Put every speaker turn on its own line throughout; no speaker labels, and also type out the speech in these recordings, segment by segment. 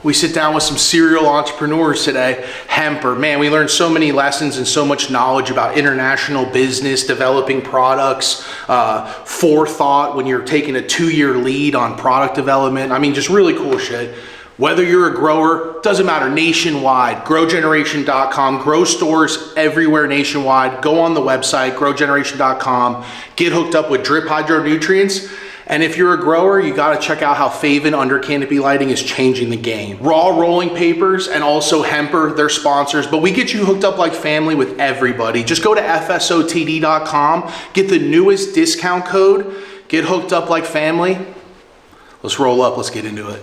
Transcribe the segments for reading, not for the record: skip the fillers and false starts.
We sit down with some serial entrepreneurs today. Hemper, man, we learned so many lessons and so much knowledge about international business, developing products, forethought when you're taking a 2-year lead on product development. I mean, just really cool shit. Whether you're a grower, doesn't matter, nationwide, growgeneration.com, grow stores everywhere nationwide. Go on the website, growgeneration.com, get hooked up with drip hydro nutrients. And if you're a grower, you gotta check out how Faven under canopy lighting is changing the game. Raw rolling papers and also Hemper, they're sponsors, but we get you hooked up like family with everybody. Just go to fsotd.com, get the newest discount code, get hooked up like family. Let's roll up, let's get into it.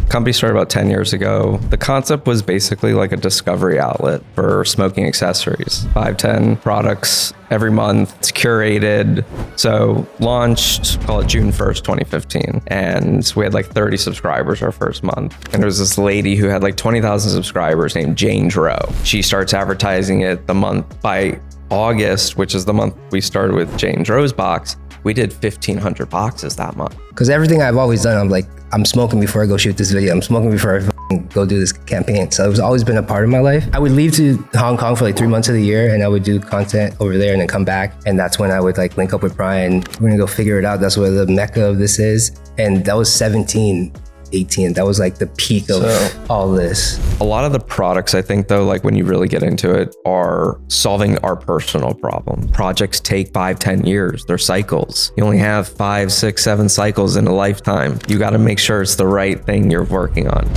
Company started about 10 years ago. The concept was basically like a discovery outlet for smoking accessories. 5-10 products every month. It's curated. So launched, call it June 1st, 2015. And we had like 30 subscribers our first month. And there was this lady who had like 20,000 subscribers named Jane Rowe. She starts advertising it the month. By August, which is the month we started with Jane Rowe's box, we did 1,500 boxes that month.
Because everything I've always done, I'm like, I'm smoking before I go shoot this video. I'm smoking before I go do this campaign. So it's always been a part of my life. I would leave to Hong Kong for like 3 months of the year and I would do content over there and then come back. And that's when I would like link up with Bryan. We're gonna go figure it out. That's where the mecca of this is. And that was 17, 18. That was like the peak of all this.
A lot of the products, I think though, like when you really get into it, are solving our personal problem. Projects take 5-10 years. They're cycles. You only have 5, 6, 7 cycles in a lifetime. You got to make sure it's the right thing you're working on.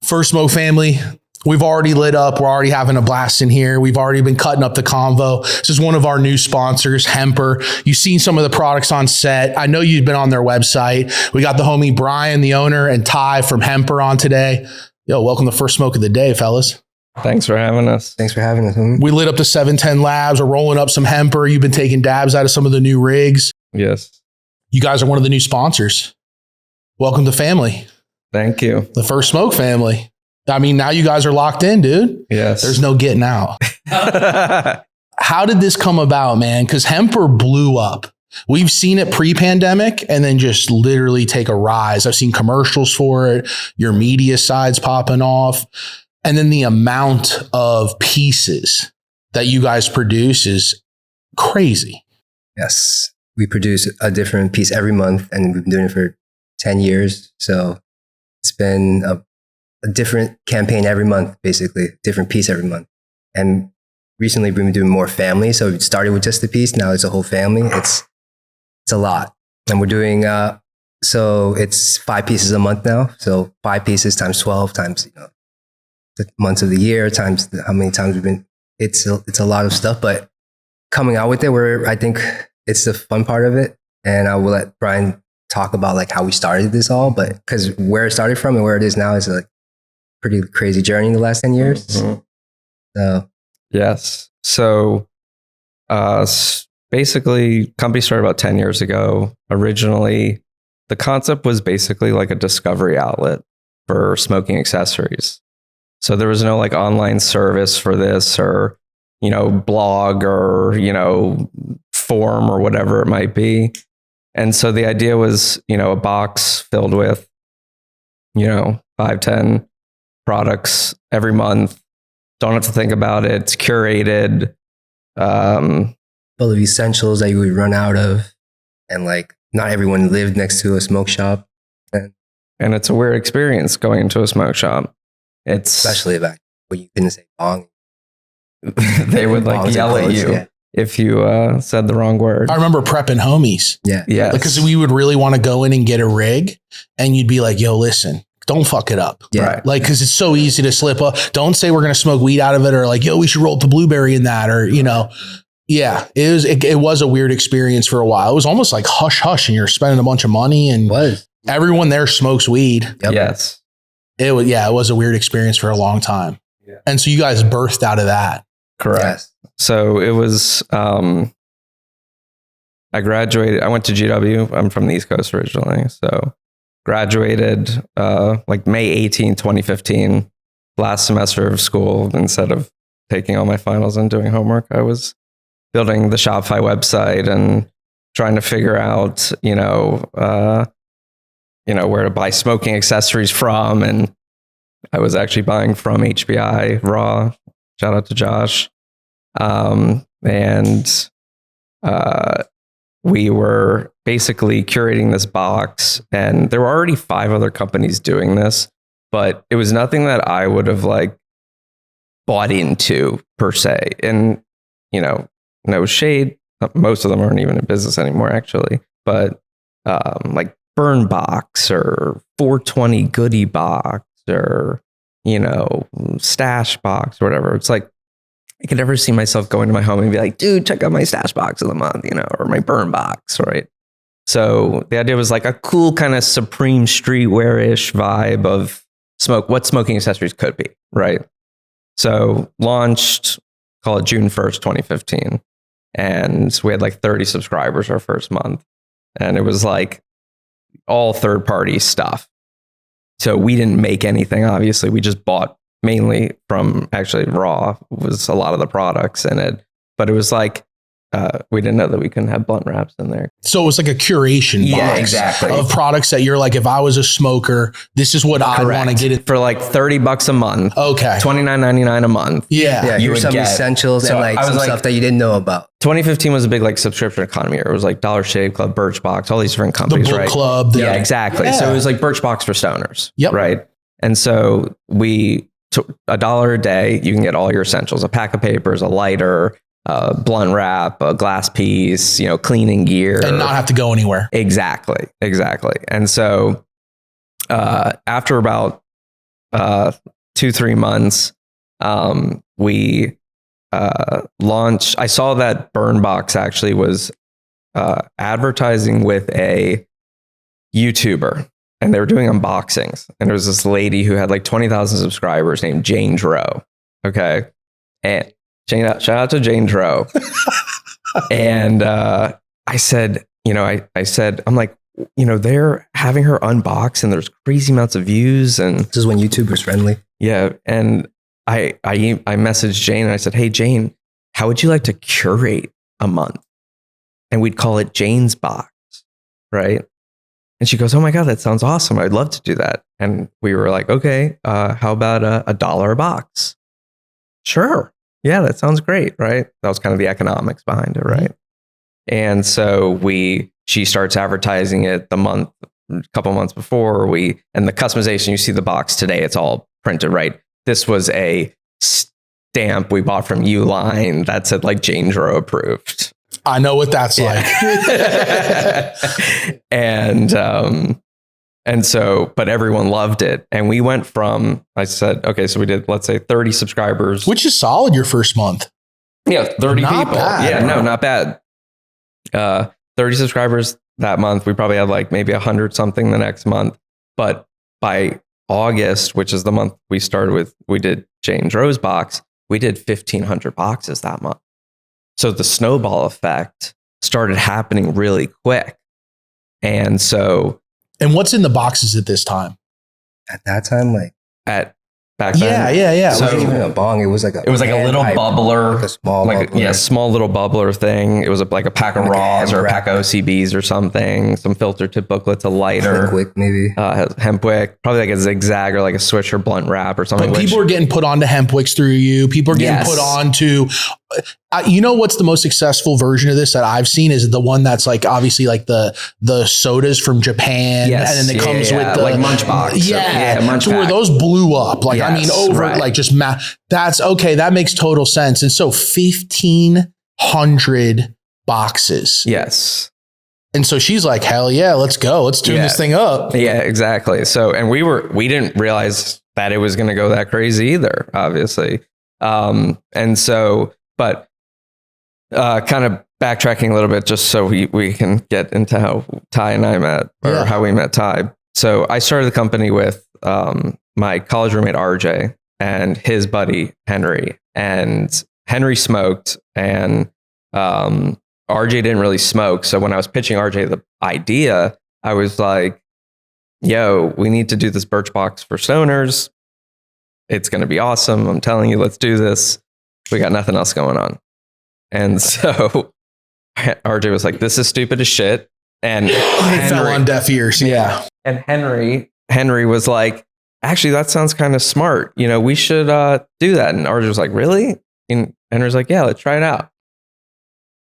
First Smoke family, we've already lit up. We're already having a blast in here. We've already been cutting up the convo. This is one of our new sponsors, Hemper. You've seen some of the products on set. I know you've been on their website. We got the homie Bryan, the owner, and Ty from Hemper on today. Yo, welcome to First Smoke of the day, fellas.
Thanks for having us.
Thanks for having us. Homie.
We lit up the 710 labs. We're rolling up some Hemper. You've been taking dabs out of some of the new rigs.
Yes.
You guys are one of the new sponsors. Welcome to family.
Thank you.
The First Smoke family. I mean, now you guys are locked in, dude.
Yes.
There's no getting out. How did this come about, man? Because Hemper blew up. We've seen it pre-pandemic and then just literally take a rise. I've seen commercials for it. Your media side's popping off. And then the amount of pieces that you guys produce is crazy.
Yes. We produce a different piece every month and we've been doing it for 10 years. So it's been a different campaign every month, basically, different piece every month. And recently we've been doing more family. So it started with just a piece. Now it's a whole family. It's a lot. And we're doing, so it's 5 pieces a month now. So 5 pieces times 12 times, the months of the year times how many times we've been, it's a lot of stuff, but coming out with it, I think it's the fun part of it. And I will let Bryan talk about like how we started this all, but because where it started from and where it is now is a pretty crazy journey in the last 10 years. Mm-hmm. So
yes. So basically company started about 10 years ago. Originally, the concept was basically like a discovery outlet for smoking accessories. So there was no like online service for this or, blog or, forum or whatever it might be. And so the idea was, a box filled with, 5-10 products every month. Don't have to think about it. It's curated.
Full of essentials that you would run out of. And like, not everyone lived next to a smoke shop.
And it's a weird experience going into a smoke shop. It's
especially back when you couldn't say bong.
They would like yell at you. Yeah. If you said the wrong word.
I remember prepping homies.
Yeah.
Yes.
Because we would really want to go in and get a rig and you'd be like, yo, listen, don't fuck it up.
Yeah.
Right.
Like, because it's so easy to slip up. Don't say we're going to smoke weed out of it or like, yo, we should roll up the blueberry in that or, Yeah, it was a weird experience for a while. It was almost like hush hush and you're spending a bunch of money and Everyone there smokes weed.
Yep.
Yes.
It was a weird experience for a long time.
Yeah.
And so you guys birthed out of that.
Correct.
Yes.
So it was, I graduated, I went to GW. I'm from the East Coast originally. So graduated like May 18, 2015, last semester of school. Instead of taking all my finals and doing homework, I was building the Shopify website and trying to figure out, where to buy smoking accessories from. And I was actually buying from HBI Raw. Shout out to Josh. We were basically curating this box, and there were already 5 other companies doing this, but it was nothing that I would have like bought into per se. And, no shade. Most of them aren't even in business anymore, actually. But like Burn Box or 420 Goodie Box or, Stash Box or whatever. It's like, I could never see myself going to my home and be like, dude, check out my Stash Box of the month, or my Burn Box, right? So the idea was like a cool kind of Supreme streetwear-ish vibe of what smoking accessories could be, right? So launched, call it June 1st, 2015. And we had like 30 subscribers our first month. And it was like all third-party stuff. So we didn't make anything, obviously. We just bought mainly from actually Raw was a lot of the products in it. But it was like, we didn't know that we couldn't have blunt wraps in there.
So it was like a curation box
exactly.
of products that you're like, if I was a smoker, this is what I want to get it
for like $30 a month.
Okay.
$29.99 a month.
Yeah.
Yeah,
You
here's
would
some
get-
essentials
So
and like
I was
some
like-
stuff that you didn't know about.
2015 was a big like subscription economy year. It was like Dollar Shave Club, Birchbox, all these different
The
companies,
book
right?
club.
Yeah, exactly.
Yeah.
So it was like Birchbox for stoners.
Yep.
Right. And so we took $1 a day. You can get all your essentials: a pack of papers, a lighter, blunt wrap, a glass piece, cleaning gear,
And not have to go anywhere.
Exactly. And so after about 2-3 months, we launched. I saw that Burn Box actually was advertising with a YouTuber, and they were doing unboxings. And there was this lady who had like 20,000 subscribers named Jane Dro. Okay. And shout out to Jane Dro. And I said, I'm like, they're having her unbox and there's crazy amounts of views. And
This is when YouTube was friendly.
yeah. And I messaged Jane and I said, hey, Jane, how would you like to curate a month? And we'd call it Jane's Box. Right. And she goes, oh my God, that sounds awesome. I'd love to do that. And we were like, okay, how about $1 a box? Sure. Yeah, that sounds great. Right. That was kind of the economics behind it. Right. And so she starts advertising it a couple months before and the customization, you see the box today, it's all printed, right? This was a stamp we bought from Uline that said like Jane Dro approved.
I know what that's like.
And so, but everyone loved it. And we went from, I said, okay, so we did, let's say 30 subscribers.
Which is solid your first month.
Yeah, 30
Not
people.
bad,
Yeah,
bro.
no, not bad. 30 subscribers that month. We probably had like maybe 100 something the next month. But by August, which is the month we started with, we did Jane Dro's box. We did 1,500 boxes that month. So the snowball effect started happening really quick. And so
And what's in the boxes at this time?
At that time, like,
back then,
Yeah.
it
So-
wasn't even a bong. It was like a
little
pipe,
bubbler,
like a small bubbler.
small little bubbler thing. It was like a pack of
Like a
raws or a
hemp
pack of OCBs or something, some filter tip booklets, a lighter,
Quick, maybe.
hemp wick, probably like a zigzag or like a switch or blunt wrap or something.
But people are getting put onto hemp wicks through you. People are getting
Yes.
put onto. What's the most successful version of this that I've seen is the one that's like obviously like the sodas from Japan,
Yes.
and then it
Yeah,
comes
yeah,
with the
like Munchbox.
Yeah,
Munch
to where
Pack.
those blew up. Like I mean,
Yes,
over
right.
like just that's okay. That makes total sense. And so 1,500 boxes.
Yes.
And so she's like, hell yeah, let's go. Let's tune
Yeah.
this thing up.
Yeah, exactly. So, and we didn't realize that it was going to go that crazy either, obviously. And so, but kind of backtracking a little bit just so we can get into how Ty and I met, or
Yeah.
how we met Ty. So I started the company with my college roommate RJ and his buddy Henry. And Henry smoked, and RJ didn't really smoke. So when I was pitching RJ the idea, I was like, yo, we need to do this Birchbox for stoners. It's going to be awesome. I'm telling you, let's do this. We got nothing else going on. And so RJ was like, this is stupid as shit. And
It fell on deaf ears. Yeah.
And Henry was like, actually, that sounds kind of smart. You know, we should do that. And RJ was like, really? And Henry's like, yeah, let's try it out.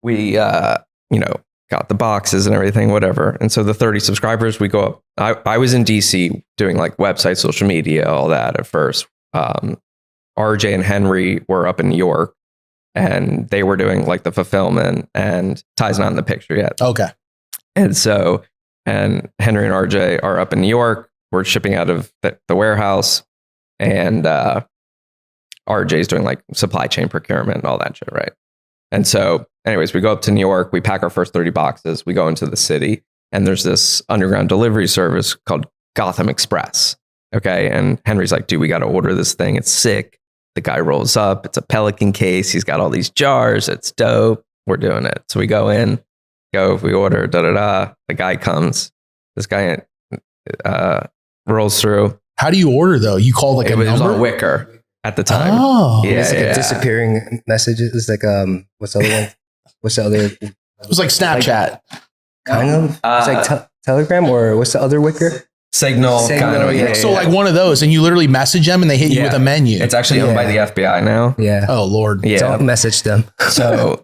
We, got the boxes and everything, whatever. And so the 30 subscribers, we go up. I was in DC doing like website, social media, all that at first. RJ and Henry were up in New York, and they were doing like the fulfillment, and Ty's not in the picture yet.
Okay.
And so, and Henry and RJ are up in New York. We're shipping out of the warehouse, and RJ's doing like supply chain procurement and all that shit, right? And so, anyways, we go up to New York, we pack our first 30 boxes, we go into the city, and there's this underground delivery service called Gotham Express. Okay. And Henry's like, dude, we got to order this thing. It's sick. The guy rolls up. It's a Pelican case. He's got all these jars. It's dope. We're doing it. So we go in, we order, The guy comes. This guy rolls through.
How do you order though? You call like
it
a
was
number?
on Wicker at the time.
Oh.
Yeah,
It's like a disappearing messages. It's like what's the other one? What's the other?
It was like Snapchat.
Kind of. It's like Telegram, or what's the other Wicker?
Signal kind of.
yeah.
So like one of those, and you literally message them and they hit you with a menu.
It's actually owned by the FBI now.
Yeah.
Oh Lord.
Yeah.
Don't message them.
So,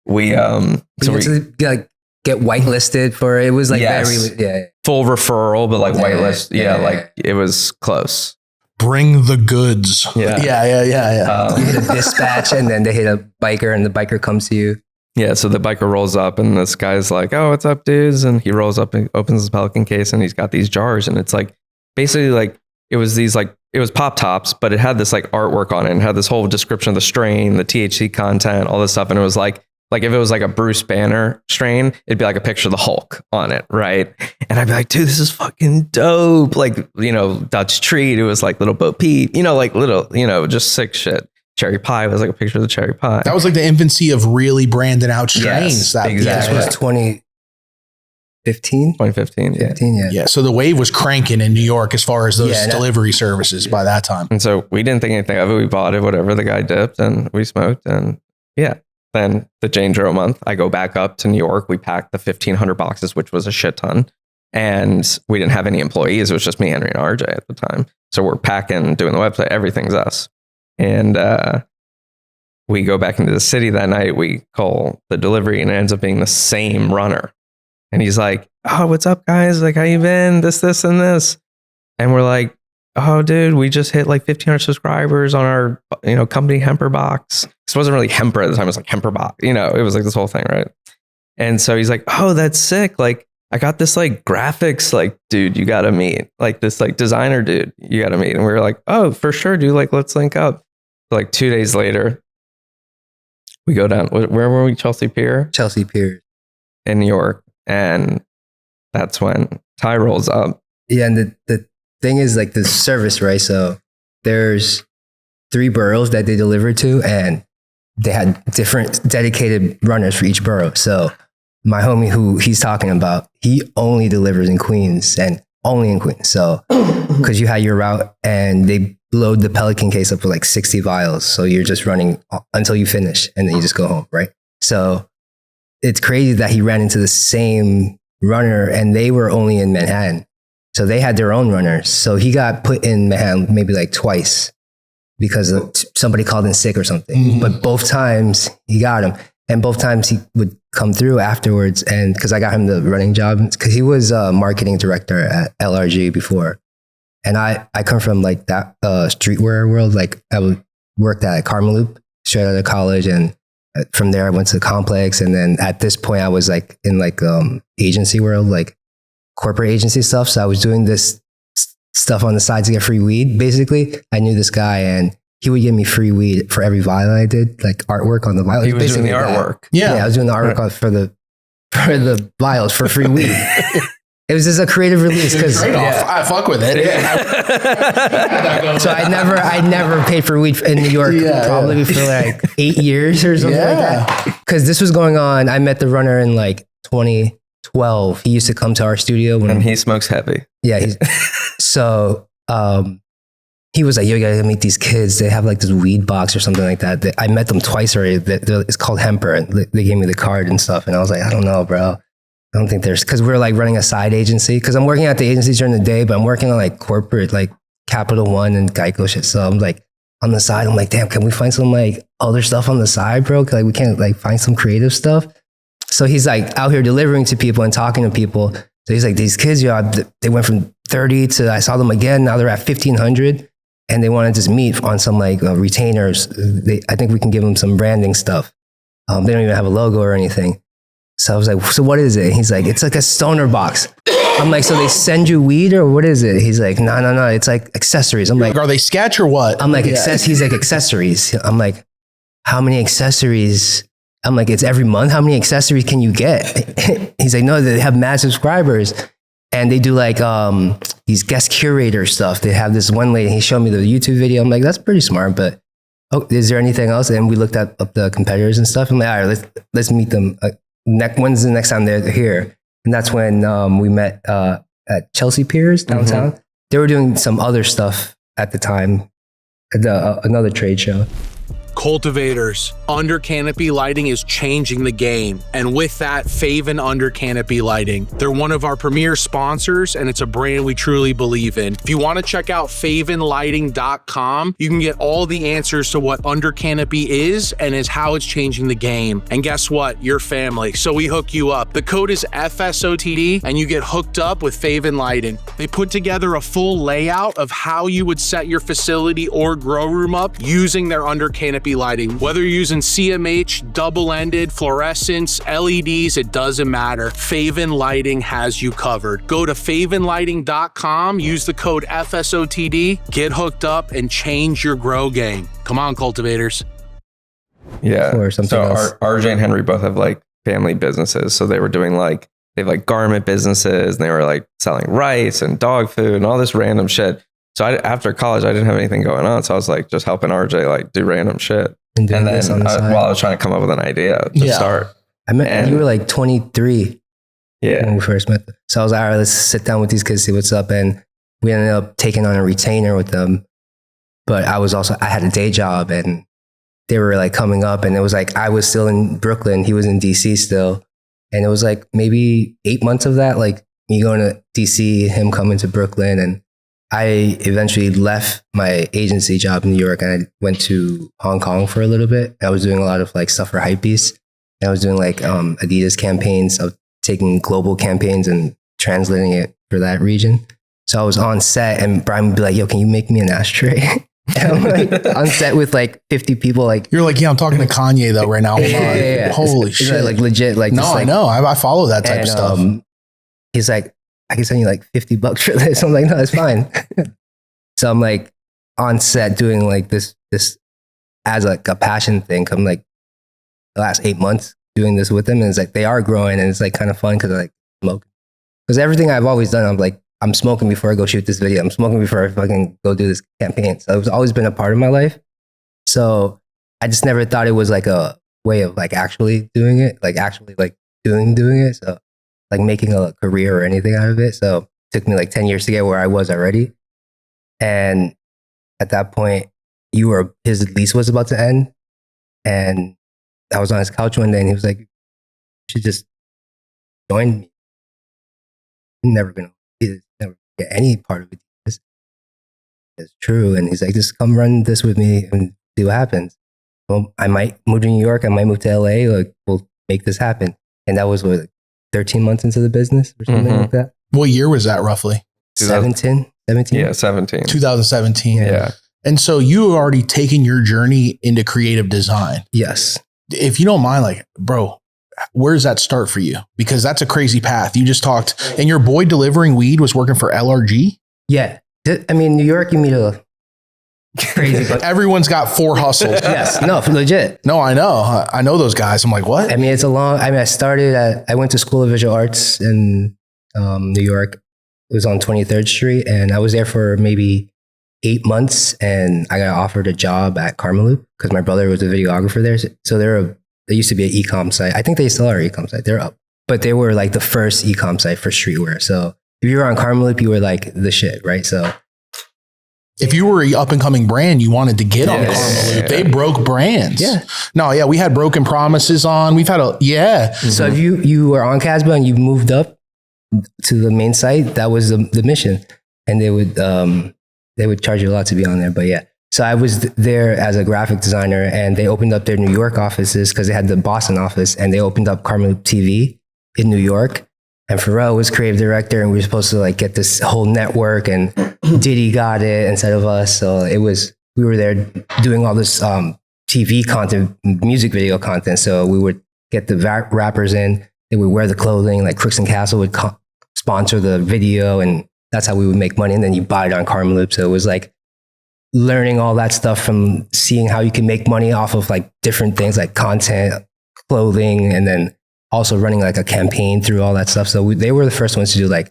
we
like get whitelisted for it. It was like very
full referral, but like whitelist.
Yeah.
Like it was close.
Bring the goods.
Yeah.
Yeah.
You hit a dispatch, and then they hit a biker, and the biker comes to you.
Yeah, so the biker rolls up, and this guy's like, "Oh, what's up, dudes?" And he rolls up and opens his Pelican case, and he's got these jars, and it's like basically like it was pop tops, but it had this like artwork on it, and had this whole description of the strain, the THC content, all this stuff, and it was like if it was like a Bruce Banner strain, it'd be like a picture of the Hulk on it, right? And I'd be like, dude, this is fucking dope. Like, Dutch Treat, it was like little Bo Peep, like little, just sick shit. Cherry pie was like a picture of the cherry pie.
That was like the infancy of really branding out strains.
Yes, exactly.
This was 2015.
2015, yeah.
15,
Yeah. So the wave was cranking in New York as far as those delivery services by that time.
And so we didn't think anything of it. We bought it, whatever. The guy dipped, and we smoked, and yeah. Then the Jane Joe month, I go back up to New York. We packed the 1,500 boxes, which was a shit ton. And we didn't have any employees. It was just me, Henry, and RJ at the time. So we're packing, doing the website. Everything's us. And we go back into the city that night. We call the delivery, and it ends up being the same runner. And he's like, "Oh, what's up, guys? Like, how you been? This, and this." And we're like, "Oh, dude, we just hit like 1,500 subscribers on our, company Hemper box." It wasn't really Hemper at the time. It was like Hemper box. It was like this whole thing, right? And so he's like, "Oh, that's sick. Like, I got this like graphics, like, dude, you got to meet. Like this like designer dude, you got to meet." And we were like, "Oh, for sure, dude. Like, let's link up." So, like 2 days later, we go down. Where were we? Chelsea Pier in New York. And that's when Ty rolls up.
Yeah. And the thing is like the service, right? So there's 3 boroughs that they deliver to, and they had different dedicated runners for each borough. So my homie who he's talking about, he only delivers in Queens, and only in Queens. So because you had your route, and they load the Pelican case up with like 60 vials. So you're just running until you finish, and then you just go home, right? So it's crazy that he ran into the same runner, and they were only in Manhattan. So they had their own runners. So he got put in Manhattan maybe like twice because somebody called in sick or something. Mm-hmm. But both times he got him, and both times he would come through afterwards. And because I got him the running job, because he was a marketing director at LRG before. And I come from like that streetwear world. Like I worked at Karmaloop straight out of college, and from there I went to Complex. And then at this point I was like in like agency world, like corporate agency stuff. So I was doing this stuff on the side to get free weed. Basically, I knew this guy, and he would give me free weed for every vial I did, like artwork on the vial.
He was doing the artwork.
Yeah, I was doing the artwork for the for the vials for free weed. It was just a creative release because
I fuck with it.
so I never paid for weed in New York probably for like 8 years or something like that. Because this was going on. I met the runner in like 2012. He used to come to our studio
and he smokes heavy.
Yeah. So he was like, yo, you gotta meet these kids. They have like this weed box or something like that. I met them twice already. It's called Hemper. And they gave me the card and stuff. And I was like, I don't know, bro. I don't think because we're like running a side agency. Because I'm working at the agency during the day, but I'm working on like corporate, like Capital One and Geico shit. So I'm like on the side, I'm like, damn, can we find some like other stuff on the side, bro? Like we can't like find some creative stuff. So he's like out here delivering to people and talking to people. So he's like, these kids, they went from 30 to, I saw them again. Now they're at 1,500 and they want to just meet on some like retainers. I think we can give them some branding stuff. They don't even have a logo or anything. So I was like, so what is it? He's like, it's like a stoner box. I'm like, so they send you weed or what is it? He's like, no, it's like accessories. I'm like,
are they sketch or what?
I'm like, he's like, accessories. I'm like, how many accessories? I'm like, it's every month. How many accessories can you get? He's like, no, they have mad subscribers. And they do like these guest curator stuff. They have this one lady, he showed me the YouTube video. I'm like, that's pretty smart, but is there anything else? And we looked up the competitors and stuff. I'm like, all right, let's meet them. When's the next time they're here? And that's when we met at Chelsea Piers downtown. They were doing some other stuff at the time, another trade show.
Cultivators, Under Canopy Lighting is changing the game. And with that, Faven Under Canopy Lighting. They're one of our premier sponsors, and it's a brand we truly believe in. If you want to check out favenlighting.com, you can get all the answers to what Under Canopy is and is how it's changing the game. And guess what? You're family. So we hook you up. The code is FSOTD, and you get hooked up with Faven Lighting. They put together a full layout of how you would set your facility or grow room up using their Under Canopy lighting. Whether you're using CMH, double-ended, fluorescents, LEDs, it doesn't matter. Faven Lighting has you covered. Go to favenlighting.com, use the code FSOTD, get hooked up, and change your grow game. Come on, cultivators.
Yeah.
Or something else.
RJ and Henry both have like family businesses. So they were doing like, they have like garment businesses and they were like selling rice and dog food and all this random shit. So after college, I didn't have anything going on. So I was like just helping RJ like do random shit. And then while I was trying to come up with an idea to start.
I met you were like 23 when we first met. So I was like, all right, let's sit down with these kids, see what's up. And we ended up taking on a retainer with them. But I had a day job and they were like coming up. And it was like, I was still in Brooklyn. He was in DC still. And it was like maybe 8 months of that, like me going to DC, him coming to Brooklyn. And I eventually left my agency job in New York and I went to Hong Kong for a little bit. I was doing a lot of like stuff for Hypebeast. And I was doing like Adidas campaigns. I was taking global campaigns and translating it for that region. So I was on set and Bryan would be like, yo, can you make me an ashtray? And I'm like on set with like 50 people. Like,
you're like, yeah, I'm talking to Kanye though right now. Hold on.
Yeah.
Holy shit.
Like legit. Like,
no, I know. I follow that type of stuff.
He's like, I can send you like $50 for this. I'm like, no, it's fine. So I'm like on set doing like this as like a passion thing. I'm like the last 8 months doing this with them. And it's like, they are growing and it's like kind of fun because I like smoke. Because everything I've always done, I'm like, I'm smoking before I go shoot this video. I'm smoking before I fucking go do this campaign. So it's always been a part of my life. So I just never thought it was like a way of like actually doing it, like actually like doing it. So like making a career or anything out of it. So it took me like 10 years to get where I was already. And at that point, his lease was about to end. And I was on his couch one day and he was like, you should just join me. I'm never going to get any part of it. It's true. And he's like, just come run this with me and see what happens. Well, I might move to New York. I might move to LA. Like, we'll make this happen. And that was what, 13 months into the business or something like that.
What year was that roughly?
17?
Yeah, 17.
2017.
Yeah.
And so you were already taking your journey into creative design.
Yes.
If you don't mind, like, bro, where does that start for you? Because that's a crazy path. You just talked, and your boy delivering weed was working for LRG?
Yeah. I mean, New York, you meet a crazy. But
Everyone's got 4 hustles.
yes, no, legit.
No, I know. I know those guys. I'm like, what?
I mean, I went to School of Visual Arts in New York. It was on 23rd Street, and I was there for maybe 8 months, and I got offered a job at Karmaloop because my brother was a videographer there. So they used to be an e-com site. I think they still are an e-com site. They're up, but they were like the first e-com site for streetwear. So if you were on Karmaloop, you were like the shit, right? So
if you were an up and coming brand, you wanted to get on
Yes.
Karmaloop. They broke brands.
Yeah.
No, yeah, we had Broken Promises on. We've had
So if you were on Casbah and you moved up to the main site, that was the mission, and they would charge you a lot to be on there. But yeah, so I was there as a graphic designer, and they opened up their New York offices because they had the Boston office, and they opened up Karmaloop TV in New York. And Pharrell was creative director, and we were supposed to like get this whole network, and Diddy got it instead of us. So we were there doing all this TV content, music video content. So we would get the rappers in, they would wear the clothing, like Crooks and Castle would sponsor the video, and that's how we would make money. And then you buy it on Karmaloop. So it was like learning all that stuff from seeing how you can make money off of like different things like content, clothing, and then also running like a campaign through all that stuff. So they were the first ones to do like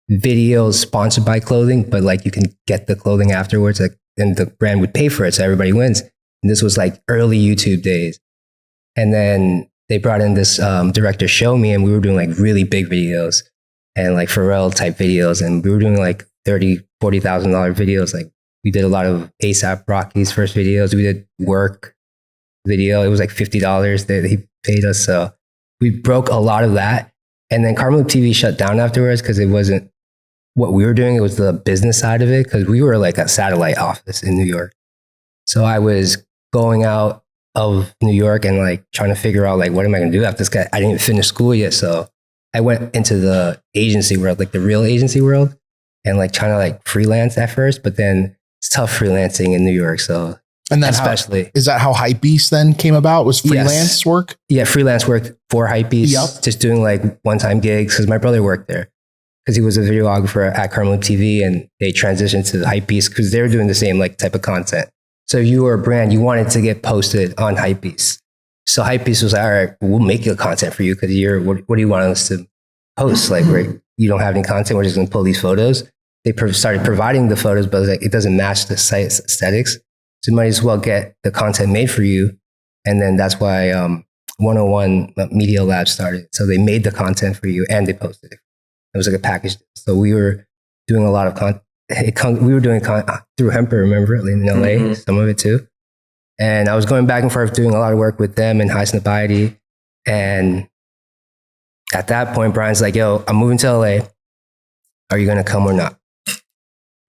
videos sponsored by clothing, but like you can get the clothing afterwards, like, and the brand would pay for it. So everybody wins. And this was like early YouTube days. And then they brought in this director, Show Me, and we were doing like really big videos and like Pharrell type videos. And we were doing like $30,000-$40,000 videos. Like we did a lot of ASAP Rocky's first videos. We did Work video. It was like $50 that he paid us. So we broke a lot of that. And then Karmaloop TV shut down afterwards because it wasn't what we were doing. It was the business side of it, because we were like a satellite office in New York. So I was going out of New York and like trying to figure out like, what am I going to do after this guy? I didn't finish school yet. So I went into the agency world, like the real agency world, and like trying to like freelance at first, but then it's tough freelancing in New York. So
and then is that how Hypebeast then came about? Was freelance work?
Yeah, freelance work for Hypebeast.
Yep.
Just doing like one-time gigs, because my brother worked there because he was a videographer at Karmaloop TV, and they transitioned to Hypebeast because they were doing the same like type of content. So if you were a brand, you wanted to get posted on Hypebeast. So Hypebeast was like, all right, we'll make your content for you because what do you want us to post? Like, you don't have any content, we're just going to pull these photos. They started providing the photos, but it doesn't match the site's aesthetics. So you might as well get the content made for you. And then that's why 101 Media Lab started. So they made the content for you and they posted it. It was like a package. So we were doing a lot of content. We were doing through Hemper, remember, in LA, some of it too. And I was going back and forth doing a lot of work with them in High Snobiety. And at that point, Bryan's like, yo, I'm moving to LA. Are you going to come or not?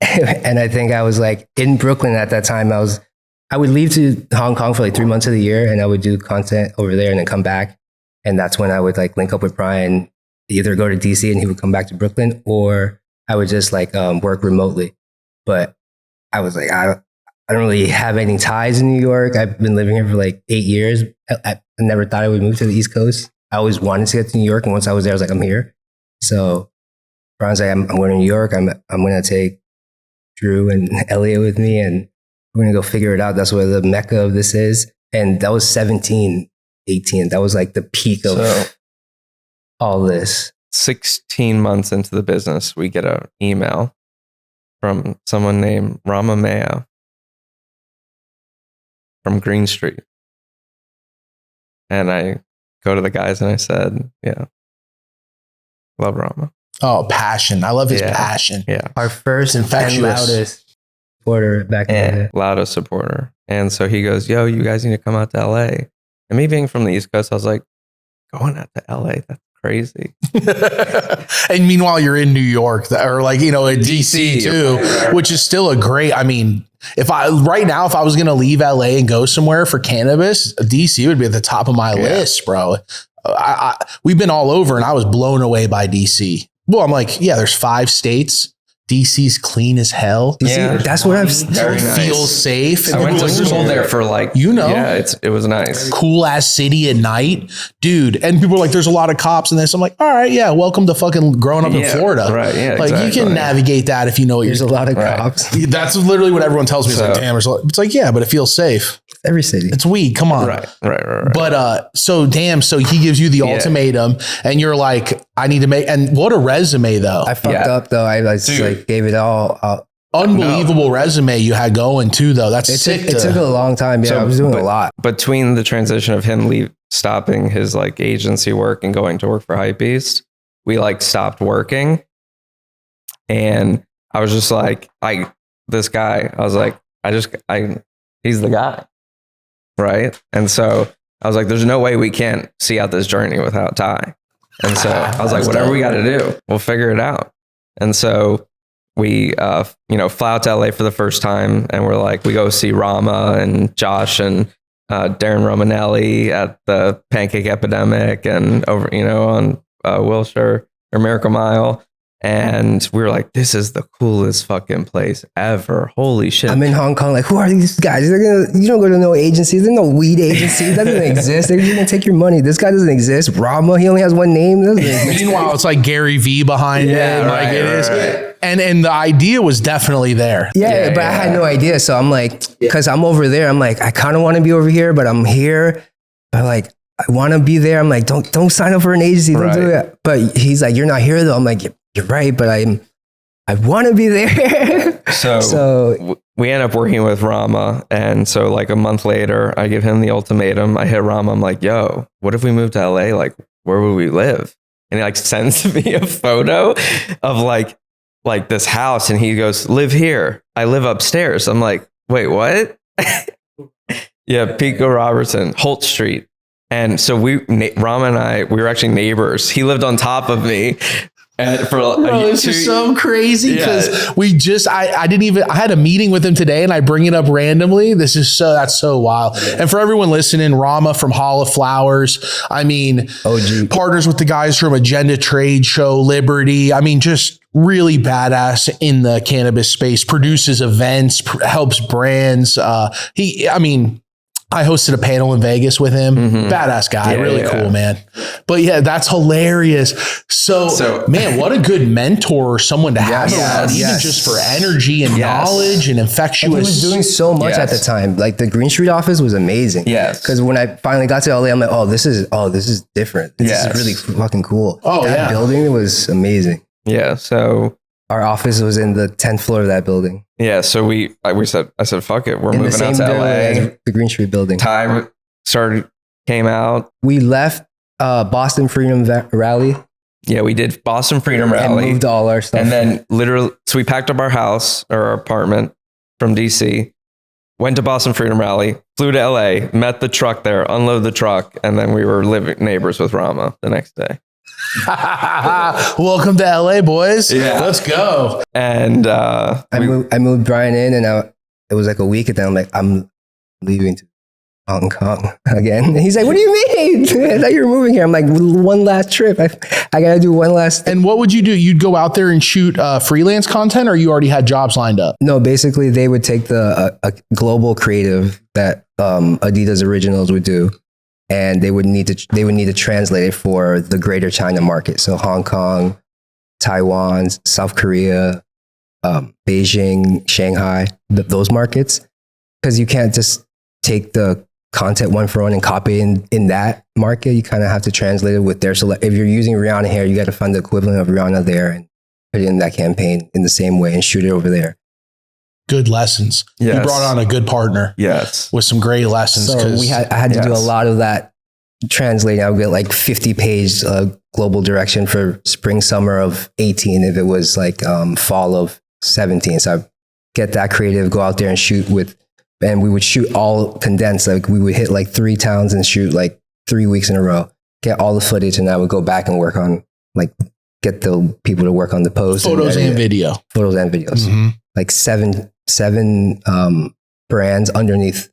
And I think I was like in Brooklyn at that time. I would leave to Hong Kong for like 3 months of the year, and I would do content over there and then come back. And that's when I would like link up with Bryan, either go to DC and he would come back to Brooklyn, or I would just like work remotely. But I was like, I don't really have any ties in New York. I've been living here for like 8 years. I never thought I would move to the East Coast. I always wanted to get to New York. And once I was there, I was like, I'm here. So Bryan's like, I'm going to New York. I'm going to take Drew and Elliot with me, and we're going to go figure it out. That's where the mecca of this is. And that was 17, 18. That was like the peak of all this.
16 months into the business, we get an email from someone named Rama Maya from Green Street. And I go to the guys and I said, yeah, love Rama.
Oh, passion. I love his passion.
Yeah.
Our first and loudest supporter back then.
Loudest supporter. And so he goes, yo, you guys need to come out to LA. And me being from the East Coast, I was like, going out to LA? That's crazy.
And meanwhile, you're in New York, or like, in DC too, which is still a great, I mean, if I was going to leave LA and go somewhere for cannabis, DC would be at the top of my list, bro. We've been all over and I was blown away by DC. Well, I'm like, yeah, there's 5 states.
DC's clean as hell.
Yeah.
That's what I've
Very nice.
Feels safe.
I went to school there for
Yeah,
it was nice.
cool ass city at night, dude. And people are like, there's a lot of cops in this. I'm like, all right, yeah, welcome to fucking growing up in Florida.
Right, yeah,
like you
exactly.
can navigate that if you know what
There's a
you're.
lot of cops.
That's literally what everyone tells me. It's like, damn, it's like, yeah, but it feels safe.
Every city.
It's weed. Come on.
Right.
But so he gives you the ultimatum, and you're like, I need to make. And what a resume, though!
I fucked up though. I just like gave it all out.
Unbelievable resume you had going too, though. That's sick.
It took a long time. Yeah, I was doing a lot.
Between the transition of him stopping his like agency work and going to work for Hypebeast, we like stopped working. And I was just like, he's the guy. Right. And so I was like, there's no way we can't see out this journey without Ty. And so I was like, whatever we got to do, we'll figure it out. And so we, fly out to LA for the first time, and we're like, we go see Rama and Josh and Darren Romanelli at the Pancake Epidemic and over, on Wilshire or Miracle Mile. And we were like, this is the coolest fucking place ever. Holy shit.
I'm in Hong Kong. Like, who are these guys? You don't go to no agencies. There's no weed agency. That doesn't exist. They're going to take your money. This guy doesn't exist. Rama, he only has one name.
Meanwhile, it's like Gary V behind it. Like it is. Right. And the idea was definitely there.
Yeah, but I had no idea. So I'm like, because I'm over there. I'm like, I kind of want to be over here, but I'm here. But like, I want to be there. I'm like, don't sign up for an agency. Don't do it. But he's like, you're not here though. I'm like, you're right, but I want to be there. So
we end up working with Rama. And so like a month later, I give him the ultimatum. I hit Rama. I'm like, yo, what if we moved to LA? Like, where would we live? And he like sends me a photo of like this house. And he goes, live here. I live upstairs. I'm like, wait, what? Yeah. Pico Robertson, Holt Street. And so Rama and I, we were actually neighbors. He lived on top of me. And
This is so crazy because I had a meeting with him today and I bring it up randomly. That's so wild. And for everyone listening, Rama from Hall of Flowers, I mean,
OG.
Partners with the guys from Agenda Trade Show, Liberty. I mean, just really badass in the cannabis space, produces events, helps brands. I hosted a panel in Vegas with him. Badass guy. Really cool, man. But yeah, that's hilarious. So man, what a good mentor, someone to have around, even just for energy and knowledge and infectious.
And he was doing so much at the time. Like the Green Street office was amazing.
Yes.
Because when I finally got to LA, I'm like, this is different. This is really fucking cool. That building was amazing.
Yeah. So
our office was in the 10th floor of that building.
Yeah, so I said, fuck it, we're
in
moving out to LA.
As the Green Street building.
Ty came out.
We left Boston Freedom Rally.
Yeah, we did Boston Freedom Rally.
And moved all our stuff.
And then literally, so we packed up our house or our apartment from DC, went to Boston Freedom Rally, flew to LA, met the truck there, unloaded the truck, and then we were living neighbors with Rama the next day.
Welcome to LA, boys. Yeah. Let's go.
And
I moved Bryan in, and it was like a week, and then I'm like, I'm leaving to Hong Kong again. And he's like, what do you mean? I thought you were moving here. I'm like, one last trip. I gotta do one last.
And what would you do? You'd go out there and shoot freelance content, or you already had jobs lined up?
No, basically they would take a global creative that Adidas Originals would do, and they would need to translate it for the greater China market. So Hong Kong, Taiwan, South Korea, Beijing, Shanghai, those markets, because you can't just take the content one for one and copy in that market. You kind of have to translate it with their if you're using Rihanna hair, you got to find the equivalent of Rihanna there and put it in that campaign in the same way and shoot it over there.
Good lessons.
Yes.
You brought on a good partner.
Yes.
With some great lessons.
So I had to do a lot of that translating. I would get like 50-page global direction for spring, summer of 18 if it was like fall of 17. So I get that creative, go out there and shoot and we would shoot all condensed. Like we would hit like 3 towns and shoot like 3 weeks in a row, get all the footage, and I would go back and work on get the people to work on the post.
Photos and video.
Photos and videos. Mm-hmm. Like seven brands underneath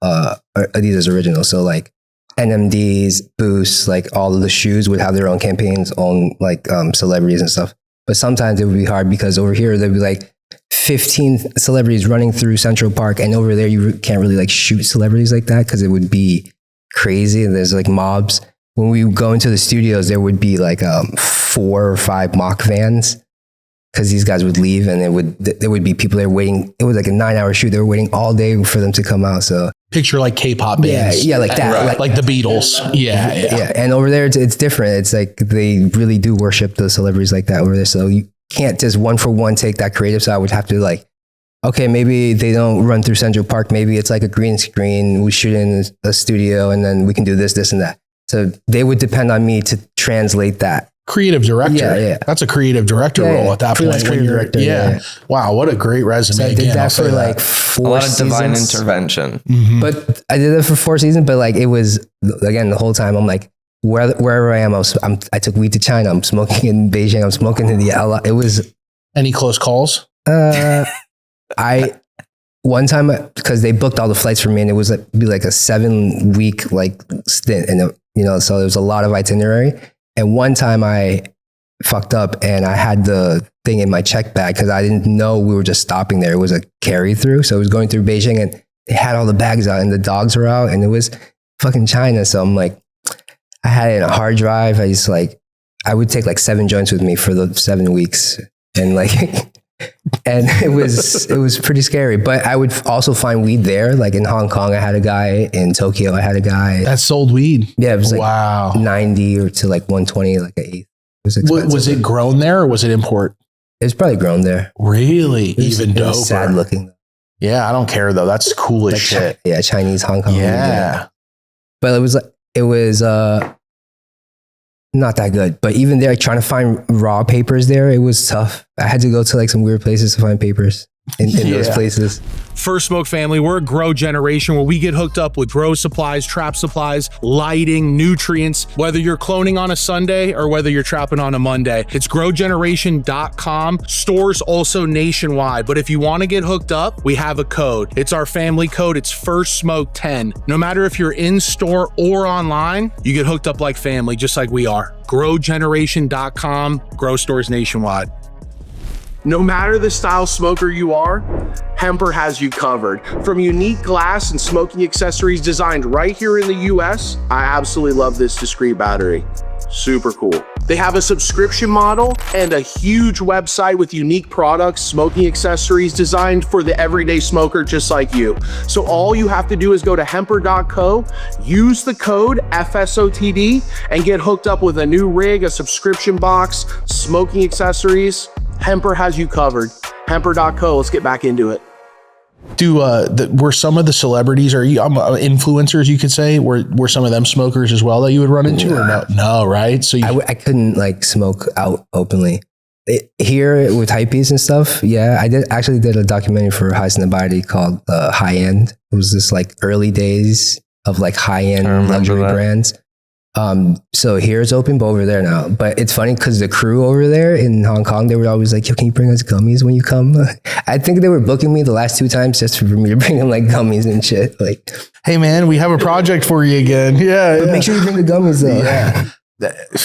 Adidas Original. So like NMDs, Boost, like all of the shoes would have their own campaigns, own like celebrities and stuff. But sometimes it would be hard because over here there'd be like 15 celebrities running through Central Park, and over there you can't really like shoot celebrities like that because it would be crazy. And there's like mobs. When we go into the studios, there would be like 4 or 5 mock vans because these guys would leave, and there would be people there waiting. It was like a 9-hour shoot. They were waiting all day for them to come out. So
Picture like K-pop bands.
yeah, like that,
Right. Like the Beatles. Yeah.
And over there it's different. It's like they really do worship the celebrities like that over there. So you can't just one for one take that creative. So I would have to like, okay, maybe they don't run through Central Park. Maybe it's like a green screen. We shoot in a studio, and then we can do this, and that. So they would depend on me to translate that.
Creative director.
Yeah.
That's a creative director role at that
Freelance
point.
creative director, yeah.
Wow, what a great resume.
So I did
Again, I'll
that
say
for
that.
like 4
A lot of
seasons.
divine intervention.
But I did it for 4 seasons. But like it was, again, the whole time I'm like, wherever I am, I took weed to China. I'm smoking in Beijing. I'm smoking in the LA. It was.
Any close calls?
One time, because they booked all the flights for me, and it was like, be like a 7-week like stint, and so there was a lot of itinerary. And one time I fucked up, and I had the thing in my check bag because I didn't know we were just stopping there. It was a carry through, so it was going through Beijing, and they had all the bags out, and the dogs were out, and it was fucking China. So I'm like, I had it in a hard drive. I would take like 7 joints with me for the 7 weeks, and like. And it was pretty scary, but I would also find weed there. Like in Hong Kong, I had a guy. In Tokyo, I had a guy.
That sold weed.
Yeah, it was like
wow.
90 or to like 120, like an eighth. It was expensive.
Was it grown there or was it import?
It was probably grown there.
Really?
It was,
Even
it
doper.
was sad looking.
Yeah, I don't care though. That's cool as
Like
shit.
Yeah, Chinese Hong Kong.
Yeah.
But it was not that good. But even there, trying to find raw papers there, it was tough. I had to go to like some weird places to find papers in those places.
First Smoke family, we're a grow generation where we get hooked up with grow supplies, trap supplies, lighting, nutrients, whether you're cloning on a Sunday or whether you're trapping on a Monday. It's growgeneration.com. Stores also nationwide. But if you want to get hooked up, we have a code. It's our family code. It's First Smoke 10. No matter if you're in store or online, you get hooked up like family, just like we are. Growgeneration.com, grow stores nationwide. No matter the style smoker you are, Hemper has you covered. From unique glass and smoking accessories designed right here in the US, I absolutely love this discreet battery. Super cool. They have a subscription model and a huge website with unique products, smoking accessories designed for the everyday smoker just like you. So all you have to do is go to hemper.co, use the code FSOTD, and get hooked up with a new rig, a subscription box, smoking accessories. Hemper has you covered. Hemper.co. Let's get back into it.
Were some of the celebrities or influencers, you could say, were some of them smokers as well that you would run into or no? No, right? So
I couldn't like smoke out openly. Here with hypebeast and stuff, yeah, I did a documentary for High Snobiety called High End. It was this like early days of like high end luxury brands. So here it's open, but over there now. But it's funny because the crew over there in Hong Kong, they were always like, yo, can you bring us gummies when you come? I think they were booking me the last 2 times just for me to bring them like gummies and shit. Like,
hey man, we have a project for you again. Yeah.
But make sure you bring the gummies though.
Yeah.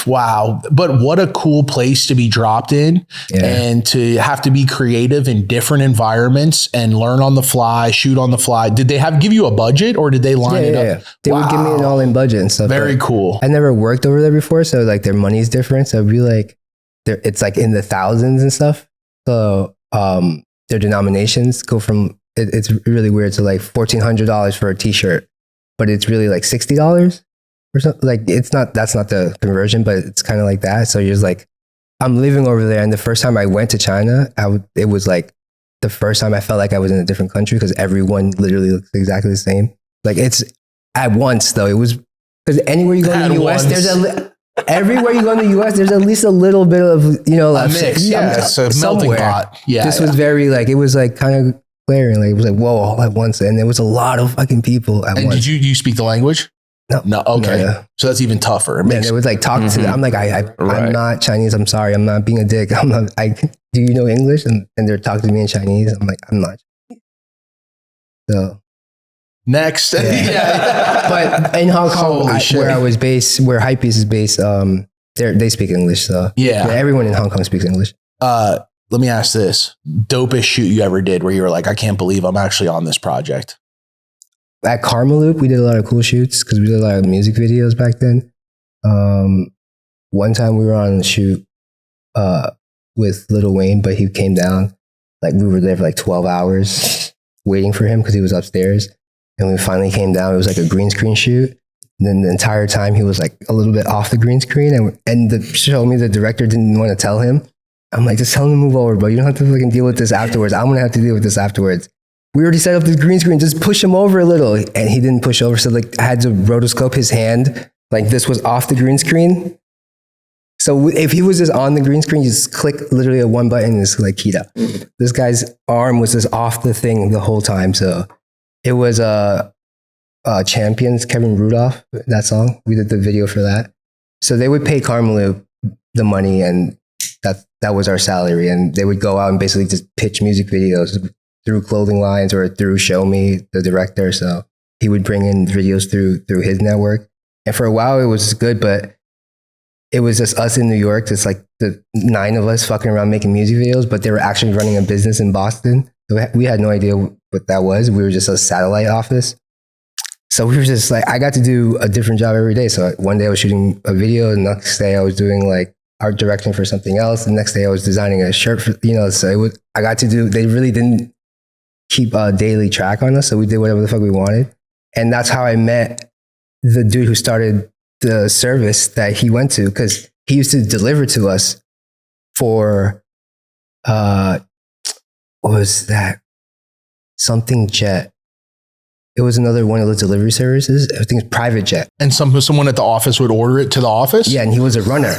Wow. But what a cool place to be dropped in and to have to be creative in different environments and learn on the fly, shoot on the fly. Did they give you a budget or did they line it up?
Yeah. They would give me an all-in budget and stuff.
Very cool.
I never worked over there before, so like their money's different. So it'd be like, it's like in the thousands and stuff. So their denominations go from, it's really weird. So like $1,400 for a t-shirt, but it's really like $60. Or something. Like that's not the conversion, but it's kind of like that. So you're just like, I'm living over there, and the first time I went to China, it was like the first time I felt like I was in a different country because everyone literally looks exactly the same. Like it's at once though. It was because anywhere you go in the US, everywhere you go in the US, there's at least a little bit of
a mix. Yeah, it's a melting pot. Yeah,
this was very like it was like kind of glaring. Like it was like whoa all at once, and there was a lot of fucking people at once.
Did you speak the language? No. Okay.
No.
So that's even tougher.
Man, they would like talk to them. I'm like, I'm not Chinese. I'm sorry. I'm not being a dick. Do you know English? And they're talking to me in Chinese. I'm like, I'm not. So.
Next.
But in Hong Kong, where I was based, where Hypebeast is based, they speak English. So
yeah,
everyone in Hong Kong speaks English.
Let me ask this: dopest shoot you ever did, where you were like, I can't believe I'm actually on this project.
At Karmaloop, we did a lot of cool shoots because we did a lot of music videos back then. One time we were on a shoot with Lil Wayne, but he came down. Like we were there for like 12 hours waiting for him because he was upstairs. And when we finally came down, it was like a green screen shoot. And then the entire time he was like a little bit off the green screen. And the show me the director didn't want to tell him. I'm like, just tell him to move over, bro. You don't have to fucking deal with this afterwards. I'm going to have to deal with this afterwards. We already set up this green screen. Just push him over a little. And he didn't push over. So like I had to rotoscope his hand. Like this was off the green screen. So if he was just on the green screen, you just click literally a one button and it's like Kita. This guy's arm was just off the thing the whole time. So it was Champions, Kevin Rudolph, that song. We did the video for that. So they would pay Karmaloop the money and that was our salary. And they would go out and basically just pitch music videos through clothing lines or through Show Me, the director. So he would bring in videos through his network. And for a while it was good, but it was just us in New York. Just like the 9 of us fucking around making music videos, but they were actually running a business in Boston. So we had no idea what that was. We were just a satellite office. So we were just like, I got to do a different job every day. So one day I was shooting a video. The next day I was doing like art directing for something else. The next day I was designing a shirt for, so I got to do, they really didn't keep a daily track on us. So we did whatever the fuck we wanted. And that's how I met the dude who started the service that he went to, because he used to deliver to us for, what was that? Something Jet. It was another one of those delivery services. I think it's Private Jet.
And someone at the office would order it to the office?
Yeah, and he was a runner.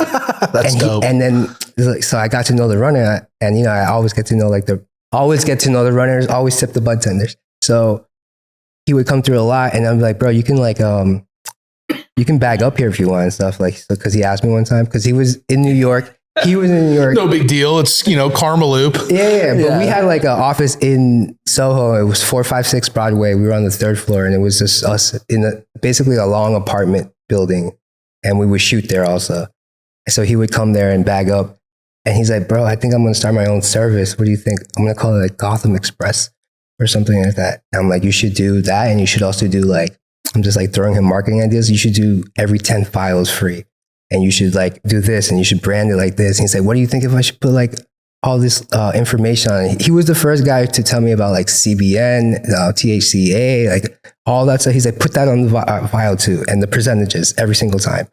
That's dope.
And then, so I got to know the runner, and I always get to know the runners, always tip the bartenders. So he would come through a lot, and I'm like, bro, you can you can bag up here if you want and stuff. Like, because he asked me one time, because he was in New York.
No big deal. It's, Karmaloop.
Yeah. But we had like an office in Soho. It was 456 Broadway. We were on the 3rd floor, and it was just us in basically a long apartment building. And we would shoot there also. So he would come there and bag up. And he's like, bro, I think I'm going to start my own service. What do you think? I'm going to call it like Gotham Express or something like that. And I'm like, you should do that. And you should also do like, I'm just like throwing him marketing ideas. You should do every 10 files free. And you should like do this, and you should brand it like this. And he's like, what do you think if I should put like all this information on it? He was the first guy to tell me about like CBN, THCA, like all that stuff. He's like, put that on the file too, and the percentages every single time.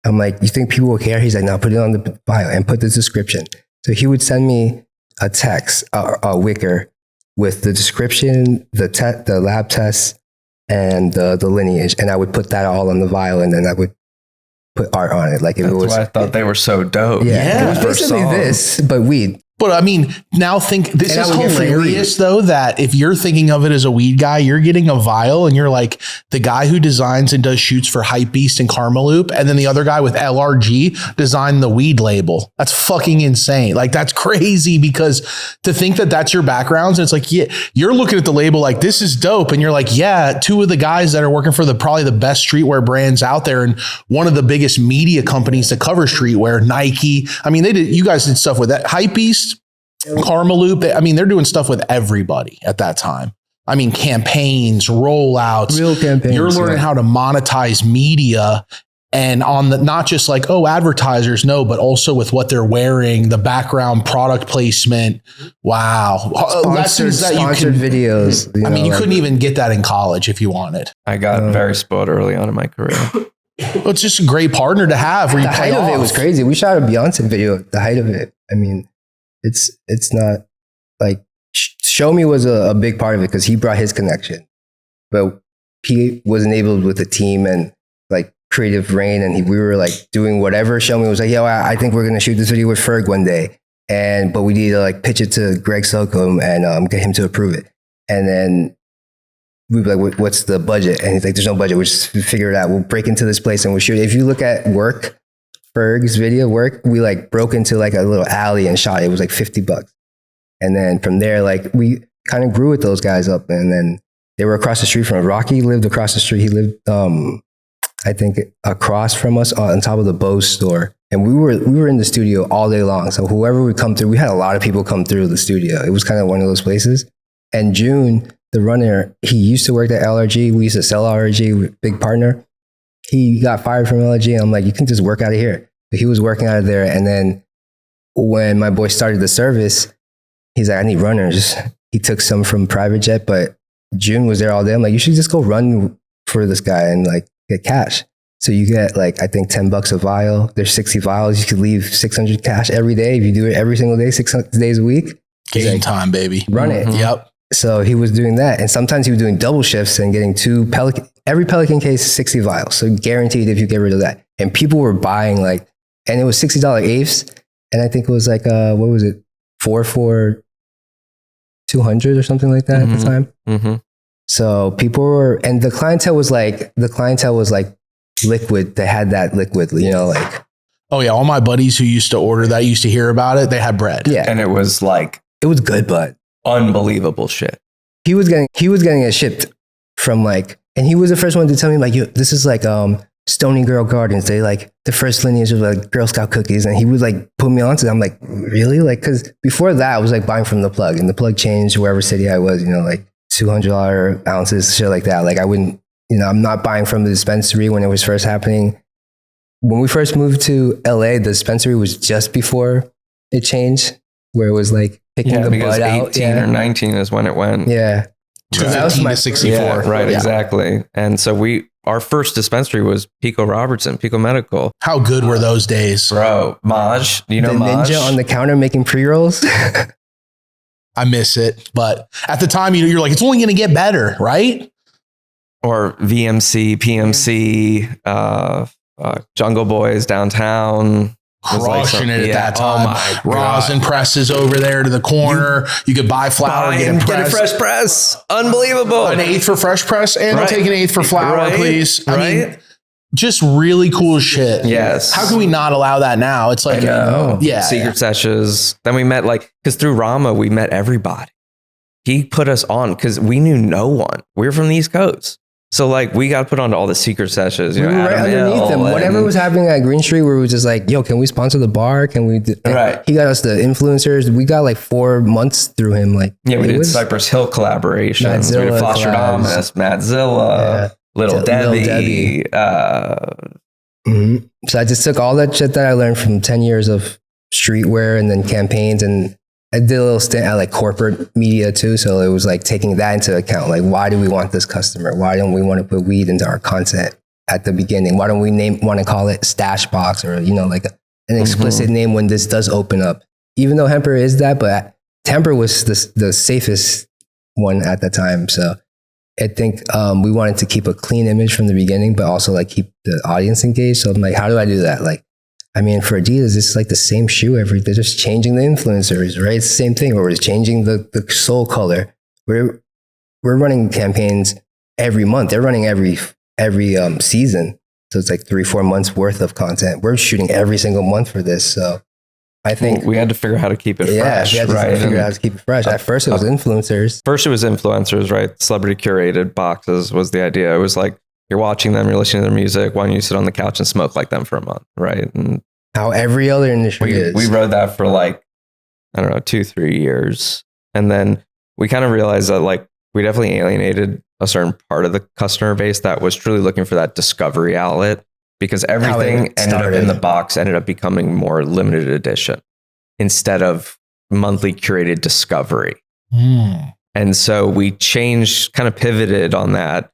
I'm like, you think people will care? He's like, no, put it on the file and put the description. So he would send me a text, a wicker with the description, the lab tests, and the lineage. And I would put that all on the vial, and then I would put art on it. Like if
That's
it was,
why I thought they were so dope.
yeah. It was
First
basically
song.
this, but weed.
But I mean, now think this
And
is
I would get free
hilarious though, that if you're thinking of it as a weed guy, you're getting a vial and you're like the guy who designs and does shoots for Hypebeast and Karmaloop. And then the other guy with LRG designed the weed label. That's fucking insane. Like that's crazy, because to think that that's your backgrounds. And it's like, yeah, you're looking at the label like this is dope. And you're like, yeah, 2 of the guys that are working for probably the best streetwear brands out there. And one of the biggest media companies that cover streetwear, Nike. I mean, you guys did stuff with that Hypebeast, Karmaloop. I mean, they're doing stuff with everybody at that time. I mean, campaigns, rollouts,
Real campaigns.
You're learning how to monetize media, and on the, not just like, oh, advertisers, no, but also with what they're wearing, the background product placement. Wow. Lessons that
sponsored videos.
I mean, you couldn't even get that in college if you wanted.
I got very spoiled early on in my career.
Well, it's just a great partner to have where you
The
play
height of it
off.
was crazy. We shot a Beyonce video. The height of it. I mean, it's not like Show Me was a big part of it because he brought his connection, but he was enabled with the team and like creative reign, and we were like doing whatever. Show Me was like, yo, I think we're gonna shoot this video with Ferg one day, but we need to like pitch it to Greg Slocum and get him to approve it, and then we'd be like, what's the budget? And he's like, there's no budget. We'll just figure it out. We'll break into this place and we'll shoot it. If you look at Ferg's video work, we like broke into like a little alley and shot it. It was like $50. And then from there, like we kind of grew with those guys up. And then they were across the street from Rocky lived across the street. He lived, I think across from us on top of the Bose store. And we were in the studio all day long. So whoever would come through, we had a lot of people come through the studio. It was kind of one of those places. And June, the runner, he used to work at LRG. We used to sell LRG, big partner. He got fired from LRG. And I'm like, you can just work out of here. But he was working out of there. And then when my boy started the service, he's like, I need runners. He took some from private jet, but June was there all day. I'm like, you should just go run for this guy and like get cash. So you get like, I think $10 a vial. There's 60 vials. You could leave 600 cash every day. If you do it every single day, 6 days a week.
Game
like,
time, baby.
Run it.
Yep.
So he was doing that. And sometimes he was doing double shifts and getting every Pelican case, 60 vials. So guaranteed if you get rid of that. And people were buying like, and it was $60 eighths. And I think it was like, what was it? 4 for 200 or something like that at the time.
Mm-hmm.
So people were, and the clientele was like liquid. They had that liquid, you know, like.
Oh yeah. All my buddies who used to order that used to hear about it. They had bread.
Yeah.
And it was like
It was good, but
unbelievable shit.
he was getting it shipped from like, and he was the first one to tell me like, this is like, Stony Girl Gardens. They like the first lineage of like Girl Scout cookies. And he would like put me onto it. I'm like, really? Like, cause before that I was like buying from the plug, and the plug changed wherever city I was, you know, like $200 ounces, shit like that. Like I wouldn't, you know, I'm not buying from the dispensary when it was first happening. When we first moved to LA, the dispensary was just before it changed, where it was like picking the
because
bud out.
18 or 19 is when it went.
Yeah. So that was
215
my
to 64.
Yeah, right,
Yeah.
exactly. And so our first dispensary was Pico Robertson, Pico Medical.
How good were those days?
Bro, Maj, you know
The
Maj?
ninja on the counter making pre-rolls.
I miss it. But at the time, you're like, it's only going to get better, right?
Or VMC, PMC, Jungle Boys downtown. Was like
Crushing it at
yeah.
that time.
Oh my
Rosin presses over there to the corner. You could buy flour,
Bryan,
get
get a
it
fresh press. Unbelievable.
An eighth for fresh press, and I'll
Right.
take an eighth for flour,
Right.
please. I mean,
Right?
just really cool shit.
Yes.
How can we not allow that now? It's like, yeah.
Secret sessions. Then we met because through Rama, we met everybody. He put us on because we knew no one. We were from the East Coast. So like we got put onto all the secret sessions. You
We
know,
were right
Adam
underneath
Hill
them. Whatever
and-
was happening at Green Street, where we was just like, yo, can we sponsor the bar? Can we do?
Right.
He got us the influencers. We got like 4 months through him. Like,
Yeah, we
it
did
was-
Cypress Hill collaborations. We
Madzilla
did
collabs.
Fostradamus, Madzilla,
Yeah.
Little
Little
Debbie.
Debbie. Mhm. So I just took all that shit that I learned from 10 years of streetwear and then campaigns, and I did a little stint at like corporate media too. So it was like taking that into account. Like, why do we want this customer? Why don't we want to put weed into our content at the beginning? Why don't we want to call it Stash Box, or, you know, like an explicit name when this does open up? Even though Hemper is that, but Hemper was the safest one at the time. So I think we wanted to keep a clean image from the beginning, but also like keep the audience engaged. So I'm like, how do I do that? Like, I mean, for Adidas, it's like the same shoe they're just changing the influencers, right? It's the same thing. Or we're changing the sole color. We're running campaigns every month. They're running every season. So it's like 3-4 months worth of content. We're shooting every single month for this. So I think
we had to figure out how to keep it fresh,
we had to
right?
figure out how to keep it fresh. At first, it was influencers.
First, it was influencers, right? Celebrity curated boxes was the idea. It was like, you're watching them, you're listening to their music. Why don't you sit on the couch and smoke like them for a month, right? And
How every other industry is.
we rode that for like, I don't know, 2-3 years. And then we kind of realized that like we definitely alienated a certain part of the customer base that was truly looking for that discovery outlet, because everything ended up in the box, ended up becoming more limited edition instead of monthly curated discovery. And so we changed, kind of pivoted on that.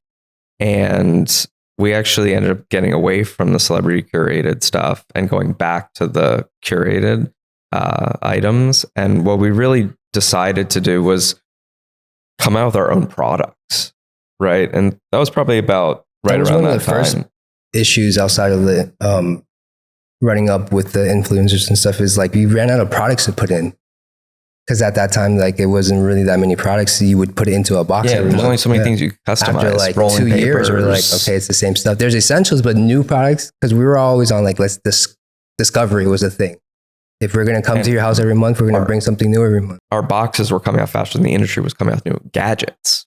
And we actually ended up getting away from the celebrity curated stuff and going back to the curated items. And what we really decided to do was come out with our own products, right? And that was probably about right
was
around
one of
that
the first
time.
issues outside of the running up with the influencers and stuff is like we ran out of products to put in. Because at that time, like it wasn't really that many products. So you would put it into a box.
Yeah,
every
there's
month.
only so many things you could customize.
After like
rolling
2 years, we're like,
papers.
okay, it's the same stuff. There's essentials, but new products, because we were always on like, discovery was a thing. If we're going to come to your house every month, we're going to bring something new every month.
Our boxes were coming out faster than the industry was coming out with new gadgets,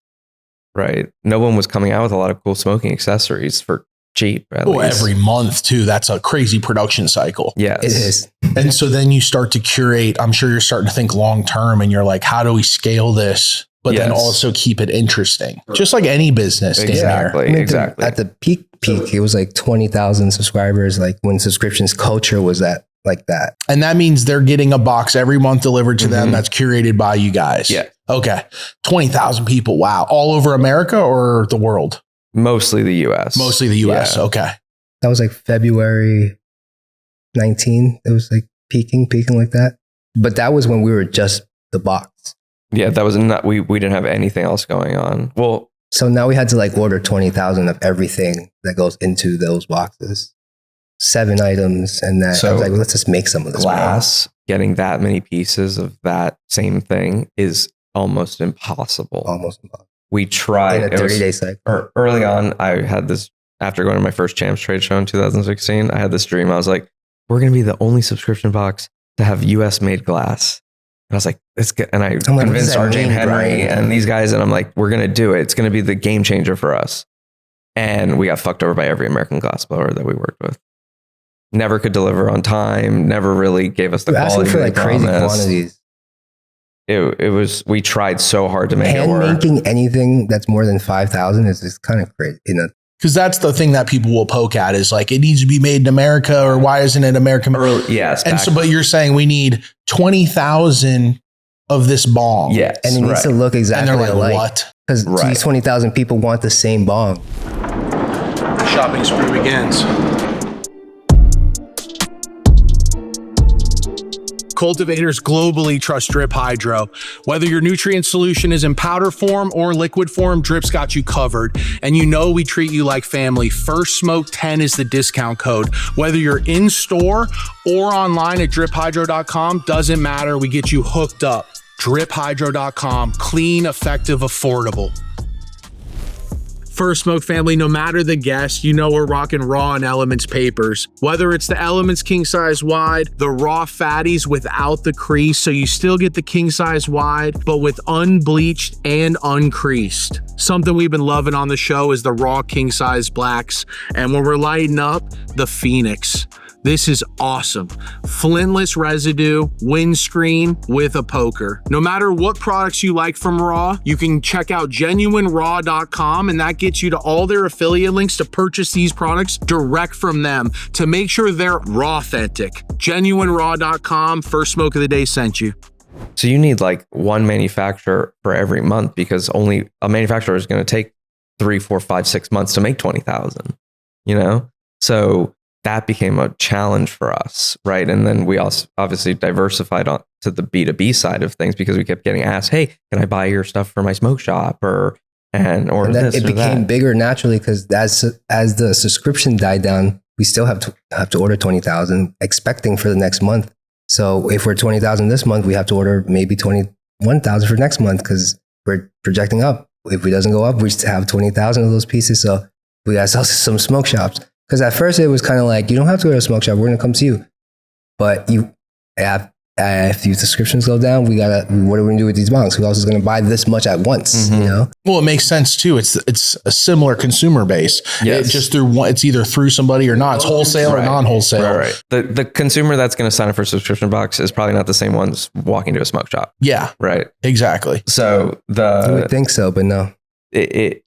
right? No one was coming out with a lot of cool smoking accessories for cheap. At
Oh,
least.
every month too. That's a crazy production cycle.
Yes.
It is.
And so then you start to curate. I'm sure you're starting to think long term and you're like, how do we scale this? But then
Yes.
also keep it interesting. Just like any business. damn near.
Exactly.
I mean,
Exactly.
At the peak, it was like 20,000 subscribers. Like when subscriptions culture was at like that.
And that means they're getting a box every month delivered to them
Mhm.
that's curated by you guys.
Yeah.
Okay. 20,000 people. Wow. All over America or the world?
Mostly the US.
Mostly the US.
Yeah.
Okay.
That was like February 19. It was like peaking like that. But that was when we were just the box.
Yeah, that was not, we didn't have anything else going on. Well,
So now we had to like order 20,000 of everything that goes into those boxes. 7 items. And then I
So
was like, well, let's just make some of this.
glass, getting that many pieces of that same thing is almost impossible.
Almost impossible.
We tried.
In a
it was-
30-day cycle.
Early on, I had this, after going to my first Champs trade show in 2016, I had this dream. I was like, we're going to be the only subscription box to have US made glass. And I was like, it's good. And I
I'm like, what does
convinced
that
RJ and
mean,
Henry
Bryan?
and these guys, and I'm like, we're going to do it. It's going to be the game changer for us. And we got fucked over by every American glass blower that we worked with. Never could deliver on time, never really gave us the
We're asking
quality
for
they
like crazy
promised.
quantities.
It was, we tried so hard to make it
Hand
work.
making anything that's more than 5,000 is just kind of crazy. You know,
Because that's the thing that people will poke at is like, it needs to be made in America or why isn't it American?
Yes.
And
back-
so, but you're saying we need 20,000 of this bong.
yes.
and it needs
right.
to look
And
exactly
they're like,
alike.
what?
Because
Right.
these 20,000 people want the same bong.
Shopping spree begins.
Cultivators globally trust Drip Hydro. Whether your nutrient solution is in powder form or liquid form, Drip's got you covered. And you know we treat you like family. First Smoke 10 is the discount code. Whether you're in store or online at driphydro.com, doesn't matter. We get you hooked up. driphydro.com. Clean, effective, affordable. First Smoke family, no matter the guest, you know we're rocking Raw and Elements papers. Whether it's the Elements king size wide, the Raw fatties without the crease, so you still get the king size wide, but with unbleached and uncreased. Something we've been loving on the show is the Raw king size blacks, and when we're lighting up, the Phoenix. This is awesome. Flintless residue, windscreen with a poker. No matter what products you like from Raw, you can check out genuineraw.com and that gets you to all their affiliate links to purchase these products direct from them to make sure they're raw authentic. Genuineraw.com, First Smoke of the Day sent you.
So you need like one manufacturer for every month because only a manufacturer is going to take 3, 4, 5, 6 months to make 20,000, you know? So that became a challenge for us, right? And then we also obviously diversified on to the B2B side of things because we kept getting asked, hey, can I buy your stuff for my smoke shop or
And then
this
it
or
became
that?
bigger naturally because as the subscription died down, we still have to order 20,000, expecting for the next month. So if we're 20,000 this month, we have to order maybe 21,000 for next month because we're projecting up. If it doesn't go up, we still have 20,000 of those pieces. So we got to sell to some smoke shops. Because at first it was kind of like, you don't have to go to a smoke shop. We're going to come to you. But if the subscriptions go down, what are we going to do with these bongs? Who else is going to buy this much at once? You know?
Well, it makes sense too. It's a similar consumer base.
Yes.
It just through one, it's either through somebody or not. It's wholesale or
Right.
non-wholesale.
Right. The consumer that's going to sign up for a subscription box is probably not the same ones walking to a smoke shop,
Yeah,
right?
exactly.
So
You would think so, but no.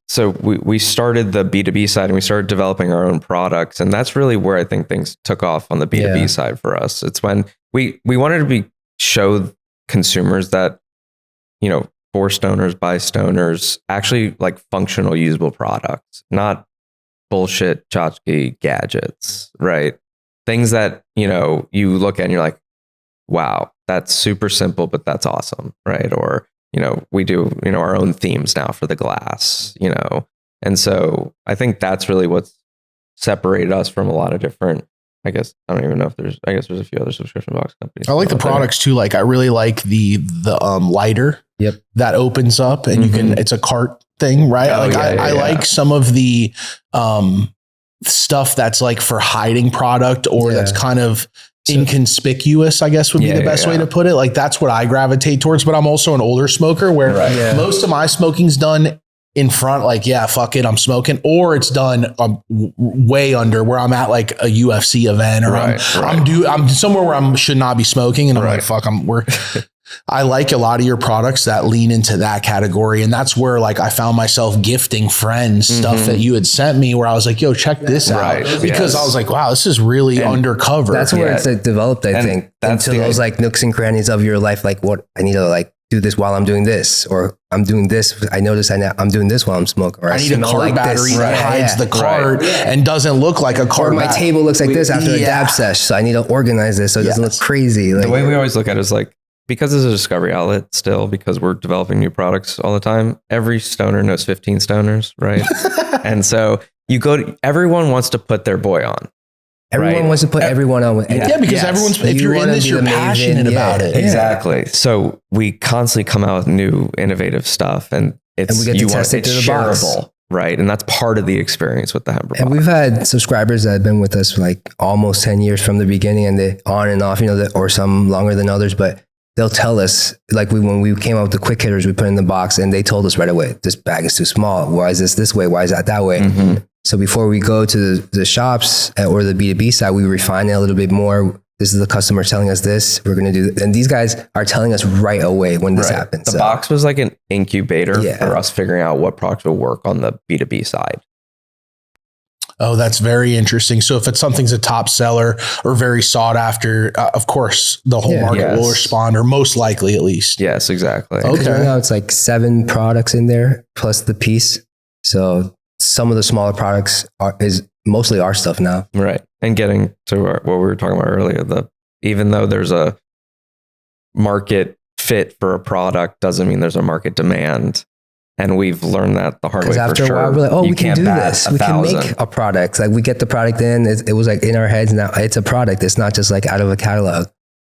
So we started the B2B side and we started developing our own products. And that's really where I think things took off on the B2B
Yeah.
side for us. It's when we wanted to show consumers that, you know, for stoners, by stoners, actually like functional, usable products, not bullshit tchotchke gadgets, right? Things that, you know, you look at and you're like, wow, that's super simple, but that's awesome, right? Or, you know, we do, you know, our own themes now for the glass, you know? And so I think that's really what's separated us from a lot of different, I guess I don't even know if there's a few other subscription box companies.
I like the
out there.
products too. Like I really like the lighter.
Yep.
That opens up and you can, it's a cart thing, right?
Oh,
like
yeah,
I
yeah.
like some of the stuff that's like for hiding product or
Yeah.
that's kind of inconspicuous, I guess would be
Yeah,
the best
yeah,
way
yeah.
to put it. Like that's what I gravitate towards, but I'm also an older smoker where
Right.
Yeah.
most of my smoking's done in front, like, yeah, fuck it, I'm smoking, or it's done way under where I'm at like a UFC event, or I'm somewhere where I should not be smoking, and I'm like, fuck, I like a lot of your products that lean into that category. And that's where like I found myself gifting friends stuff that you had sent me, where I was like, yo, check this out. Because I was like, wow, this is really undercover.
That's where it's like developed, I think, into those like nooks and crannies of your life. Like, what I need to like do this while I'm doing this, or I'm doing this. I notice I'm doing this while I'm smoking, or
I need a cart like battery that hides the cart and doesn't look like a cart.
Or my table looks like this after a dab sesh. So I need to organize this so it doesn't look crazy. Like,
the way we always look at it is like, because it's a discovery outlet still, because we're developing new products all the time, every stoner knows 15 stoners, right? And so everyone wants to put their boy on.
Everyone wants to put everyone on.
Because everyone's, if you're in this, you're passionate about it.
Exactly. So we constantly come out with new innovative stuff, and we get to test it to the box. Right. And that's part of the experience with the Hemper box.
And we've had subscribers that have been with us for like almost 10 years from the beginning, and they on and off, or some longer than others, but they'll tell us, like when we came out with the quick hitters, we put in the box, and they told us right away, this bag is too small. Why is this way? Why is that way? So before we go to the shops or the B2B side, we refine it a little bit more. This is the customer telling us this. We're going to do, and these guys are telling us right away when this happens.
The box was like an incubator for us figuring out what products will work on the B2B side.
Oh, that's very interesting. So if it's something's a top seller or very sought after, of course, the whole market will respond, or most likely at least.
Yes, exactly.
Okay. Right now it's like 7 products in there plus the piece. So some of the smaller products is mostly our stuff now.
Right. And getting to what we were talking about earlier, even though there's a market fit for a product, doesn't mean there's a market demand. And we've learned that the hard way for sure. Because after a while,
we're like, we can do this. We can make a product. Like, we get the product in. It was like in our heads. Now it's a product. It's not just like out of a catalog.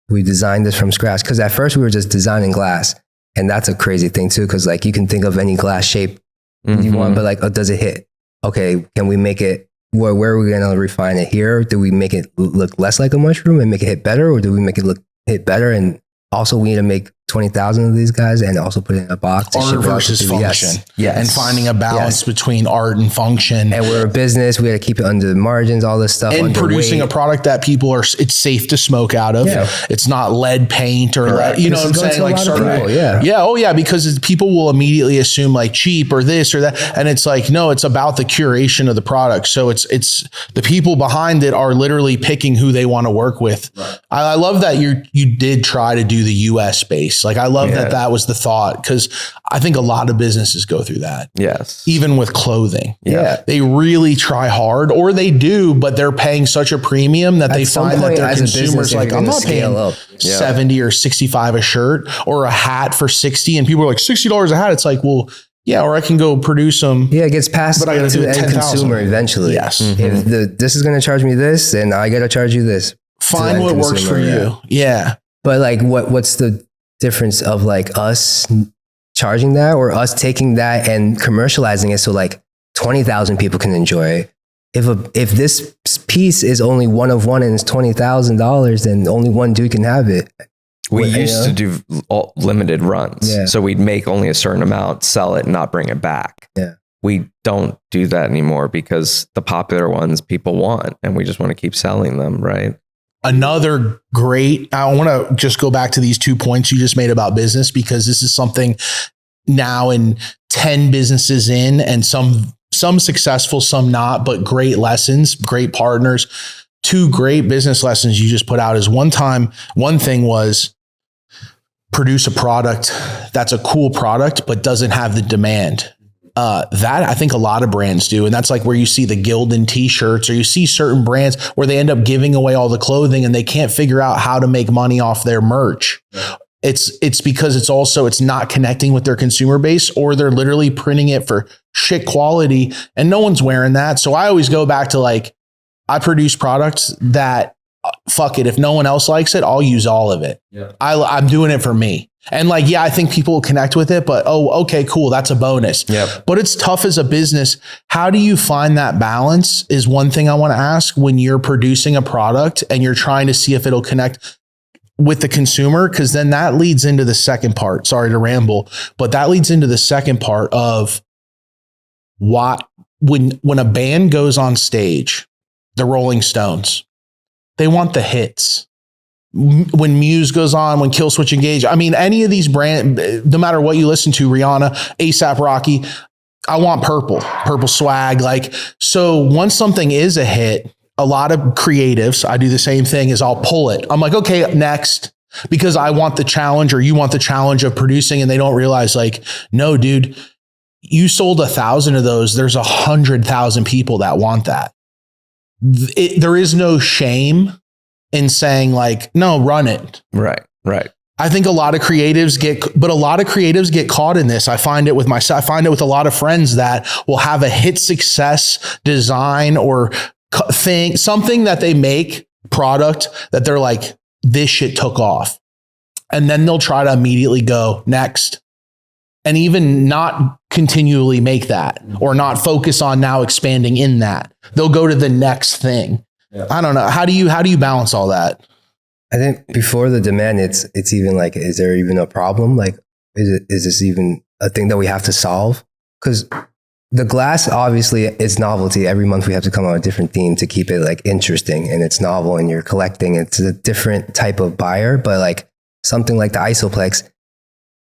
We designed this from scratch. Because at first we were just designing glass. And that's a crazy thing too. Because like you can think of any glass shape you want, but like, does it hit? Okay, can we make it? Where are we going to refine it here? Do we make it look less like a mushroom and make it hit better? Or do we make it hit better? And also we need to make 20,000 of these guys and also put it in a box.
Art versus function. Yes. And finding a balance between art and function.
And we're a business. We got to keep it under the margins, all this stuff.
And producing a product that it's safe to smoke out of. Yeah. It's not lead paint or you know what I'm saying? Like Oh yeah. Because people will immediately assume like cheap or this or that. And it's like, no, it's about the curation of the product. So it's the people behind it are literally picking who they want to work with. Right. I love that you did try to do the US base. Like I love that was the thought, because I think a lot of businesses go through that.
Yes.
Even with clothing. Yeah. They really try hard, or they do, but they're paying such a premium that they find that their consumers like, I'm not paying 70 or 65 a shirt or a hat for 60. And people are like, $60 a hat. It's like, well, yeah, or I can go produce them.
Yeah, it gets passed to the end consumer eventually.
Yes.
If this is going to charge me this, then I got to charge you this.
Find what works for you. Yeah.
But like, what's the difference of like us charging that or us taking that and commercializing it so like 20,000 people can enjoy it? If this piece is only one of one and it's $20,000, then only one dude can have it.
We used to do limited runs. Yeah. So we'd make only a certain amount, sell it, and not bring it back.
Yeah.
We don't do that anymore because the popular ones people want, and we just want to keep selling them, right?
Another great, I want to just go back to these 2 points you just made about business, because this is something now in 10 businesses in, and some successful, some not, but great lessons, great partners. 2 great business lessons you just put out is one thing was produce a product that's a cool product, but doesn't have the demand. That I think a lot of brands do. And that's like where you see the Gildan t-shirts, or you see certain brands where they end up giving away all the clothing and they can't figure out how to make money off their merch. It's because it's not connecting with their consumer base, or they're literally printing it for shit quality and no one's wearing that. So I always go back to like, I produce products that fuck it. If no one else likes it, I'll use all of it. Yeah. I'm doing it for me. And like, yeah, I think people will connect with it, but okay, cool. That's a bonus.
Yep.
But it's tough as a business. How do you find that balance is one thing I want to ask when you're producing a product and you're trying to see if it'll connect with the consumer, because then that leads into the second part. Sorry to ramble, but that leads into the second part of when a band goes on stage, the Rolling Stones, they want the hits. When Muse goes on, when Killswitch Engage, I mean, any of these brands, no matter what you listen to, Rihanna, ASAP Rocky, I want purple swag. Like, so once something is a hit, a lot of creatives, I do the same thing, is I'll pull it. I'm like, okay, next, because I want the challenge, or you want the challenge of producing, and they don't realize, like, no, dude, you sold 1,000 of those. There's 100,000 people that want that. There is no shame in saying, like, no, run it.
Right.
I think a lot of creatives get caught in this. I find it with myself. I find it with a lot of friends that will have a hit success design or something that they make product that they're like, this shit took off. And then they'll try to immediately go next, and even not continually make that, or not focus on now expanding in that. They'll go to the next thing. Yeah. I don't know. How do you balance all that?
I think before the demand, it's even like, is there even a problem? Like, is this even a thing that we have to solve? Because the glass obviously is novelty. Every month we have to come out with a different theme to keep it like interesting, and it's novel, and you're collecting. It's a different type of buyer, but like something like the Isoplex,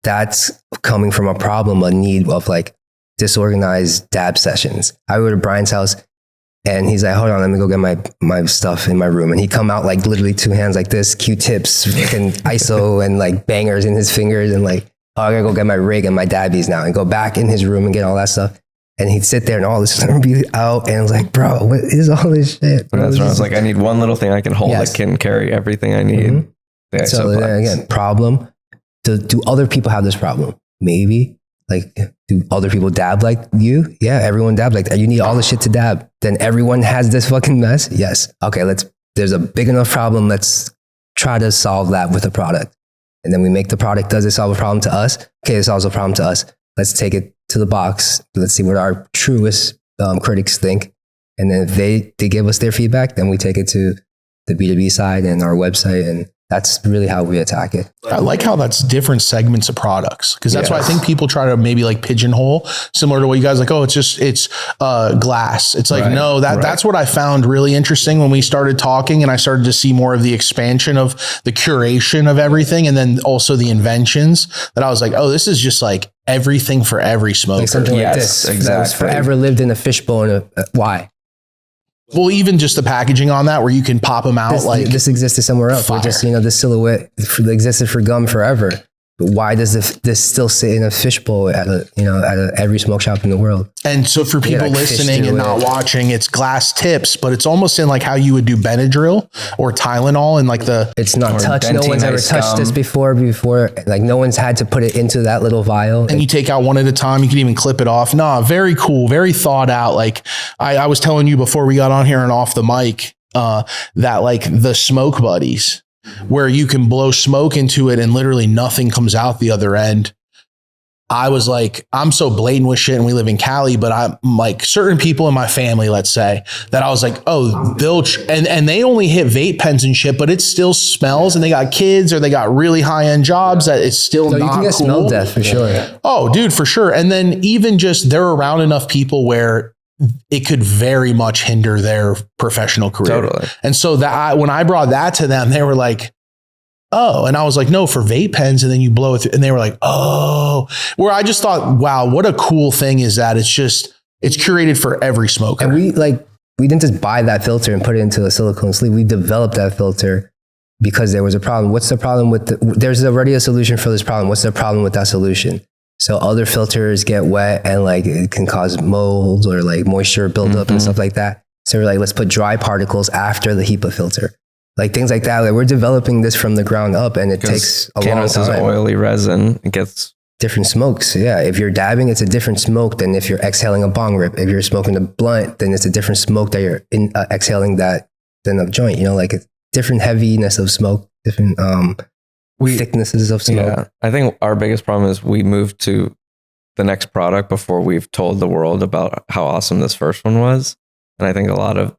that's coming from a problem, a need of like disorganized dab sessions. I go to Bryan's house, and he's like, hold on, let me go get my stuff in my room. And he'd come out like literally 2 hands like this, Q-tips, fucking ISO and like bangers in his fingers, and like, oh, I gotta go get my rig and my dabbies now, and go back in his room and get all that stuff. And he'd sit there and all this would be out, and I was like, bro, what is all this shit?
And that's when I was like, I need one little thing I can hold that can carry everything I need.
Mm-hmm. So then again, problem. Do other people have this problem? Maybe. Like, do other people dab like you? Yeah, everyone dabs like that. You need all the shit to dab. Then everyone has this fucking mess? Yes. Okay, there's a big enough problem. Let's try to solve that with a product. And then we make the product. Does it solve a problem to us? Okay, it solves a problem to us. Let's take it to the box. Let's see what our truest critics think. And then if they give us their feedback, then we take it to the B2B side and our website, and that's really how we attack it.
I like how that's different segments of products, because that's why I think people try to maybe like pigeonhole, similar to what you guys like, oh, it's glass. It's like, no, that's what I found really interesting when we started talking, and I started to see more of the expansion of the curation of everything, and then also the inventions, that I was like, oh, this is just like everything for every smoker.
Like something like this. Exactly. That was forever lived in a fishbowl. Why?
Well, even just the packaging on that, where you can pop them out,
this existed somewhere else. Or just, this silhouette existed for gum forever. But why does this still sit in a fishbowl at every smoke shop in the world?
And so for people listening and not watching, it's glass tips, but it's almost in like how you would do Benadryl or Tylenol, and like
it's not touched. No one's ever touched this before. Like no one's had to put it into that little vial.
And you take out one at a time. You can even clip it off. No, very cool, very thought out. Like I was telling you before we got on here and off the mic, that like the smoke buddies, where you can blow smoke into it and literally nothing comes out the other end. I was like, I'm so blatant with shit, and we live in Cali, but I'm like, certain people in my family, let's say, that I was like, oh, and they only hit vape pens and shit, but it still smells, and they got kids or they got really high end jobs that it's still not cool. You can get
smell death for sure.
Oh, dude, for sure. And then even just they're around enough people where it could very much hinder their professional career.
Totally.
And so when I brought that to them, they were like, oh, and I was like, no, for vape pens, and then you blow it through. And they were like, oh, where I just thought, wow, what a cool thing is that it's curated for every smoker.
And we didn't just buy that filter and put it into a silicone sleeve. We developed that filter because there was a problem. What's the problem with there's already a solution for this problem. What's the problem with that solution? So other filters get wet and like it can cause molds or like moisture buildup and stuff like that. So we're like, let's put dry particles after the HEPA filter. Like things like that. Like we're developing this from the ground up, and it takes a long time.
Cannabis is oily resin. It gets
different smokes. Yeah. If you're dabbing, it's a different smoke than if you're exhaling a bong rip. If you're smoking a blunt, then it's a different smoke that you're exhaling that than a joint. Like it's different heaviness of smoke, different thicknesses of smoke.
Yeah, I think our biggest problem is we moved to the next product before we've told the world about how awesome this first one was. And I think a lot of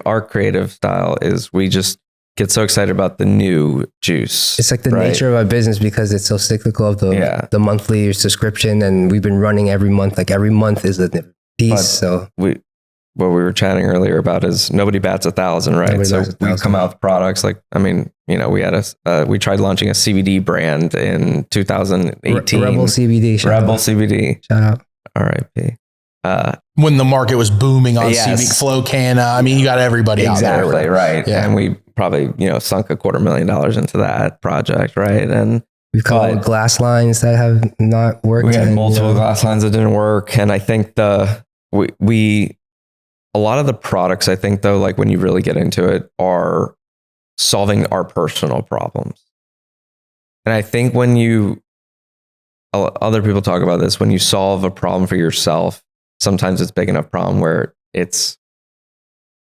our creative style is we just get so excited about the new juice.
It's like the nature of our business, because it's so cyclical of the monthly subscription, and we've been running every month. Like every month is a piece.
But
So
what we were chatting earlier about is nobody bats 1,000, right?
Nobody
So
bats
we
1,000.
come out with products like, I mean, we had we tried launching a CBD brand in 2018.
Rebel CBD.
Rebel CBD.
Shout out.
RIP.
When the market was booming on
Yes.
CB Flow Canna, I mean, you got everybody
Exactly,
out there.
right.
Yeah.
And we probably, sunk $250,000 into that project, right? And
We've come up with glass lines that have not worked.
we had
and,
multiple glass lines that didn't work. And I think a lot of the products, I think though, like when you really get into it, are solving our personal problems. And I think other people talk about this, when you solve a problem for yourself, sometimes it's big enough problem where it's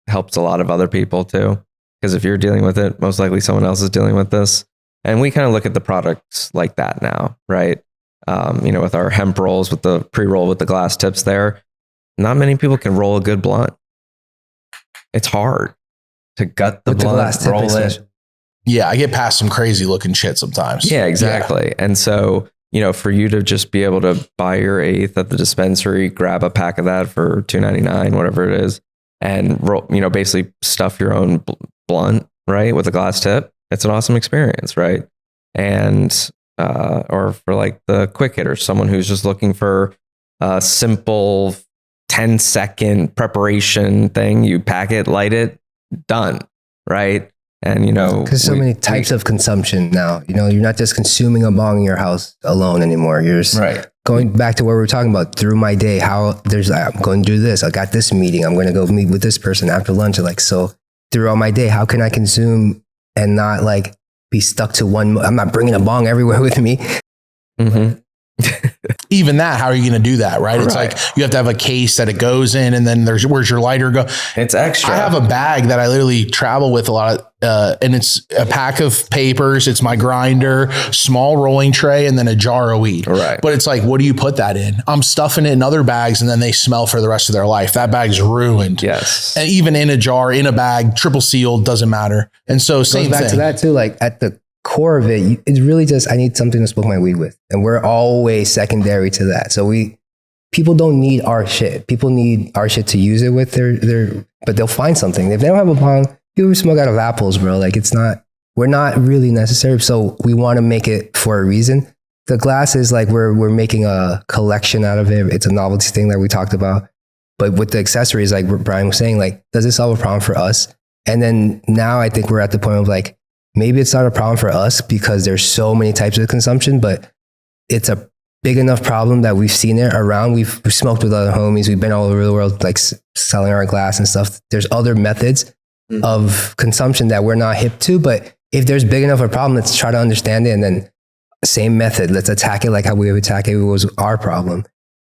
helps a lot of other people too. Because if you're dealing with it, most likely someone else is dealing with this. And we kind of look at the products like that now, right? With our hemp rolls, with the pre-roll, with the glass tips there, not many people can roll a good blunt. It's hard to gut the
With the
blunt,
glass tip
roll it.
especially.
Yeah, I get past some crazy looking shit sometimes.
Yeah, exactly. And so, for you to just be able to buy your eighth at the dispensary, grab a pack of that for $2.99, whatever it is, and roll, basically stuff your own blunt, right, with a glass tip. It's an awesome experience, right? And or for like the quick hitter, someone who's just looking for a simple 10-second preparation thing. You pack it, light it, done, right? And
Because so many types of consumption now. You're not just consuming a bong in your house alone anymore. You're just
right.
going back to what we were talking about through my day. I'm going to do this. I got this meeting. I'm going to go meet with this person after lunch. So throughout my day, how can I consume and not like be stuck to one? I'm not bringing a bong everywhere with me.
Mm-hmm.
Even that, how are you going to do that, right? It's like you have to have a case that it goes in, and then where's your lighter go?
It's extra.
I have a bag that I literally travel with a lot of, and it's a pack of papers. It's my grinder, small rolling tray, and then a jar of weed.
Right.
But it's like, what do you put that in? I'm stuffing it in other bags, and then they smell for the rest of their life. That bag's ruined.
Yes.
And even in a jar, in a bag, triple sealed, doesn't matter. And so same
Goes back
thing.
to that too. Like at the core of it, it's really just, I need something to smoke my weed with. And we're always secondary to that. So people don't need our shit. People need our shit to use it with their but they'll find something. If they don't have a bong, people smoke out of apples, bro. Like we're not really necessary. So we want to make it for a reason. The glass is like, we're making a collection out of it. It's a novelty thing that we talked about. But with the accessories, like Bryan was saying, like, does it solve a problem for us? And then now I think we're at the point of like, maybe it's not a problem for us because there's so many types of consumption, but it's a big enough problem that we've seen it around. We've smoked with other homies. We've been all over the world, like selling our glass and stuff. There's other methods of consumption that we're not hip to, but if there's big enough a problem, let's try to understand it. And then same method, let's attack it like how we would attack it was our problem.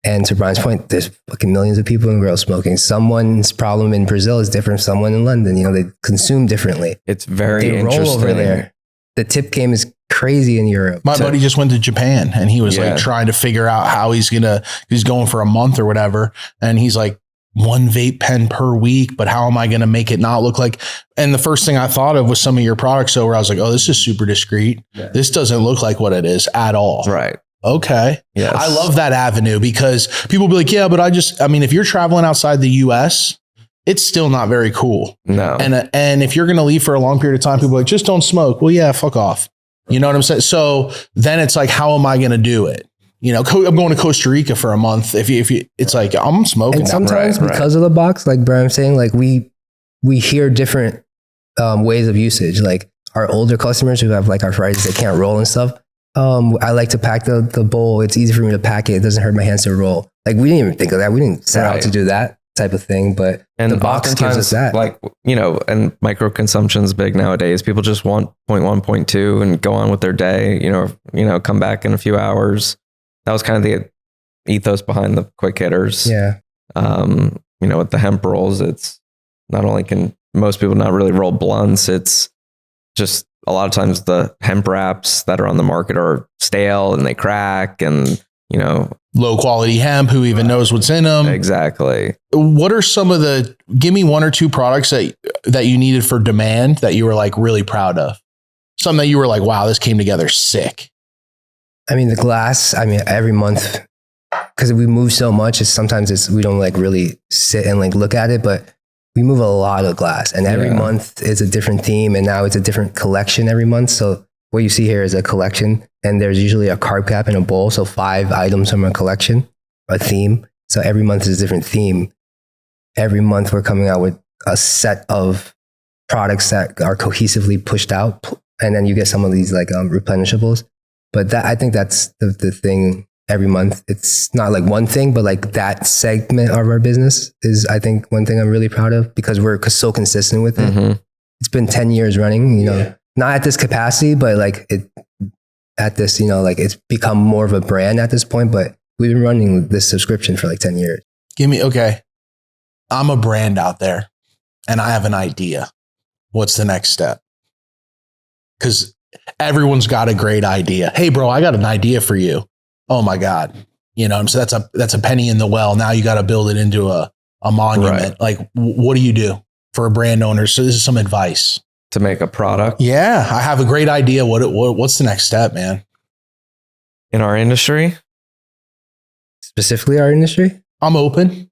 And to Bryan's point, there's fucking millions of people in the world smoking. Someone's problem in Brazil is different from someone in London. They consume differently.
It's very
They roll
interesting.
over there. The tip game is crazy in Europe.
My buddy just went to Japan, and he was like trying to figure out how he's going for a month or whatever. And he's like, one vape pen per week, but how am I going to make it not look like? And the first thing I thought of was some of your products. So where I was like, oh, this is super discreet. Yeah. This doesn't look like what it is at all.
Right.
Okay.
Yes.
I love that avenue because people be like, yeah, but if you're traveling outside the US, it's still not very cool.
No.
And if you're going to leave for a long period of time, people are like, just don't smoke. Well, yeah, fuck off. You know what I'm saying? So then it's like, how am I going to do it? I'm going to Costa Rica for a month. If you, it's like, I'm smoking.
And sometimes because of the box, like Bryan was saying, like we hear different ways of usage. Like our older customers who have like arthritis, they can't roll and stuff. I like to pack the bowl. It's easy for me to pack it. It doesn't hurt my hands to roll. Like we didn't even think of that. We didn't set out to do that type of thing, but the box gives us that.
Like, and micro consumption is big nowadays. People just want 0.1, 0.2 and go on with their day, come back in a few hours. That was kind of the ethos behind the quick hitters.
Yeah.
With the hemp rolls, it's not only can most people not really roll blunts, it's just a lot of times the hemp wraps that are on the market are stale and they crack and,
low quality hemp, who even knows what's in them.
Exactly.
What are give me one or two products that you needed for demand that you were like really proud of? Something that you were like, wow, this came together sick.
The glass, every month because we move so much, we don't like really sit and like look at it, but we move a lot of glass, and every month is a different theme, and now it's a different collection every month. So what you see here is a collection, and there's usually a carb cap and a bowl. So 5 items from a collection, a theme. So every month is a different theme. Every month we're coming out with a set of products that are cohesively pushed out. And then you get some of these like replenishables. But I think that's the thing every month. It's not like one thing, but like that segment of our business is, I think, one thing I'm really proud of, because we're so consistent with it.
Mm-hmm.
It's been 10 years running, you know, not at this capacity, but like at this, you know, like it's become more of a brand at this point, but we've been running this subscription for like 10 years.
Okay. I'm a brand out there and I have an idea. What's the next step? Because everyone's got a great idea. Hey, bro, I got an idea for you. Oh my God. You know, so that's a penny in the well. Now you got to build it into a monument.
Right.
Like, what do you do for a brand owner? So this is some advice.
To make a product.
Yeah, I have a great idea. What's the next step, man?
In our industry,
Specifically our industry?
I'm open.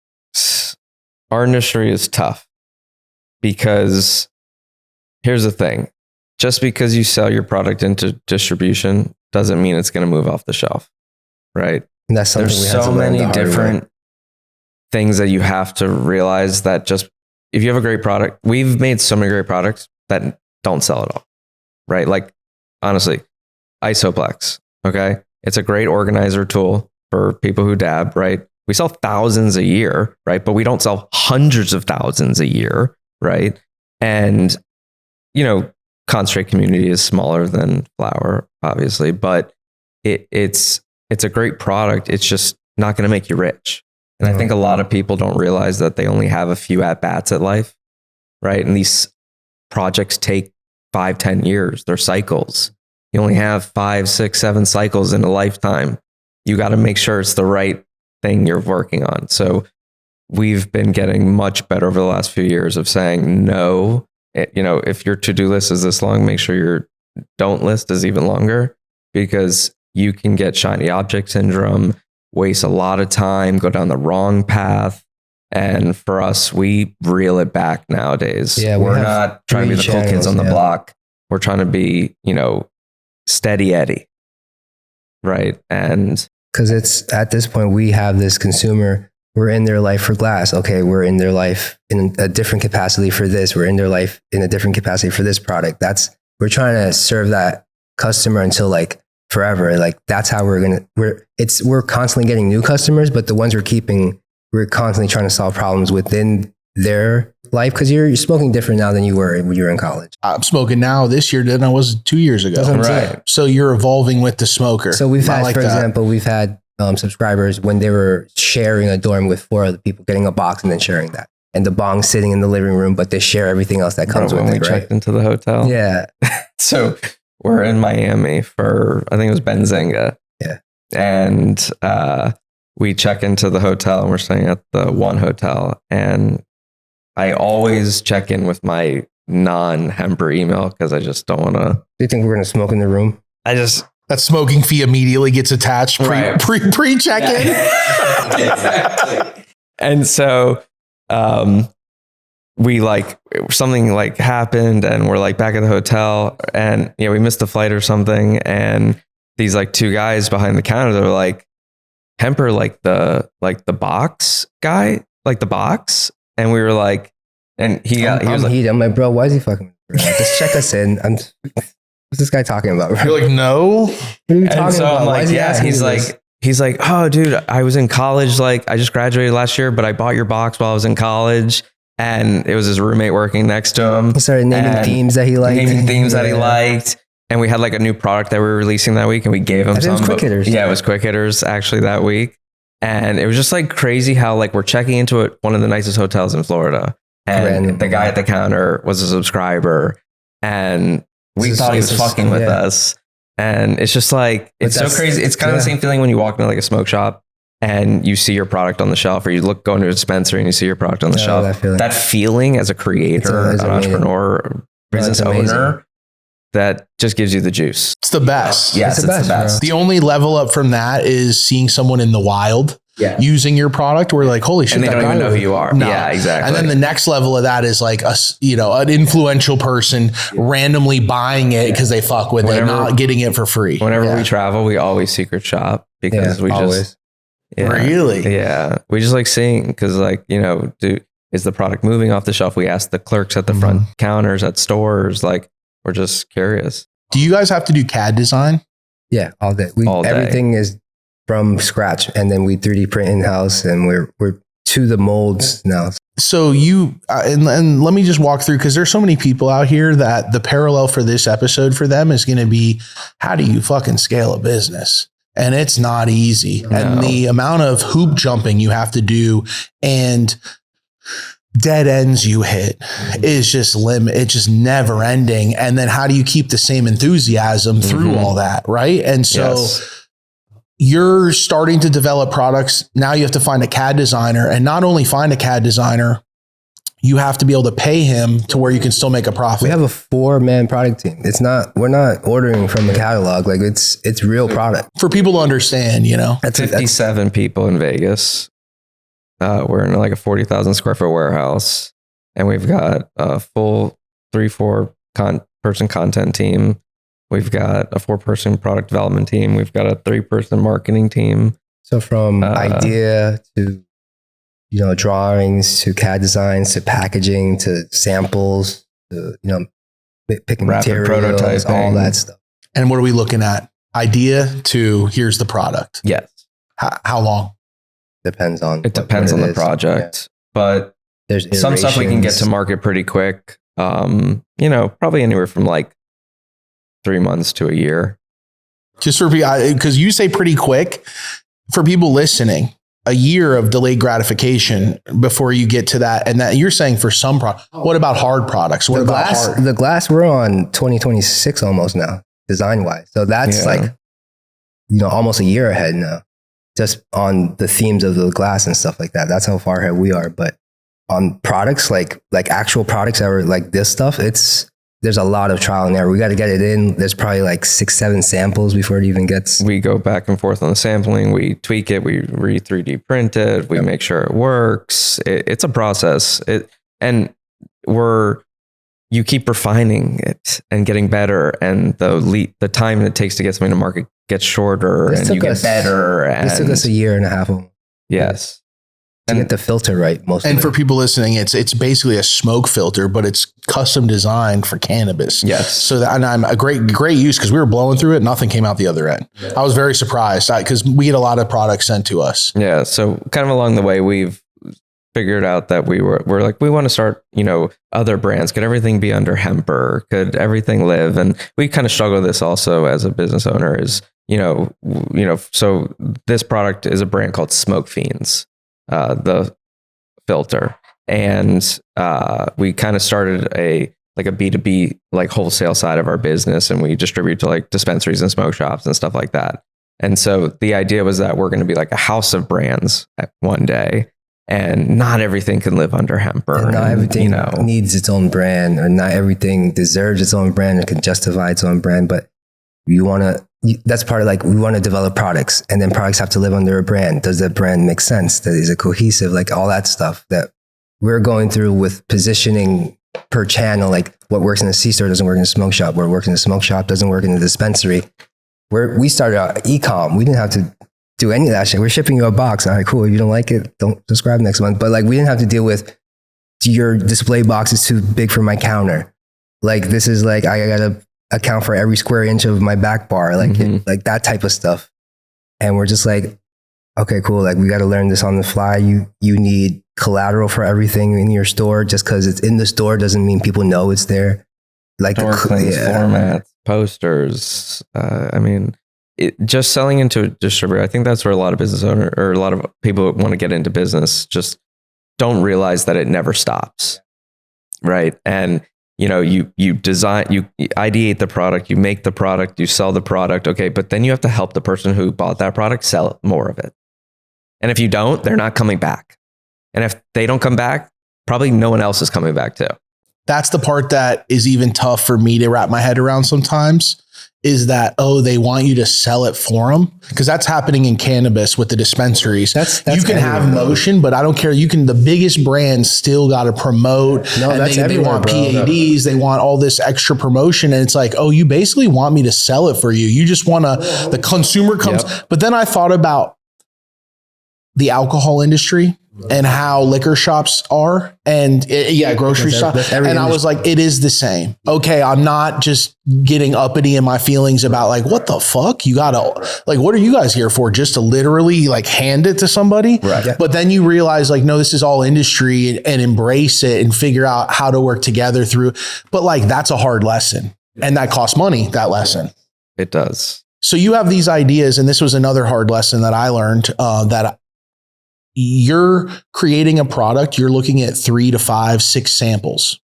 our industry is tough because here's the thing. Just because you sell your product into distribution doesn't mean it's going to move off the shelf, right?
And that's something
There's
we have
so
to learn
many
the hard way.
different things that you have to realize that just if you have a great product, we've made so many great products that don't sell at all, right? Like, honestly, Isoplex, okay? It's a great organizer tool for people who dab, right? We sell thousands a year, right? But we don't sell hundreds of thousands a year, right? And, you know, concentrate community is smaller than flower, obviously, but it's a great product. It's just not going to make you rich. And I think a lot of people don't realize that they only have a few at-bats at life, right? And these projects take 5-10 years. They're cycles. You only have 5, 6, 7 cycles in a lifetime. You got to make sure it's the right thing you're working on. So we've been getting much better over the last few years of saying no. You know, if your to-do list is this long, make sure your don't list is even longer, because you can get shiny object syndrome, waste a lot of time, go down the wrong path. And for us, we reel it back nowadays.
Yeah,
we're not trying to be the cool kids on the block. We're trying to be, you know, steady Eddie. Right. And
because it's at this point, we have this consumer, we're in their life for glass. Okay, we're in their life in a different capacity for this. We're in their life in a different capacity for this product. We're trying to serve that customer until like forever. Like that's how we're constantly getting new customers, but the ones we're keeping, we're constantly trying to solve problems within their life, because you're smoking different now than you were when you were in college.
I'm smoking now this year than I was 2 years ago.
That's what I'm
Right.
saying.
So you're evolving with the smoker.
So we've
I
had,
like
for
that.
example, we've had subscribers when they were sharing a dorm with 4 other people, getting a box and then sharing that. And the bong sitting in the living room, but they share everything else that comes
when
with
we
it, right?
checked into the hotel.
Yeah.
So we're in Miami for, I think it was Benzinga.
Yeah.
And we check into the hotel, and we're staying at the one hotel. And I always check in with my non-Hemper email because I just don't want to.
Do you think we're going to smoke in the room?
That smoking fee immediately gets attached
Right.
pre check-in.
Exactly. And so we something happened, and we're like back at the hotel, and we missed the flight or something, and these 2 guys behind the counter, they're like, Hemper, the box guy, the box. And we were like, and he was like,
I'm like, bro, why is he fucking? Just check us in. What's this guy talking about? Bro?
You're like, no.
What are you talking
and so
about?
I'm
Why
like,
is he
yeah.
asking
He's
me
like,
this?
he's like, oh, dude, I was in college. I just graduated last year, but I bought your box while I was in college. And it was his roommate working next to him.
He started naming themes that he liked.
That he liked. And we had a new product that we were releasing that week, and we gave him some.
It was quick hitters.
Yeah, it was quick hitters actually that week. And it was just crazy how we're checking into it, one of the nicest hotels in Florida. And the guy at the counter was a subscriber, and we thought he was fucking with us. And it's just it's so crazy. It's kind of the same feeling when you walk into a smoke shop and you see your product on the shelf, or you go into a dispensary and you see your product on the shelf. That feeling as a creator, an entrepreneur, business owner, that just gives you the juice.
It's the best.
Yes, it's the best.
The only level up from that is seeing someone in the wild. using your product where like, holy shit,
And they
that
don't
guy
even know who
really-
you are.
No.
Yeah, exactly.
And then the next level of that is like an influential person randomly buying it because they fuck with it, not getting it for free.
Whenever we travel, we always secret shop because we
always.
just yeah,
Really?
Yeah, we just like seeing because like is the product moving off the shelf? We ask the clerks at the front counters at stores. Like we're just curious.
Do you guys have to do CAD design?
Yeah, all day.
All day.
Everything is from scratch, and then we 3D print in house, and we're to the molds now.
So you and let me just walk through because there's so many people out here that the parallel for this episode for them is going to be how do you fucking scale a business? And it's not easy.
No.
And the amount of hoop jumping you have to do and dead ends you hit is just it's just never ending. And then how do you keep the same enthusiasm through all that? Right. And so you're starting to develop products. Now you have to find a CAD designer, and not only find a CAD designer, you have to be able to pay him to where you can still make a profit.
We have a 4-man product team. We're not ordering from the catalog. Like it's real product.
For people to understand,
That's
57 people in Vegas. We're in like a 40,000 square foot warehouse, and we've got a full 3-4 person content team. We've got a 4-person product development team. We've got a 3-person marketing team.
So from idea to drawings to CAD designs to packaging to samples to picking
Rapid
materials,
prototyping.
all that stuff.
And what are we looking at? Idea to here's the product.
Yes.
How long?
Depends on
It depends on the project, but
There's
some stuff we can get to
iterations.
market pretty quick. Probably anywhere from like 3 months to a year.
Just for because you say pretty quick. For people listening, a year of delayed gratification before you get to that. And that you're saying for some product. What about hard products? What about hard?
The glass, we're on 2026 almost now, design wise. So that's like, almost a year ahead now, just on the themes of the glass and stuff like that. That's how far ahead we are. But on products, like actual products that are like this stuff, there's a lot of trial and error. We got to get it in. There's probably like 6-7 samples before it even gets.
We go back and forth on the sampling. We tweak it. We 3D print it. We make sure it works. It's a process. You keep refining it and getting better, and the time it takes to get something to market gets shorter, and you get better.
This took us a year and a half.
Yes.
To get the filter right,
And for people listening, it's basically a smoke filter, but it's custom designed for cannabis.
Yes.
So and I'm a great use because we were blowing through it, nothing came out the other end. Yeah. I was very surprised because we get a lot of products sent to us.
Yeah. So kind of along the way, we've figured out that we're like, we want to start, other brands. Could everything be under Hemper? Could everything live? And we kind of struggle with this also as a business owner is, so this product is a brand called Smoke Fiends. The filter, and we kind of started a B2B like wholesale side of our business, and we distribute to like dispensaries and smoke shops and stuff like that. And so the idea was that we're going to be like a house of brands at one day, and not everything can live under Hemper.
And not everything needs its own brand, or not everything deserves its own brand or can justify its own brand. But that's part of like, we want to develop products, and then products have to live under a brand. Does that brand make sense? Is it cohesive? Like all that stuff that we're going through with positioning per channel, like what works in a C-store doesn't work in a smoke shop. What works in a smoke shop doesn't work in a dispensary. We started out e-com. We didn't have to do any of that shit. We're shipping you a box. All right, cool. If you don't like it, don't subscribe next month. But like, we didn't have to deal with your display box is too big for my counter. Like this is like, I got to account for every square inch of my back bar, like like that type of stuff. And we're just like, okay, cool. Like we got to learn this on the fly. You need collateral for everything in your store. Just because it's in the store doesn't mean people know it's there. Like
store claims, formats, posters. Just selling into a distributor. I think that's where a lot of business owners or a lot of people who want to get into business just don't realize that it never stops, right? And you design, you ideate the product, you make the product, you sell the product. Okay. But then you have to help the person who bought that product sell more of it. And if you don't, they're not coming back. And if they don't come back, probably no one else is coming back too.
That's the part that is even tough for me to wrap my head around sometimes is that, oh, they want you to sell it for them? Because that's happening in cannabis with the dispensaries.
That's
you can have motion, but I don't care. You can, the biggest brands still got to promote.
No,
and
that's
they
everywhere,
want
bro.
PADs. They want all this extra promotion. And it's like, oh, you basically want me to sell it for you. You just want to, the consumer comes.
Yep.
But then I thought about the alcohol industry and how liquor shops are, and grocery shops. And I was like, it is the same. Okay, I'm not just getting uppity in my feelings about like, what the fuck? You gotta, like, what are you guys here for? Just to literally like hand it to somebody?
Right.
Yeah.
But then you realize like, no, this is all industry, and embrace it and figure out how to work together through. But like, that's a hard lesson, and that costs money, that lesson.
It does.
So you have these ideas, and this was another hard lesson that I learned, that you're creating a product, you're looking at 3 to 5, 6 samples.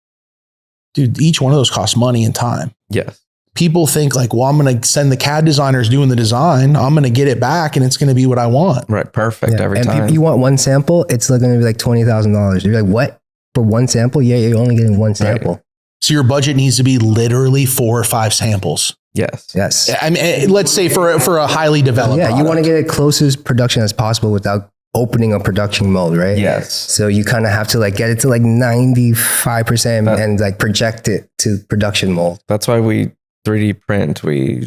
Dude, each one of those costs money and time.
Yes.
People think like, well, I'm going to send the CAD designers doing the design. I'm going to get it back and it's going to be what I want.
Right. Perfect.
Yeah.
Every
and
time.
you want one sample, it's going to be like $20,000. You're like, what? For one sample? Yeah, you're only getting one sample.
Right.
So your budget needs to be literally 4 or 5 samples.
Yes.
Yes.
I mean, let's say for a highly developed
Yeah, you want to
product.
get it closest production as possible without opening a production mold, right?
Yes.
So you kind of have to like get it to like 95% and like project it to production mold.
That's why we 3D print. We,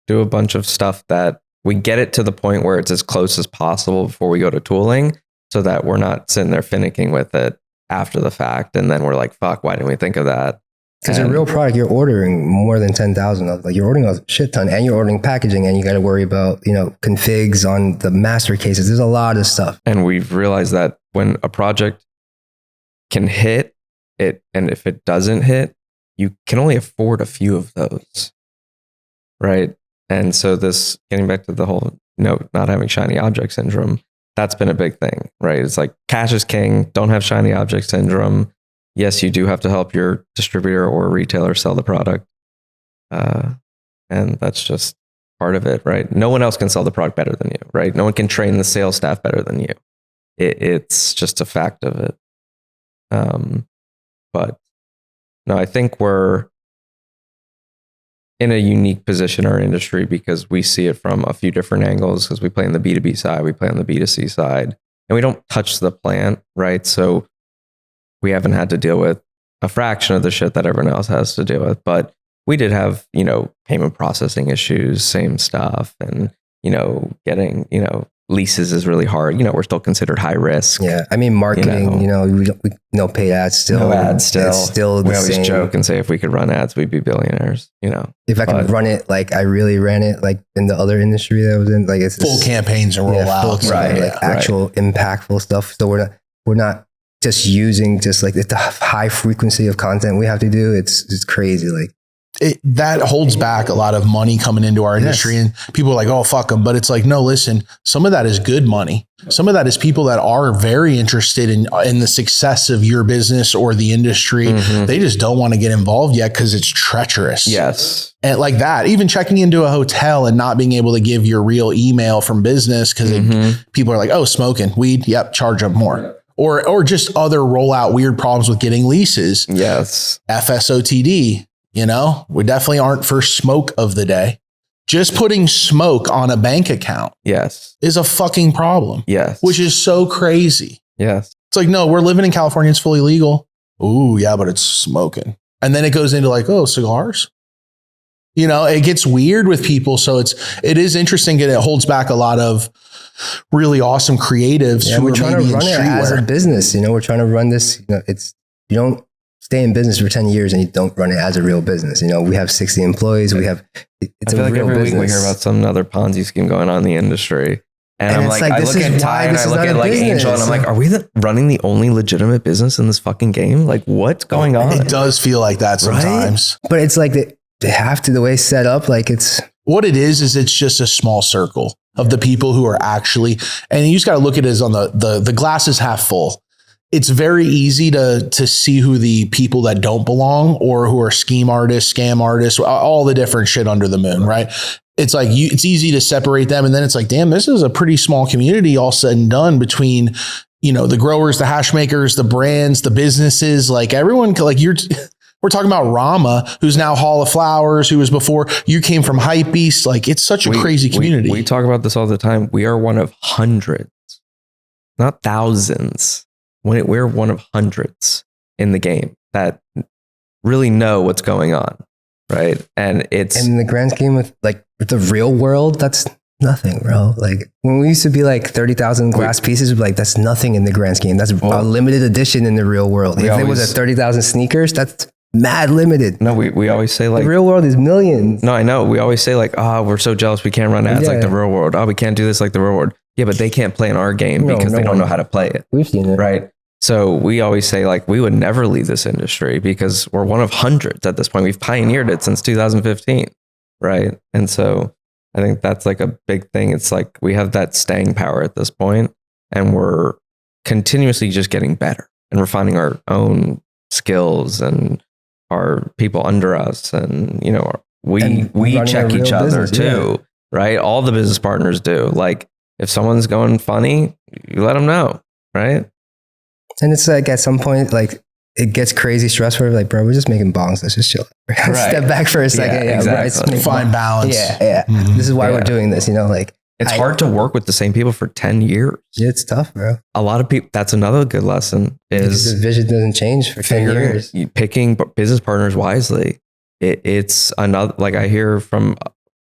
do a bunch of stuff that we get it to the point where it's as close as possible before we go to tooling, so that we're not sitting there finicking with it after the fact. And then we're like, fuck, why didn't we think of that?
Because a real product, you're ordering more than 10,000 of. Like you're ordering a shit ton, and you're ordering packaging, and you got to worry about, configs on the master cases. There's a lot of stuff.
And we've realized that when a project can hit it, and if it doesn't hit, you can only afford a few of those. Right. And so this, getting back to the whole, not having shiny object syndrome, that's been a big thing, right? It's like cash is king. Don't have shiny object syndrome. Yes, you do have to help your distributor or retailer sell the product. And that's just part of it, right? No one else can sell the product better than you, right? No one can train the sales staff better than you. It's just a fact of it. But no, I think we're in a unique position in our industry because we see it from a few different angles, because we play on the B2B side, we play on the B2C side, and we don't touch the plant, right? So we haven't had to deal with a fraction of the shit that everyone else has to deal with. But we did have, payment processing issues, same stuff. And, getting, leases is really hard. We're still considered high risk.
Yeah. I mean, marketing, we no paid ads still.
No ads still.
It's still the
we always
same.
joke and say if we could run ads, we'd be billionaires,
If I could run it like I really ran it, like in the other industry that I was in, like it's
full campaigns and rollouts.
like actual impactful stuff. So we're not just using just like the high frequency of content we have to do. It's crazy. Like
that holds back a lot of money coming into our industry, and people are like, oh, fuck them. But it's like, no, listen, some of that is good money. Some of that is people that are very interested in the success of your business or the industry.
Mm-hmm.
They just don't want to get involved yet because it's treacherous.
Yes.
And like that, even checking into a hotel and not being able to give your real email from business because people are like, oh, smoking weed. Yep. Charge them more. Or just other rollout weird problems with getting leases.
Yes.
FSOTD. We definitely aren't first smoke of the day. Just putting smoke on a bank account
Yes.
is a fucking problem.
Yes.
Which is so crazy.
Yes.
It's like, no, we're living in California. It's fully legal. Ooh, yeah, but it's smoking. And then it goes into like, oh, cigars. It gets weird with people. So it is interesting, and it holds back a lot of really awesome creatives who
we're
are
trying
maybe
to run
in
it as a
streetwear.
business. We're trying to run this. You don't stay in business for 10 years and you don't run it as a real business. We have 60 employees. It's
I feel
a
like
real
every
business.
week we hear about some other Ponzi scheme going on in the industry. And I'm
it's
like,
like,
I
this
look
is
at
why
Ty and
this
I
is
look
not
at
a
like Angel, and I'm like, are we running the only legitimate business in this fucking game? Like, what's going on?
It does feel like that sometimes.
But it's like they have to, the way it's set up, like it's.
What it is it's just a small circle of the people who are actually, and you just got to look at it as on the glass is half full. It's very easy to see who the people that don't belong or who are scheme artists, scam artists, all the different shit under the moon, right? It's like it's easy to separate them. And then it's like, damn, this is a pretty small community all said and done between, the growers, the hash makers, the brands, the businesses, like everyone, like We're talking about Rama, who's now Hall of Flowers, who was before. You came from Hypebeast. Like, it's such a crazy community.
We talk about this all the time. We are one of hundreds, not thousands. We're one of hundreds in the game that really know what's going on, right? And it's
in the grand scheme of like the real world, that's nothing, bro. Like when we used to be like 30,000 glass pieces, we'd be like, that's nothing in the grand scheme. That's a limited edition in the real world. If it was a 30,000 sneakers, that's mad limited.
No, we always say like
the real world is millions.
No, I know. We always say like, we're so jealous we can't run ads like the real world. We can't do this like the real world. Yeah, but they can't play in our game because they don't know how to play it.
We've seen it.
Right. So we always say like, we would never leave this industry because we're one of hundreds at this point. We've pioneered it since 2015. Right. And so I think that's like a big thing. It's like we have that staying power at this point, and we're continuously just getting better and refining our own skills and our people under us. And, you know, we check each other too, right? All the business partners do. Like if someone's going funny, you let them know, right?
And it's like at some point, like it gets crazy stressful. Like, bro, we're just making bongs. Let's just chill. Right. Step back for a second. Yeah,
exactly.
Find balance.
Yeah. Mm-hmm. This is why we're doing this, you know, like
it's hard to work with the same people for 10 years.
It's tough, bro.
A lot of people, that's another good lesson is
the vision doesn't change for 10 years.
Picking business partners wisely. It's another, like I hear from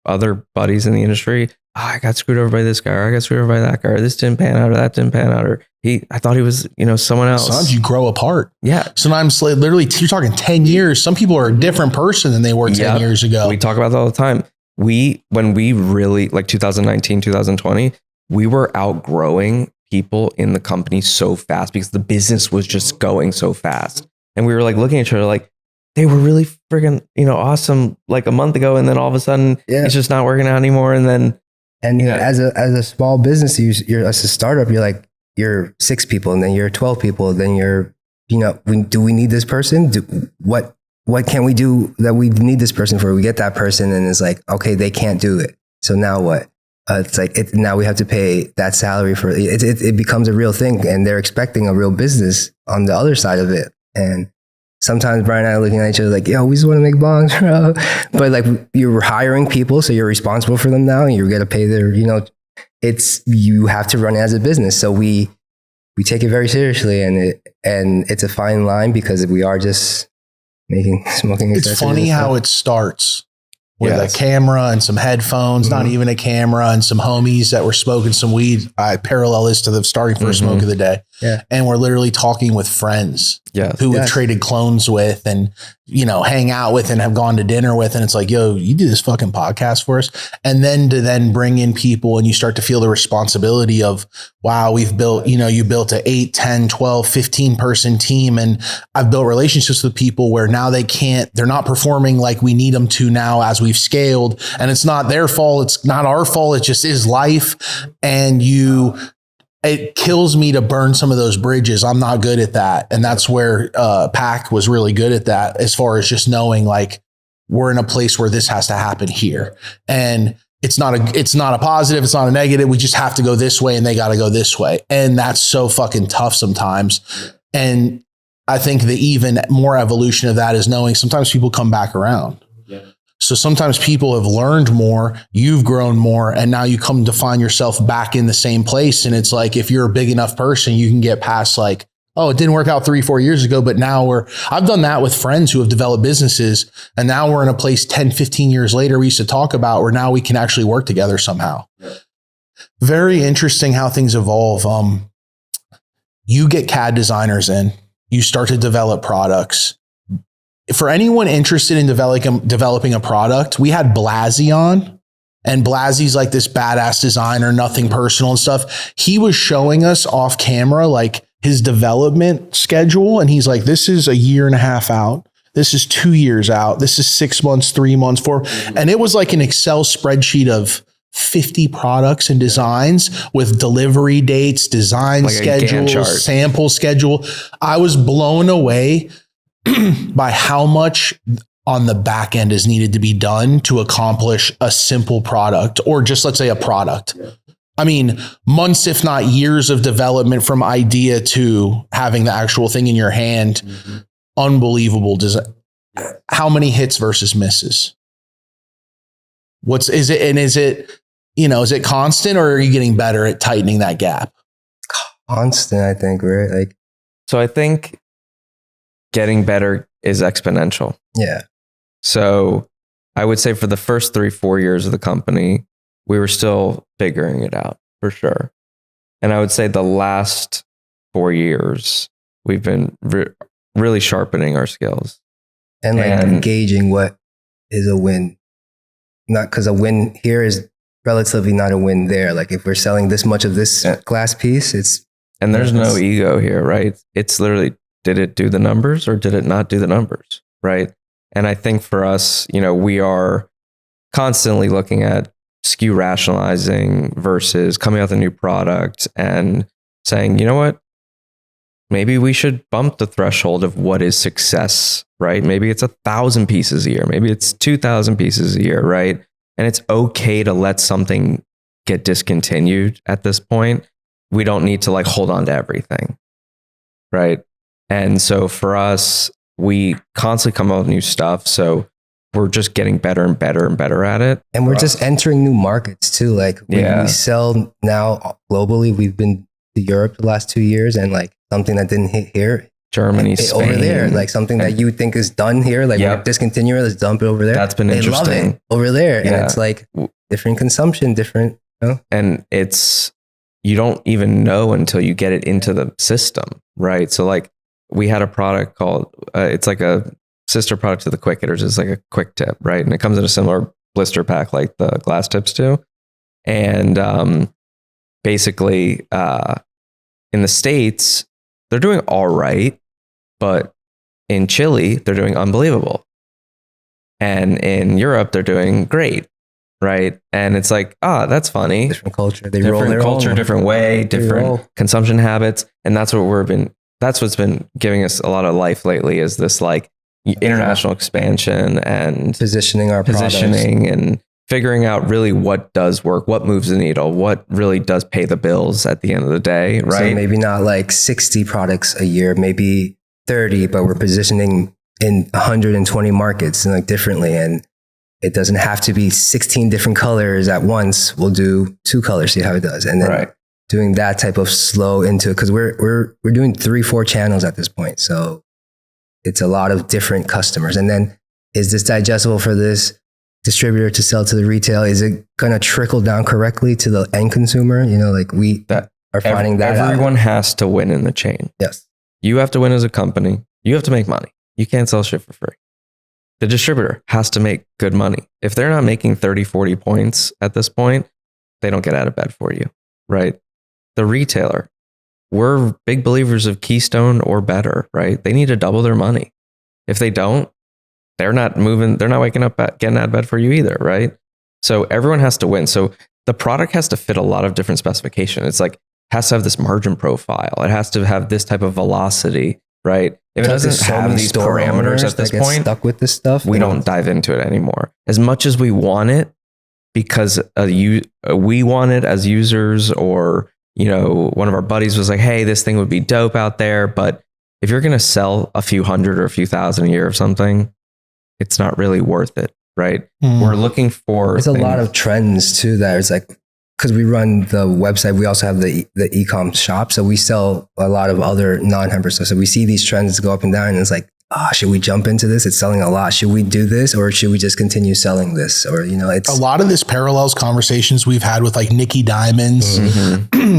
other buddies in the industry, I got screwed over by this guy, or I got screwed over by that guy, or this didn't pan out, or that didn't pan out, or I thought he was, someone else.
Sometimes you grow apart.
Yeah.
Sometimes literally you're talking 10 years. Some people are a different person than they were 10 years ago.
We talk about that all the time. When we really, like 2019, 2020, we were outgrowing people in the company so fast because the business was just going so fast. And we were like looking at each other like, they were really friggin', awesome like a month ago. And then all of a sudden it's just not working out anymore. And then,
as a small business, you're as a startup, you're 6 people, and then you're 12 people. Then you're, do we need this person? What can we do that we need this person for? We get that person, and it's like, okay, they can't do it. So now what? It's like, now we have to pay that salary for it. It becomes a real thing, and they're expecting a real business on the other side of it. And sometimes Bryan and I are looking at each other like, yo, we just want to make bongs, bro. But like, you're hiring people, so you're responsible for them now, and you're going to pay their, you have to run it as a business. So we take it very seriously, and it's a fine line because we are just smoking.
It's funny how it starts with a camera and some headphones, not even a camera, and some homies that were smoking some weed. I parallel this to the starting first smoke of the day. Yeah. And we're literally talking with friends who we've traded clones with and, hang out with and have gone to dinner with. And it's like, yo, you do this fucking podcast for us. And then to bring in people, and you start to feel the responsibility of, wow, we've built, you built a 8, 10, 12, 15 person team. And I've built relationships with people where now they're not performing like we need them to now as we've scaled. And it's not their fault. It's not our fault. It just is life. And it kills me to burn some of those bridges. I'm not good at that. And that's where Pac was really good at that, as far as just knowing like we're in a place where this has to happen here. And it's not a positive, it's not a negative. We just have to go this way and they got to go this way. And that's so fucking tough sometimes. And I think the even more evolution of that is knowing sometimes people come back around. So sometimes people have learned more, you've grown more, and now you come to find yourself back in the same place. And it's like, if you're a big enough person, you can get past like, oh, it didn't work out 3-4 years ago, but now I've done that with friends who have developed businesses. And now we're in a place 10-15 years later, we used to talk about where now we can actually work together somehow. Very interesting how things evolve. You get CAD designers in, you start to develop products. For anyone interested in developing a product, we had Blasey on, and Blasey's like this badass designer, nothing personal and stuff. He was showing us off camera, like his development schedule. And he's like, this is a 1.5 years out. This is 2 years out. This is 6 months, 3 months, 4. And it was like an Excel spreadsheet of 50 products and designs with delivery dates, design
like
schedule, sample schedule. I was blown away by how much on the back end is needed to be done to accomplish a simple product, or just let's say a product. I mean, months, if not years of development from idea to having the actual thing in your hand. Unbelievable design. how many hits versus misses? Is it constant, or are you getting better at tightening that gap?
Constant, I think, right? Like,
So I think getting better is exponential.
yeah.
So I would say for the first 3-4 years of the company, we were still figuring it out for sure. And I would say the last 4 years, we've been really sharpening our skills.
And gauging what is a win. Not because a win here is relatively not a win there. Like if we're selling this much of this glass piece,
and there's no ego here, right? It's literally, did it do the numbers or did it not do the numbers, right? And I think for us, we are constantly looking at SKU rationalizing versus coming out with a new product and saying, you know what? Maybe we should bump the threshold of what is success, right? Maybe it's 1,000 pieces a year. Maybe it's 2,000 pieces a year, right? And it's okay to let something get discontinued at this point. We don't need to hold on to everything, right? And so for us, we constantly come up with new stuff. So we're just getting better and better and better at it.
And we're just entering new markets too. Like we sell now globally. We've been to Europe the last 2 years, and something that didn't hit here,
Germany, Spain,
over there, something that you think is done here, we're discontinue it, let's dump it over there.
That's been
they
interesting.
love it over there, and it's different consumption, different.
And you don't even know until you get it into the system, right? So we had a product called it's like a sister product to the Quick Hitters. It's like a quick tip, right? And it comes in a similar blister pack like the glass tips do. And basically, in the States, they're doing all right, but in Chile, they're doing unbelievable. And in Europe, they're doing great, right? And it's that's funny.
Different culture.
Different culture, different way, different consumption habits. And that's what's been giving us a lot of life lately, is this international expansion and
positioning products.
And figuring out really what does work, what moves the needle, what really does pay the bills at the end of the day, right?
So maybe not 60 products a year, maybe 30, but we're positioning in 120 markets and differently. And it doesn't have to be 16 different colors at once. We'll do 2 colors, see how it does. And then doing that type of slow into, because we're doing 3-4 channels at this point. So it's a lot of different customers. And then, is this digestible for this distributor to sell to the retail? Is it going to trickle down correctly to the end consumer? We are finding that
everyone has to win in the chain.
Yes.
You have to win as a company. You have to make money. You can't sell shit for free. The distributor has to make good money. If they're not making 30, 40 points at this point, they don't get out of bed for you, right? The retailer, we're big believers of Keystone or better, right? They need to double their money. If they don't, they're not waking up, getting out of bed for you either, right? So everyone has to win. So the product has to fit a lot of different specifications. It's has to have this margin profile. It has to have this type of velocity, right? If it doesn't have these parameters at this point,
stuck with this stuff,
we don't dive into it anymore. As much as we want it, because we want it as users, or one of our buddies was like, hey, this thing would be dope out there. But if you're going to sell a few hundred or a few thousand a year of something, it's not really worth it, right? We're looking for...
There's a lot of trends too that it's because we run the website, we also have the e-com shop. So we sell a lot of other non-Hemper stuff. So we see these trends go up and down, and it's should we jump into this? It's selling a lot. Should we do this, or should we just continue selling this? Or, it's
a lot of this parallels conversations we've had with Nikki Diamonds,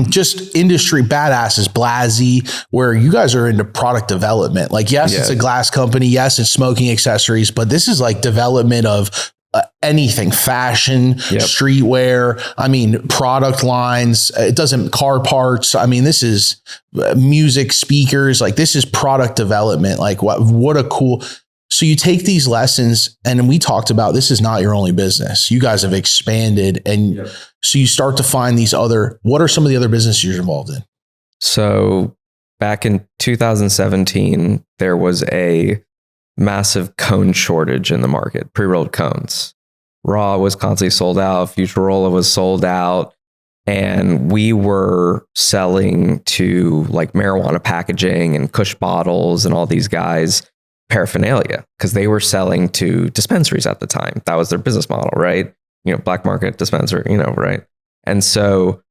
just industry badasses, Blasey, where you guys are into product development. Yes, it's a glass company. Yes, it's smoking accessories, but this is development of anything, fashion, streetwear. Product lines. It doesn't car parts. This is music speakers. This is product development. What a cool. So you take these lessons, and we talked about, this is not your only business. You guys have expanded, and so you start to find these other. What are some of the other businesses you're involved in?
So back in 2017, there was a massive cone shortage in the market, pre-rolled cones. Raw was constantly sold out, Futurola was sold out, and we were selling to marijuana packaging and Kush bottles and all these guys paraphernalia because they were selling to dispensaries at the time. That was their business model, right? Black market dispensary, right? And so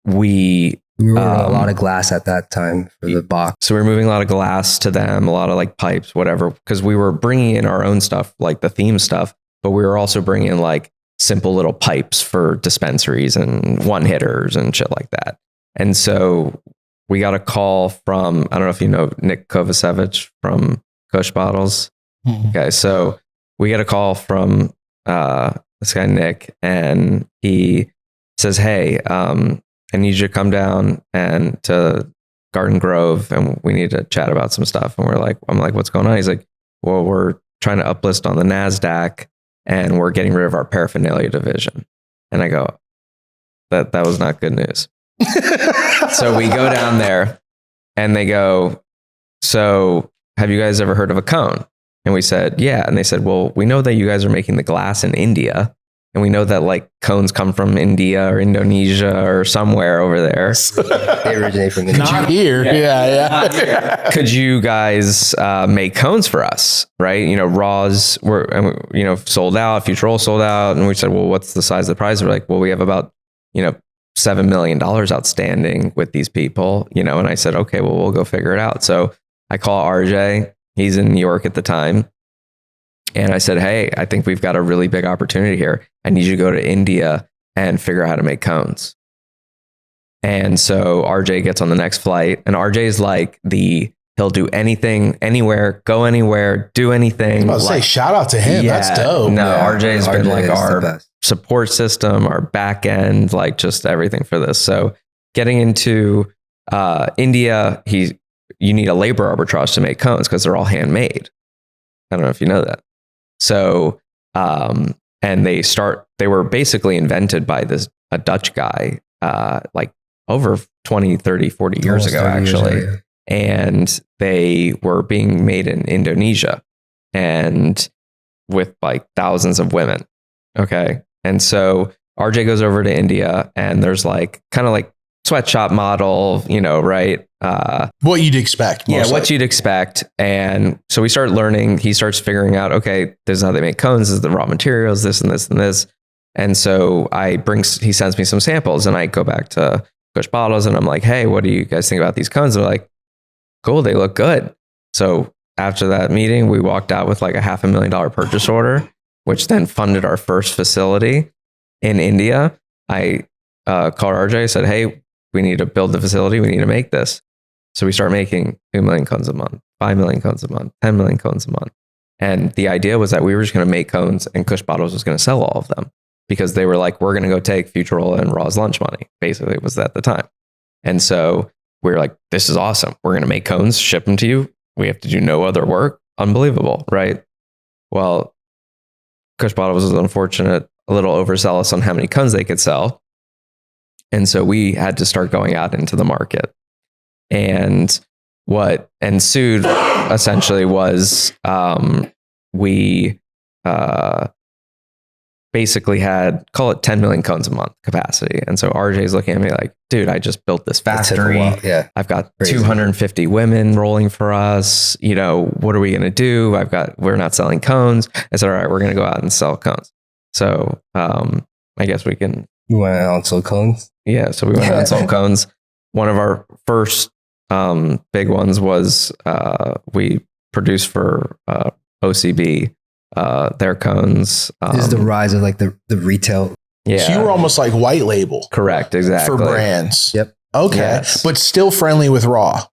we
were moving a lot of glass at that time for the box.
So we were moving a lot of glass to them, a lot of like pipes, whatever, because we were bringing in our own stuff, like the theme stuff, but we were also bringing in like simple little pipes for dispensaries and one hitters and shit like that. And so we got a call from, I don't know if you know Nick Kovacevic from Kush Bottles. Mm-hmm. Okay, so we get a call from this guy Nick, and he says, "Hey, I need you to come down and to Garden Grove, and we need to chat about some stuff." And I'm like, "What's going on?" He's like, "Well, we're trying to uplist on the NASDAQ, and we're getting rid of our paraphernalia division." And I go, that was not good news. So we go down there, and they go, "So have you guys ever heard of a cone?" And we said, "Yeah." And they said, "Well, we know that you guys are making the glass in India. And we know that like cones come from India or Indonesia or somewhere over there.
They originate from India.
Not here. Yeah.
Could you guys make cones for us?" Right? Raws were, sold out, Futurol sold out. And we said, "Well, what's the size of the prize?" We're like, "Well, we have about, $7 million outstanding with these people, And I said, "Okay, well, we'll go figure it out." So I call RJ. He's in New York at the time. And I said, "Hey, I think we've got a really big opportunity here. I need you to go to India and figure out how to make cones." And so RJ gets on the next flight, and RJ's like he'll do anything, anywhere, go anywhere, do anything.
I was say, shout out to him.
Yeah,
That's dope.
No,
Yeah,
RJ's been like our
best
support system, our back end, like just everything for this. So getting into India, you need a labor arbitrage to make cones because they're all handmade. I don't know if you know that. So, and they were basically invented by a Dutch guy, like over 20, 30, 40 years ago, actually. And they were being made in Indonesia and with like thousands of women. Okay. And so RJ goes over to India, and there's like kind of like sweatshop model, right?
What you'd expect.
Yeah, what you'd expect. And so we start learning. He starts figuring out, okay, this is how they make cones. This is the raw materials, this and this and this. And so he sends me some samples, and I go back to Kush Bottles, and I'm like, "Hey, what do you guys think about these cones?" And they're like, "Cool, they look good." So after that meeting, we walked out with like a $500,000 purchase order, which then funded our first facility in India. I called RJ, I said, "Hey, we need to build the facility. We need to make this." So we start making 2 million cones a month, 5 million cones a month, 10 million cones a month. And the idea was that we were just going to make cones, and Kush Bottles was going to sell all of them because they were like, "We're going to go take Futurol and Raw's lunch money." Basically, it was at the time. And so we were like, "This is awesome. We're going to make cones, ship them to you. We have to do no other work." Unbelievable, right? Well, Kush Bottles was unfortunate, a little overzealous on how many cones they could sell. And so we had to start going out into the market. And what ensued essentially was we basically had, call it 10 million cones a month capacity. And so RJ's looking at me like, "Dude, I just built this factory.
Yeah.
I've got
Crazy.
250 women rolling for us. What are we going to do? We're not selling cones." I said, "All right, we're going to go out and sell cones." So I guess we can.
You went out and sold cones?
Yeah. So we went out and sold cones. One of our first big ones was we produced for OCB. Their cones.
This is the rise of like the retail.
Yeah.
So you were almost like white label.
Correct. Exactly.
For brands.
Yep.
Okay.
Yes.
But still friendly with Raw.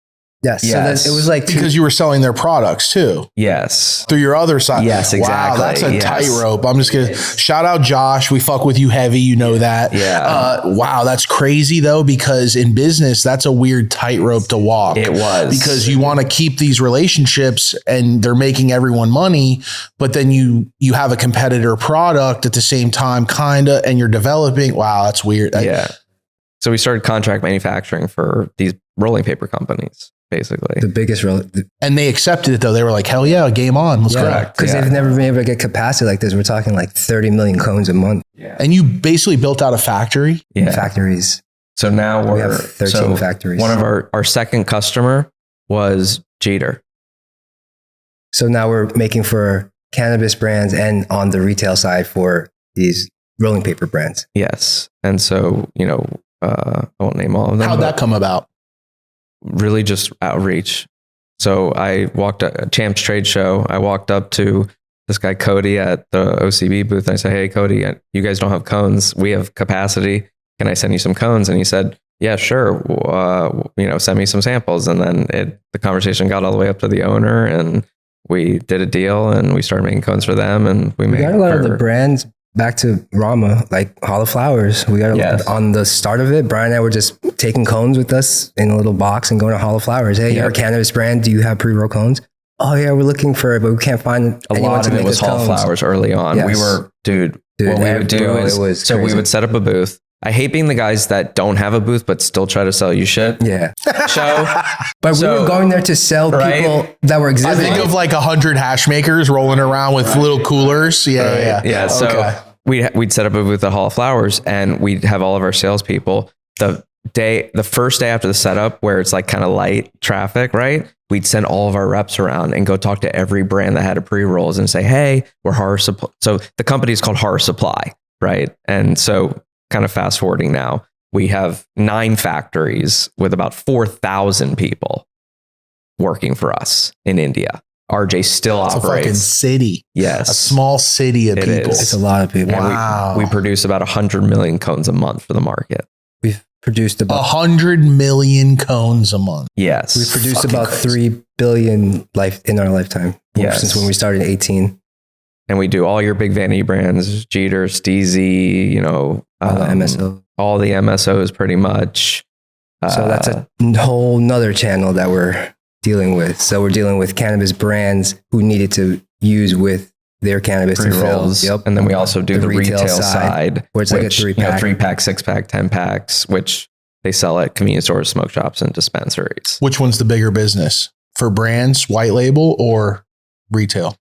Yes.
Yes.
So then it was like
Because you were selling their products too.
Yes.
Through your other side.
Yes, exactly.
Wow, that's a
Yes.
tightrope. I'm just going to shout out Josh. We fuck with you heavy. You know that.
Yeah.
Wow, that's crazy though, because in business, that's a weird tightrope to walk.
It was.
Because you want to keep these relationships and they're making everyone money, but then you have a competitor product at the same time, kinda, and you're developing. Wow, that's weird.
Yeah. So we started contract manufacturing for these rolling paper companies, basically.
the biggest
And they accepted it though. They were like, "Hell yeah, game on. Let's go."
Correct.
because they've never been able to get capacity like this. We're talking like 30 million cones a month.
And you basically built out a factory.
Yeah.
Factories.
So now
We have 13 factories.
One of our second customer was Jeter.
So now we're making for cannabis brands and on the retail side for these rolling paper brands.
Yes. And so, I won't name all of them.
How'd that come about?
Really just outreach. So I walked at Champs Trade Show. I walked up to this guy, Cody, at the OCB booth. And I said, hey, Cody, you guys don't have cones. We have capacity. Can I send you some cones? And he said, yeah, sure. Send me some samples. And then the conversation got all the way up to the owner, and we did a deal, and we started making cones for them. And we
got a lot of the brands back to Rama, like Hollow Flowers. We got on the start of it. Bryan and I were just taking cones with us in a little box and going to Hollow Flowers. Hey, you're a cannabis brand. Do you have pre-roll cones? Oh yeah, we're looking for it, but we can't find
a lot of it. Was Hollow Flowers early on.
Yes.
We were, what we would do is, so we would set up a booth. I hate being the guys that don't have a booth but still try to sell you shit.
Yeah.
But
we were going there to sell people that were
I
exhibiting.
think of like 100 hash makers rolling around with little coolers. Yeah.
So we'd set up a booth at Hall of Flowers, and we'd have all of our salespeople the first day after the setup, where it's like kind of light traffic, right? We'd send all of our reps around and go talk to every brand that had a pre-rolls and say, hey, we're Horror Supply. So the company is called Horror Supply, right? And so kind of fast forwarding now, we have 9 factories with about 4,000 people working for us in India. RJ still operates.
A fucking city.
Yes.
A small city of people.
It's a lot of people.
Wow.
We produce about 100 million cones a month for the market.
We've produced about
100 million cones a month.
Yes.
We've produced
Fucking
about
crazy.
3 billion in our lifetime.
Yes.
Since when we started in 18.
And we do all your big vanity brands, Jeter, Steezy,
All the MSO.
All the MSOs pretty much.
So that's a whole nother channel that we're dealing with. So we're dealing with cannabis brands who needed to use with their cannabis
pre-rolls.
Yep.
And then we also do the retail side,
where it's like a 3-pack.
3-pack, 6-pack, 10-packs, which they sell at convenience stores, smoke shops, and dispensaries.
Which one's the bigger business for brands, white label or retail?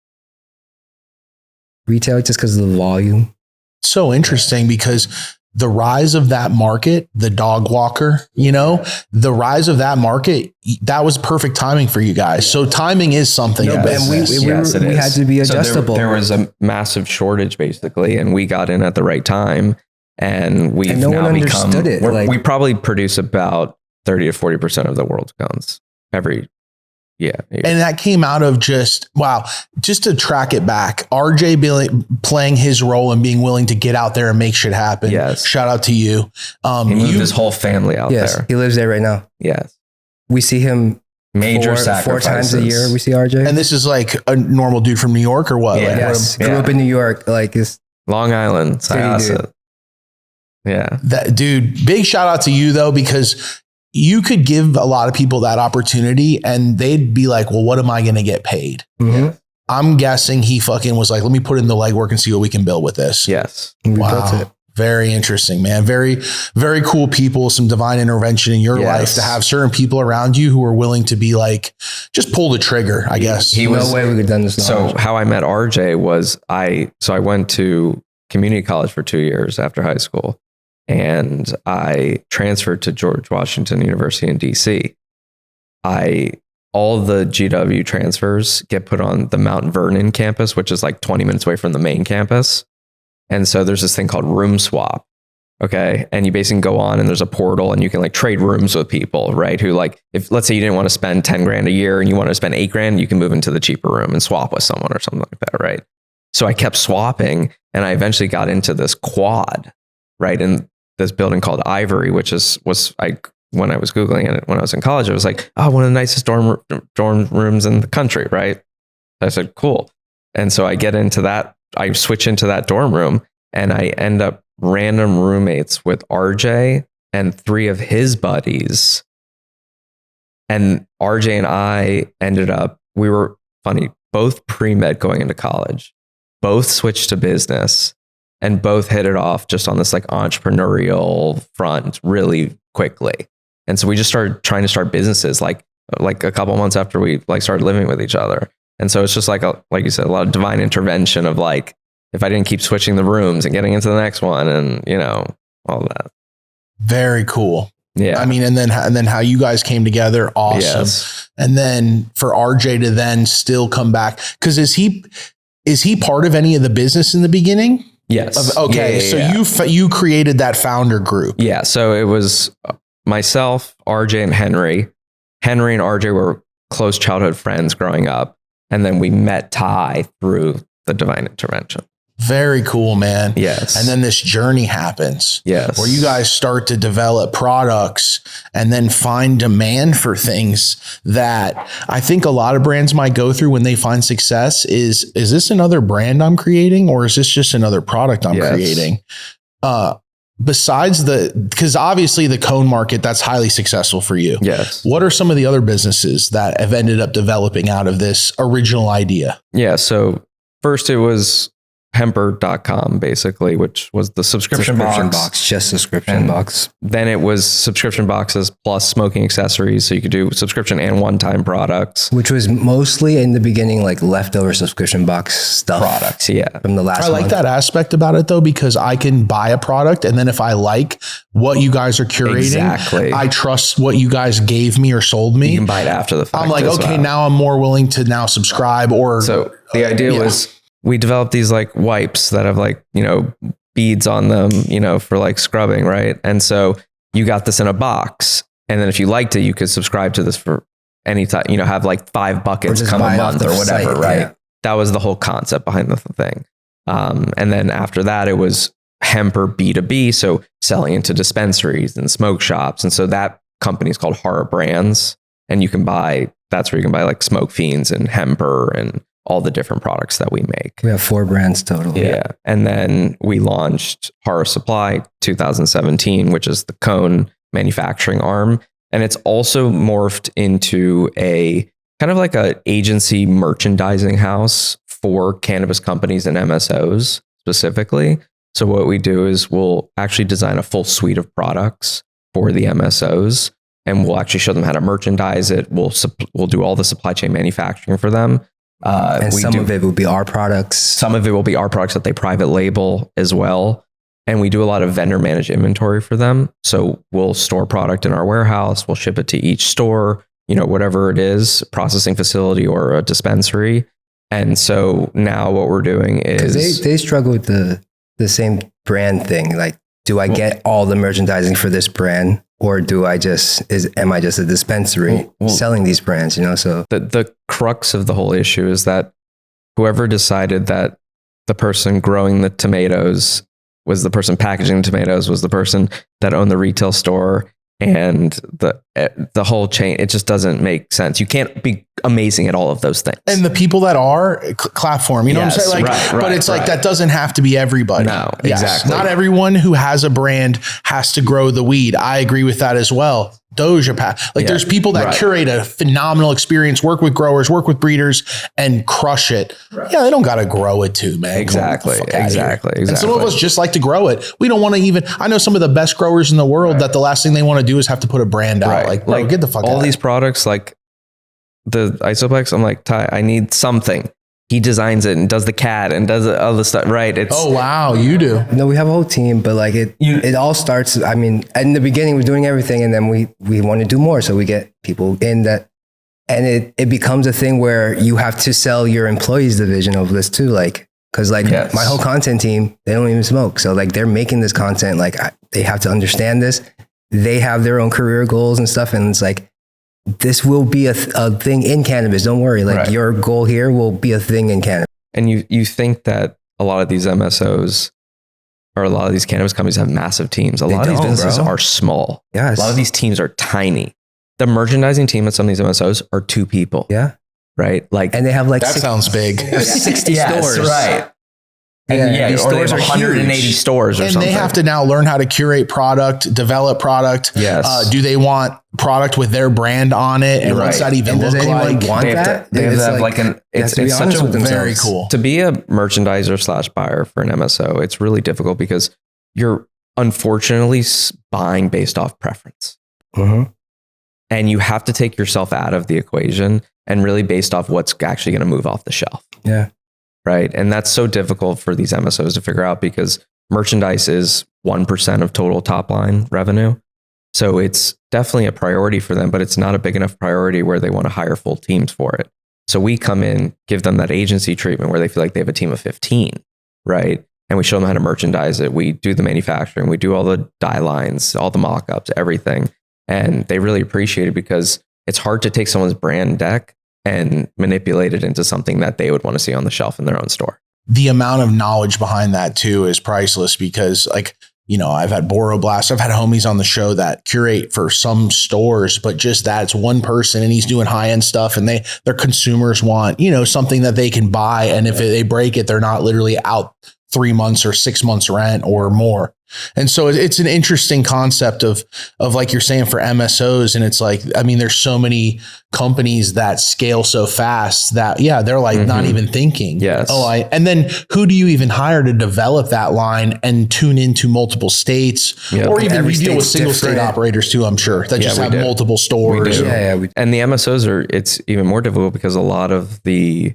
Retail, just because of the volume.
So interesting, because the rise of that market, the dog walker, the rise of that market, that was perfect timing for you guys. So timing is something.
No, and we had to be adjustable.
So there was a massive shortage basically, and we got in at the right time, and we've
no
now
one
become,
understood it.
We probably produce about 30 to 40% of the world's cones every year.
And that came out of just to track it back. RJ playing his role and being willing to get out there and make shit happen.
Yes.
Shout out to you.
He moved his whole family out there.
He lives there right now.
Yes.
We see him
major
4 times a year. We see RJ.
And this is like a normal dude from New York or what?
Yeah.
Yes. Grew up in New York.
Long Island. Syosset. Yeah.
That dude, big shout out to you though, because you could give a lot of people that opportunity and they'd be like, well, what am I going to get paid?
Mm-hmm.
I'm guessing he fucking was like, let me put in the legwork and see what we can build with this.
Yes.
We built it.
Very interesting, man. Very, very cool people. Some divine intervention in your life to have certain people around you who are willing to be like, just pull the trigger, I guess.
No way we could have done this.
So how I met RJ was I went to community college for 2 years after high school, and I transferred to George Washington University in DC. All the GW transfers get put on the Mount Vernon campus, which is like 20 minutes away from the main campus. And so there's this thing called room swap. Okay. And you basically go on and there's a portal and you can like trade rooms with people, right? Who like, if let's say you didn't want to spend 10 grand a year and you want to spend 8 grand, you can move into the cheaper room and swap with someone or something like that. Right. So I kept swapping and I eventually got into this quad, right? In this building called Ivory, which when I was Googling it, when I was in college, I was like, oh, one of the nicest dorm rooms in the country. Right. I said, cool. And so I get into that. I switch into that dorm room and I end up random roommates with RJ and 3 of his buddies. And RJ and I we were funny, both pre-med going into college, both switched to business and both hit it off just on this like entrepreneurial front really quickly. And so we just started trying to start businesses like a couple months after we like started living with each other. And so it's just like you said, a lot of divine intervention of like, if I didn't keep switching the rooms and getting into the next one and, all that.
Very cool.
Yeah.
I mean, and then how you guys came together. Awesome.
Yes.
And then for RJ to then still come back. Cause is he part of any of the business in the beginning?
Yes.
Okay. So you created that founder group.
Yeah. So it was myself, RJ, and Henry. Henry and RJ were close childhood friends growing up. And then we met Ty through the divine intervention.
Very cool, man.
Yes.
And then this journey happens.
Yes.
Where you guys start to develop products and then find demand for things that I think a lot of brands might go through when they find success is this another brand I'm creating or is this just another product I'm creating? Besides because obviously the cone market, that's highly successful for you.
Yes.
What are some of the other businesses that have ended up developing out of this original idea?
Yeah. So first it was Hemper.com, basically, which was the subscription box.
Just subscription box.
Then it was subscription boxes plus smoking accessories. So you could do subscription and one-time products.
Which was mostly in the beginning, like leftover subscription box stuff.
Products, yeah.
From the last
I like that aspect about it though, because I can buy a product and then if I like what you guys are curating,
Exactly.
I trust what you guys gave me or sold me.
You can buy it after the fact.
I'm like,
as
okay,
well.
now I'm more willing to now subscribe or.
So the idea was we developed these like wipes that have like, beads on them, for like scrubbing. Right. And so you got this in a box. And then if you liked it, you could subscribe to this for any time, have like 5 buckets come a month or whatever. Right.
Yeah.
That was the whole concept behind the thing. And then after that, it was Hemper B2B. So selling into dispensaries and smoke shops. And so that company is called Horror Brands. And that's where you can buy like Smoke Fiends and Hemper and all the different products that we make.
We have 4 brands total.
Yeah. And then we launched Horror Supply 2017, which is the cone manufacturing arm. And it's also morphed into a kind of like an agency merchandising house for cannabis companies and MSOs specifically. So what we do is we'll actually design a full suite of products for the MSOs and we'll actually show them how to merchandise it. We'll do all the supply chain manufacturing for them.
And some of it will be our products.
Some of it will be our products that they private label as well. And we do a lot of vendor managed inventory for them. So we'll store product in our warehouse. We'll ship it to each store, whatever it is, processing facility or a dispensary. And so now what we're doing is...
Because they struggle with the same brand thing. Like, do I get all the merchandising for this brand? Or am I just a dispensary selling these brands, So
the crux of the whole issue is that whoever decided that the person growing the tomatoes was the person packaging the tomatoes, was the person that owned the retail store and the whole chain, it just doesn't make sense. You can't be amazing at all of those things.
And the people that are clap for them, what I'm saying? But it's like, that doesn't have to be everybody.
No, exactly.
Not everyone who has a brand has to grow the weed. I agree with that as well. Doja Pat. There's people that curate a phenomenal experience, work with growers, work with breeders and crush it. Right. Yeah. They don't got to grow it too, man.
Exactly. And
some of us just like to grow it. We don't want to I know some of the best growers in the world that the last thing they want to do is have to put a brand out. Like, bro, get the fuck out.
All these products, like the Isoplex, I'm like, Ty, I need something. He designs it and does the cat and does all the stuff. Right.
Oh, wow. You do.
No, we have a whole team, but like it all starts. I mean, in the beginning, we're doing everything and then we want to do more. So we get people in that and it becomes a thing where you have to sell your employees division of this too. Like, cause like my whole content team, they don't even smoke. So like they're making this content. Like they have to understand this. They have their own career goals and stuff. And it's like, this will be a thing in cannabis. Don't worry. Like your goal here will be a thing in cannabis.
And you think that a lot of these MSOs or a lot of these cannabis companies have massive teams. A lot of these businesses are small.
Yes.
A lot of these teams are tiny. The merchandising team at some of these MSOs are 2 people.
Yeah.
Right. Like,
and they have like
sounds big.
60 stores.
Right. And
these stores are
180
huge.
stores or
and
something.
they have to now learn how to curate product, develop product.
Yes.
Do they want product with their brand on it? And what's that even look like?
Want that?
They have to have like it's such a
very cool.
To be a merchandiser / buyer for an MSO, it's really difficult because you're unfortunately buying based off preference.
Mm-hmm.
And you have to take yourself out of the equation and really based off what's actually going to move off the shelf.
Yeah.
Right. And that's so difficult for these MSOs to figure out because merchandise is 1% of total top line revenue. So it's definitely a priority for them, but it's not a big enough priority where they want to hire full teams for it. So we come in, give them that agency treatment where they feel like they have a team of 15, right? And we show them how to merchandise it. We do the manufacturing, we do all the dye lines, all the mock-ups, everything. And they really appreciate it because it's hard to take someone's brand deck and manipulate it into something that they would want to see on the shelf in their own store.
The amount of knowledge behind that too is priceless because like, you know, I've had Boroblast, I've had homies on the show that curate for some stores, but just that's one person and he's doing high end stuff and their consumers want, you know, something that they can buy. And if they break it, they're not literally out 3 months or 6 months rent or more. And so it's an interesting concept of like you're saying for MSOs. And it's like, I mean, there's so many companies that scale so fast that, yeah, they're like not even thinking.
Yes.
And then who do you even hire to develop that line and tune into multiple states?
Yeah.
Or even
Every
we deal with
state's
single state
different.
operators too, I'm sure, that just
we
have
do.
multiple stores.
We do. And the MSOs it's even more difficult because a lot of the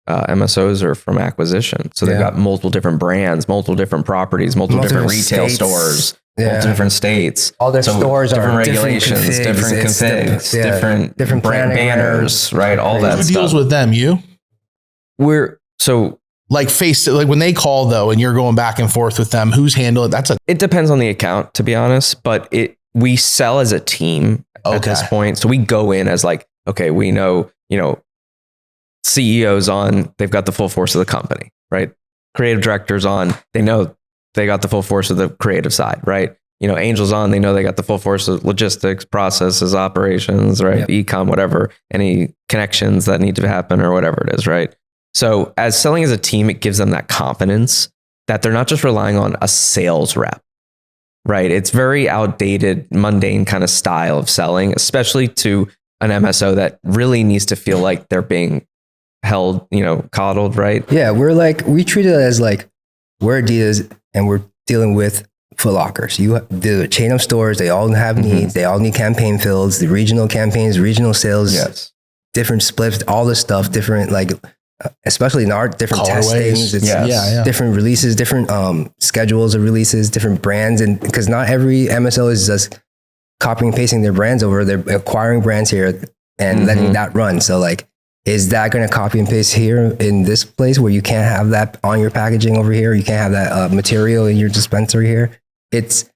MSOs are from acquisition. So they've got multiple different brands, multiple different properties, multiple different retail
states.
stores,
Yeah.
multiple different states.
All their stores
different
are
regulations, different configs, different brand banners, right? All that
Who
stuff.
deals with them? You? Like like when they call though, and you're going back and forth with them, who's handling it?
It depends on the account, to be honest, but we sell as a team at this point. So we go in as like, okay, we know, CEO's on, they've got the full force of the company, right? Creative directors on, they know they got the full force of the creative side, right? Angels on, they know they got the full force of logistics, processes, operations, right? Yep. E-com, whatever, any connections that need to happen or whatever it is, right? So as selling as a team, it gives them that confidence that they're not just relying on a sales rep, right? It's very outdated, mundane kind of style of selling, especially to an MSO that really needs to feel like they're being held, coddled, right?
Yeah, we treat it as like we're Adidas and we're dealing with Foot Lockers. There's a chain of stores, they all have needs, they all need campaign fills, the regional campaigns, regional sales, different splits, all this stuff, different especially in art, different testings, different releases, different schedules of releases, different brands, and because not every MSO is just copying and pasting their brands over, they're acquiring brands here and letting that run. So is that going to copy and paste here in this place where you can't have that on your packaging over here? You can't have that material in your dispensary here. It's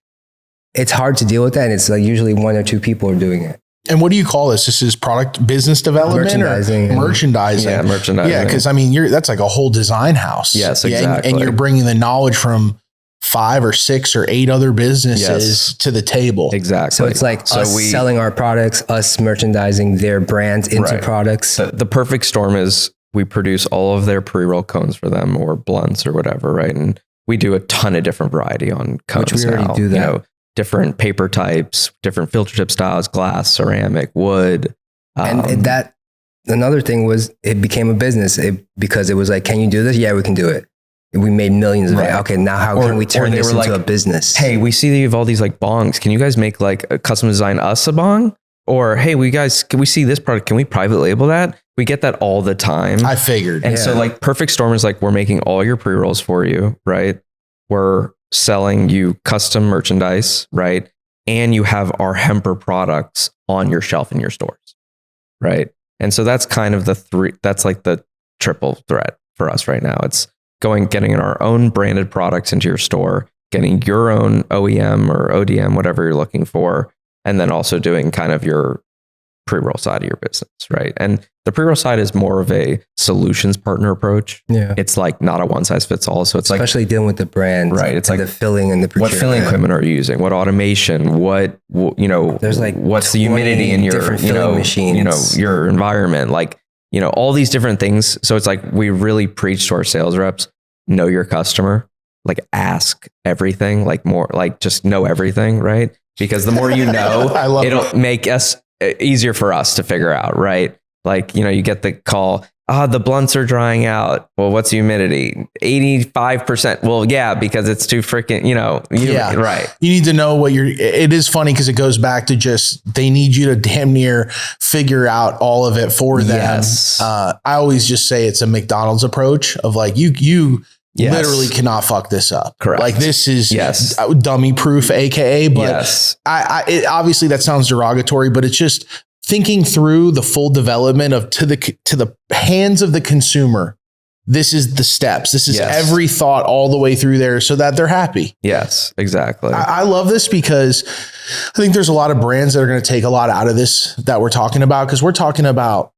hard to deal with that. And it's usually one or two people are doing it.
And what do you call this? This is product business development
merchandising.
Or merchandising?
Yeah, merchandising.
Yeah, because that's like a whole design house.
Yes,
And
exactly.
you're bringing the knowledge from 5 or 6 or 8 other businesses to the table.
Exactly.
So it's like us selling our products, us merchandising their brands into products.
The perfect storm is we produce all of their pre-roll cones for them or blunts or whatever, right? And we do a ton of different variety on cones.
Which we already do that.
Different paper types, different filter tip styles, glass, ceramic, wood.
And that, another thing was it became a business because it was like, can you do this? Yeah, we can do it. We made millions of it. Okay, now how can we turn this into a business?
Hey, we see that you have all these bongs. Can you guys make a custom design us a bong? Or hey, can we see this product? Can we private label that? We get that all the time.
I figured.
And so perfect storm is we're making all your pre-rolls for you, right? We're selling you custom merchandise, right? And you have our Hemper products on your shelf in your stores, right? And so that's kind of that's the triple threat for us right now. It's getting our own branded products into your store, getting your own OEM or ODM, whatever you're looking for, and then also doing kind of your pre-roll side of your business, right? And the pre-roll side is more of a solutions partner approach.
Yeah.
It's not a one size fits all. So it's
especially dealing with the brands,
right? It's
the filling and the procurement.
What filling equipment are you using? What automation? There's what's the humidity in your,
different filling machines.
Your environment, all these different things. So it's we really preach to our sales reps, know your customer, ask everything, just know everything, right? Because the more you know, it'll make us easier for us to figure out, right? You get the call, the blunts are drying out. Well, what's the humidity? 85%. Well, yeah, because it's too freaking, right.
You need to know it is funny because it goes back to they need you to damn near figure out all of it for them.
Yes.
I always just say it's a McDonald's approach of you
Yes.
literally cannot fuck this up.
Correct.
Like this is
Yes.
dummy proof, AKA. But
Yes.
obviously that sounds derogatory, but it's just thinking through the full development of to the hands of the consumer. This is the steps. This is
Yes.
every thought all the way through there so that they're happy.
Yes, exactly.
I love this because I think there's a lot of brands that are going to take a lot out of this that we're talking about, because we're talking about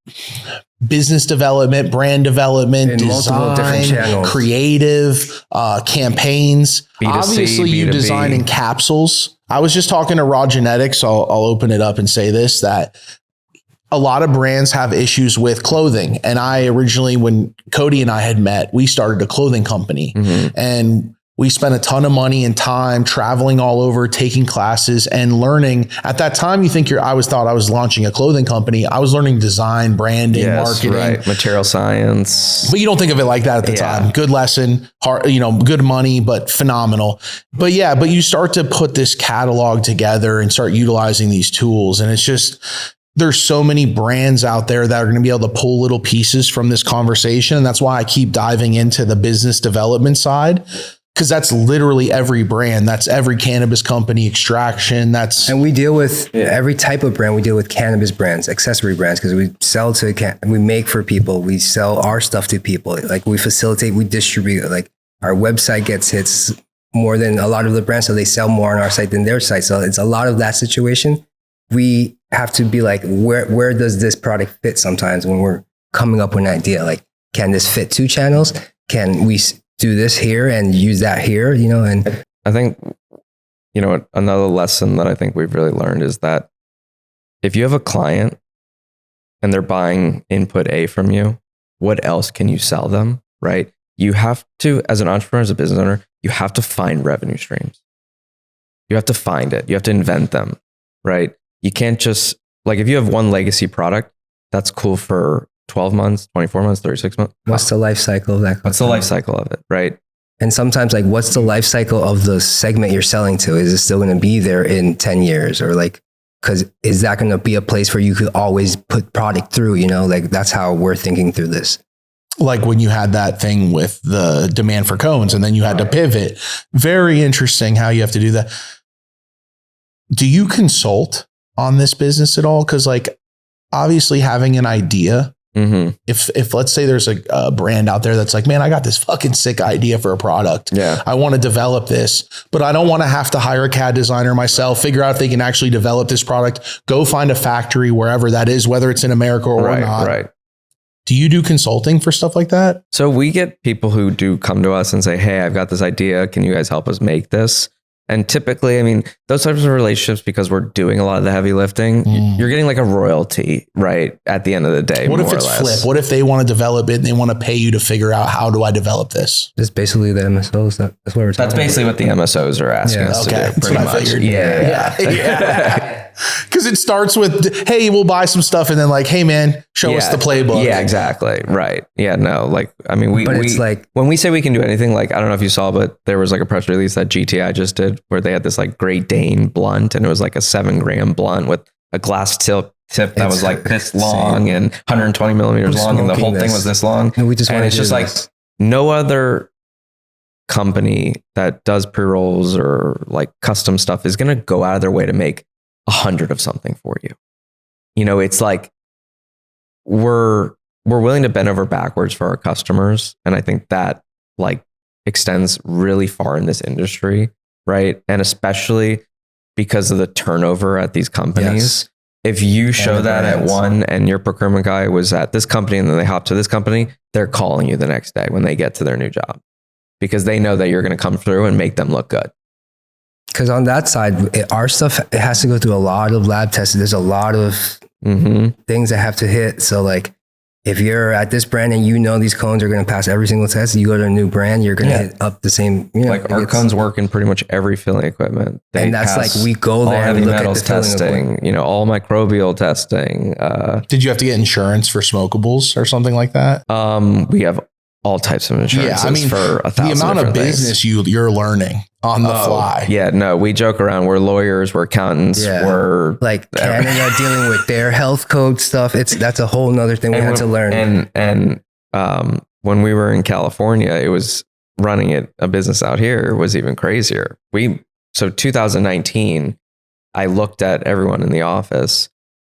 business development, brand development,
In multiple different
design,
channels.
creative, campaigns.
B2C,
Obviously, you
B2B.
design in capsules. I was just talking to Raw Genetics. I'll open it up and say this, that a lot of brands have issues with clothing. And I originally, when Cody and I had met, we started a clothing company, and we spent a ton of money and time traveling all over, taking classes and learning. At that time, you think I thought I was launching a clothing company. I was learning design, branding, marketing,
right. Material science.
but you don't think of it like that at the time. Good lesson, hard, good money, but phenomenal. But you start to put this catalog together and start utilizing these tools. And it's just, there's so many brands out there that are going to be able to pull little pieces from this conversation. And that's why I keep diving into the business development side, because that's literally every brand. That's every cannabis company, extraction.
And we deal with every type of brand. We deal with cannabis brands, accessory brands, because we sell to, we make for people. We sell our stuff to people. Like we facilitate, we distribute. Like our website gets hits more than a lot of the brands, so they sell more on our site than their site. So it's a lot of that situation. We have to be like, where does this product fit sometimes when we're coming up with an idea? Like, can this fit 2 channels? Can we do this here and use that here? And
I think, another lesson that I think we've really learned is that if you have a client and they're buying input A from you, what else can you sell them, right? You have to, as an entrepreneur, as a business owner, you have to find revenue streams. You have to find it. You have to invent them, right? You can't just, like, if you have one legacy product, that's cool for 12 months, 24 months, 36 months.
what's the life cycle of that?
What's the life cycle of it, right?
And sometimes, like, what's the life cycle of the segment you're selling to? Is it still going to be there in 10 years? Or like, because is that going to be a place where you could always put product through, like that's how we're thinking through this.
Like when you had that thing with the demand for cones and then you had to pivot. Very interesting how you have to do that. Do you consult on this business at all? Because like obviously having an idea, if let's say there's a brand out there that's like, man, I got this fucking sick idea for a product. Yeah. I want to develop this, but I don't want to have to hire a CAD designer myself, figure out if they can actually develop this product, go find a factory wherever that is, whether it's in America or not.
Right.
Do you do consulting for stuff like that?
So we get people who do come to us and say, hey, I've got this idea. Can you guys help us make this? And typically, I mean, those types of relationships, because we're doing a lot of the heavy lifting, you're getting like a royalty, right? At the end of the day.
What if it's flip? What if they want to develop it and they want to pay you to figure out how do I develop this?
That's basically the MSOs. That's what we're talking
That's basically what the MSOs are asking us to do.
That's
Pretty
what I
much.
figured.
Yeah.
Because it starts with, hey, we'll buy some stuff, and then like, hey, man, show us the playbook.
Yeah, exactly. Right. Yeah, no, like, I mean,
it's like,
when we say we can do anything, like, I don't know if you saw, but there was like a press release that GTI just did where they had this like Great Dane blunt, and it was like a 7-gram blunt with a glass tip that was like this long and 120 millimeters long, and the whole thing was this long.
And we just want to
it's just like no other company that does pre-rolls or like custom stuff is going to go out of their way to make 100 of something for you. It's like we're willing to bend over backwards for our customers. And I think that like extends really far in this industry, right? And especially because of the turnover at these companies. Yes. If you show that at one and your procurement guy was at this company and then they hop to this company, they're calling you the next day when they get to their new job because they know that you're going to come through and make them look good.
Because on that side, our stuff, it has to go through a lot of lab tests. There's a lot of things that have to hit. So like, if you're at this brand and these cones are going to pass every single test, you go to a new brand, you're going to hit up the same.
Like our cones work in pretty much every filling equipment.
And that's like, we go there and we look at the
testing, all microbial testing.
Did you have to get insurance for smokables or something like that?
We have all types of insurances for 1,000
the amount of business you're learning on the fly.
Yeah, no, we joke around. We're lawyers, we're accountants, we're
like Canada dealing with their health code stuff. That's a whole nother thing we had to learn.
And when we were in California, it was running a business out here was even crazier. So 2019, I looked at everyone in the office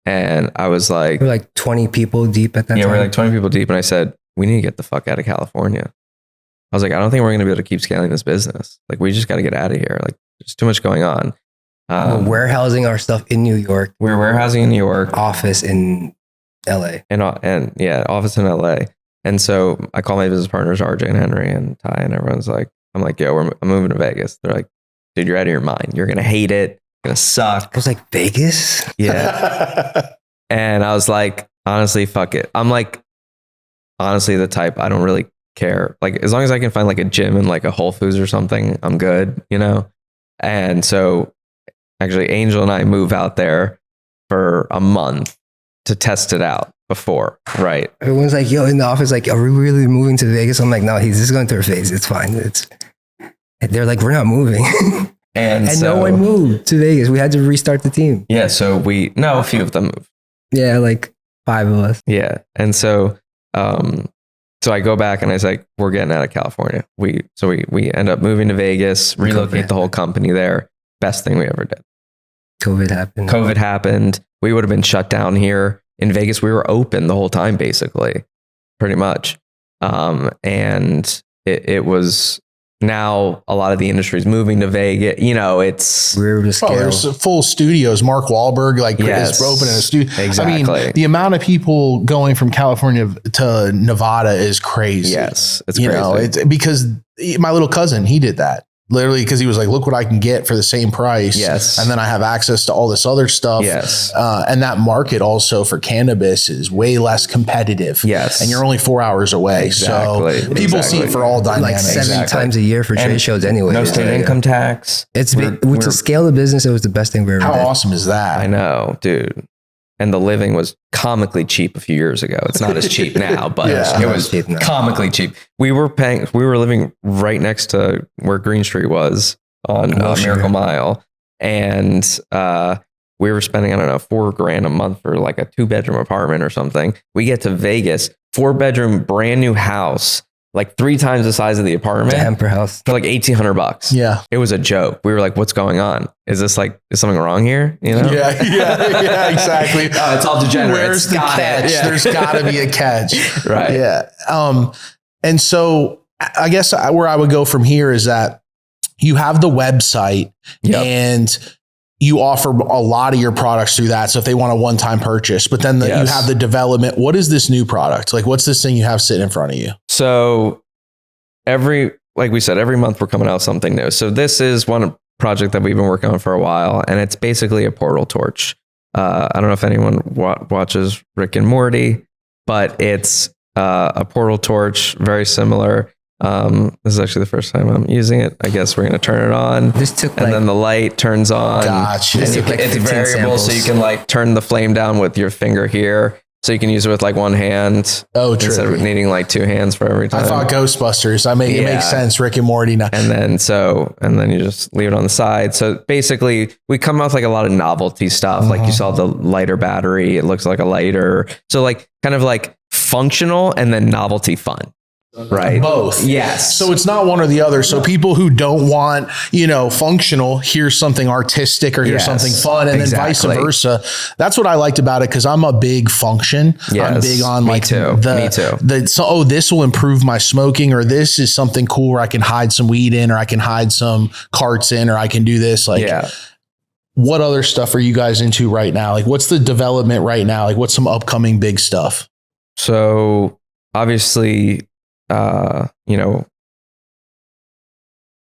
and I was like,
We're like 20 people deep at that
yeah,
time.
we're like 20 people deep. And I said, we need to get the fuck out of California. I was like, I don't think we're going to be able to keep scaling this business. Like, we just got to get out of here. Like, there's too much going on.
We're warehousing our stuff in New York,
We're warehousing in New York
office in LA.
and yeah, office in LA. And so I call my business partners, RJ and Henry and Ty, and everyone's like, I'm like, yo, I'm moving to Vegas. They're like, dude, you're out of your mind. You're going to hate it. It's going to suck.
I was like, Vegas?
Yeah. And I was like, honestly, fuck it. I'm like, honestly, the type, I don't really care. Like, as long as I can find like a gym and like a Whole Foods or something, I'm good, you know? And so actually, Angel and I move out there for a month to test it out before, right?
Everyone's like, yo, in the office, like, are we really moving to Vegas? I'm like, no, he's just going through a phase. It's fine. They're like, we're not moving.
And
no one moved to Vegas. We had to restart the team.
Yeah. So a few of them moved.
Yeah, like 5 of us.
Yeah. And so I go back and I was like, we're getting out of California. We end up moving to Vegas, relocate the whole company there. Best thing we ever did. COVID happened. We would have been shut down here. In Vegas, we were open the whole time, basically, pretty much. And it was now a lot of the industry is moving to Vegas. You know, it's
We're able to scale.
There's full studios. Mark Wahlberg, like,
Yes.
is open in a studio.
Exactly.
I mean, the amount of people going from California to Nevada is crazy.
yes, it's
You
crazy.
know, it's because my little cousin, he did that. Literally, because he was like, look what I can get for the same price.
Yes.
And then I have access to all this other stuff.
Yes.
And that market also for cannabis is way less competitive.
Yes.
And you're only 4 hours away.
Exactly.
So people see it for all
like
dynamics.
7 times a year for trade
And
shows anyway.
no state income tax.
To scale the business, it was the best thing we ever
How
did.
awesome is that?
I know, dude. And the living was comically cheap a few years ago. It's not as cheap now, but
Yeah.
it was
Cheap now.
comically cheap. We were living right next to where Green Street was on Miracle Mile. And we were spending, I don't know, $4,000 a month for like a 2-bedroom apartment or something. We get to Vegas, 4-bedroom, brand new house, like 3 times the size of the apartment.
The Hemper house.
For like $1,800.
Yeah.
It was a joke. We were like, what's going on? Is something wrong here? You know?
Yeah, exactly.
It's all degenerate.
Where's the catch?
Yeah.
There's got to be a catch.
Right.
Yeah. And so I guess where I would go from here is that you have the website
Yep.
and you offer a lot of your products through that. So if they want a one-time purchase, but then you
Yes.
have the development. What is this new product? Like, what's this thing you have sitting in front of you?
So like we said, every month we're coming out with something new. So this is one project that we've been working on for a while, and it's basically a portal torch. I don't know if anyone watches Rick and Morty, but it's a portal torch, very similar. This is actually the first time I'm using it. I guess we're going to turn it on.
This took
and then the light turns on.
Gotcha.
And
This took like
it's
15
variable, so
samples.
you can like turn the flame down with your finger here. So you can use it with like one hand instead of needing like 2 hands for every time.
I thought Ghostbusters. It
Yeah.
makes sense. Rick and Morty now.
And then you just leave it on the side. So basically we come out with like a lot of novelty stuff. Like you saw the lighter battery. It looks like a lighter. So like kind of like functional and then novelty fun. Right.
Both.
Yes.
So it's not one or the other. So people who don't want, functional, here's something artistic or here's
Yes,
something fun, and
exactly.
then vice versa. That's what I liked about it, because I'm a big function. I'm
Yes,
big on
me
like
too, me too.
This will improve my smoking, or this is something cool where I can hide some weed in, or I can hide some carts in, or I can do this. Like,
yeah.
what other stuff are you guys into right now? Like, what's the development right now? Like, what's some upcoming big stuff?
So obviously,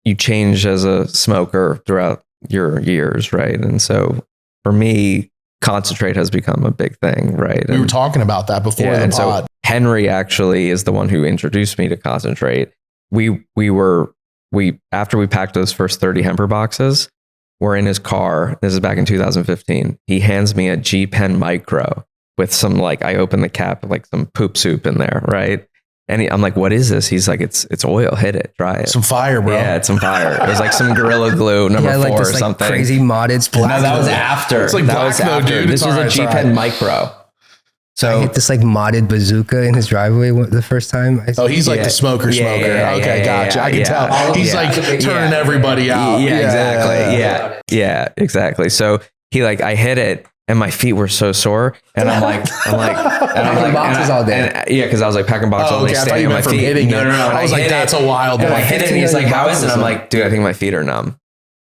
you change as a smoker throughout your years, right? And so for me, concentrate has become a big thing, right?
We were
And,
talking about that before the
and
pod.
so Henry actually is the one who introduced me to concentrate. After we packed those first 30 Hemper boxes, we're in his car. This is back in 2015. He hands me a G Pen Micro with some, like, I open the cap, like some poop soup in there, right? And I'm like, what is this? He's like, it's oil. Hit it, try it.
Some fire, bro.
Yeah, it's some fire. It was like some Gorilla Glue number 4
like this,
or
like,
something.
crazy modded
No,
black.
that was after.
It's like
that
black
was
though,
after.
dude.
This
It's
was
all
a
right,
G
it's all
Pen
right.
Micro.
I hit this like modded bazooka in his driveway the first time.
Oh, he's like the smoker. Okay, gotcha. I can tell. He's like turning everything out.
Yeah, exactly. So I hit it and my feet were so sore. And I'm like,
packing boxes all day.
Because I was like packing boxes all day.
I thought you meant from hitting it. No. I was like, that's a wild one.
I hit it and he's like, how is it? I'm like, dude, I think my feet are numb.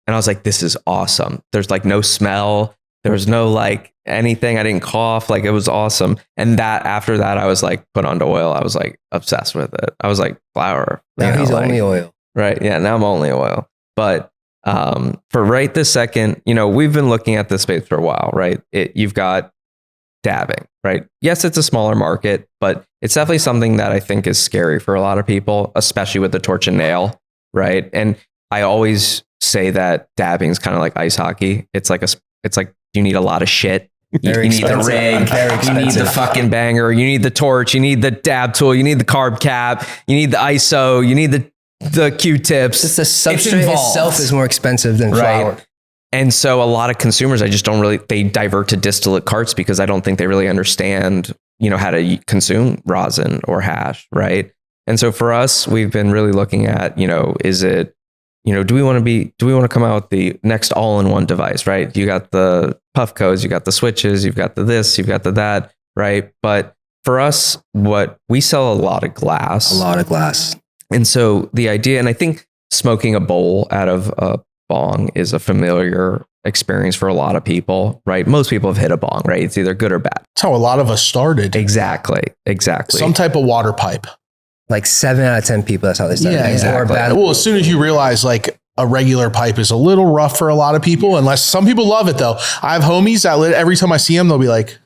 And I was like, this is awesome. There's like no smell. There was no like anything. I didn't cough. Like it was awesome. And after that, I was like put onto oil. I was like obsessed with it. I was like flour.
Now he's only oil.
Right. Yeah. Now I'm only oil. But for right this second, we've been looking at this space for a while, right? You've got dabbing, right? Yes, it's a smaller market, but it's definitely something that I think is scary for a lot of people, especially with the torch and nail, right? And I always say that dabbing is kind of like ice hockey. It's like you need a lot of shit. You need the rig, you need the fucking banger, you need the torch, you need the dab tool, you need the carb cap, you need the ISO, you need the Q-tips.
Just the substrate itself is more expensive than flour.
And so a lot of consumers, they divert to distillate carts because I don't think they really understand, how to consume rosin or hash, right? And so for us, we've been really looking at, is it, do we want to come out with the next all-in-one device, right? You got the puff codes, you got the switches, you've got the this, you've got the that, right? But for us, we sell a lot of glass. And so the idea, and I think smoking a bowl out of a bong is a familiar experience for a lot of people, right? Most people have hit a bong, right? It's either good or bad.
That's how a lot of us started.
Exactly.
Some type of water pipe.
Like 7 out of 10 people, that's how they started.
Yeah, exactly. Well, as soon as you realize like a regular pipe is a little rough for a lot of people, unless some people love it though. I have homies that every time I see them, they'll be like,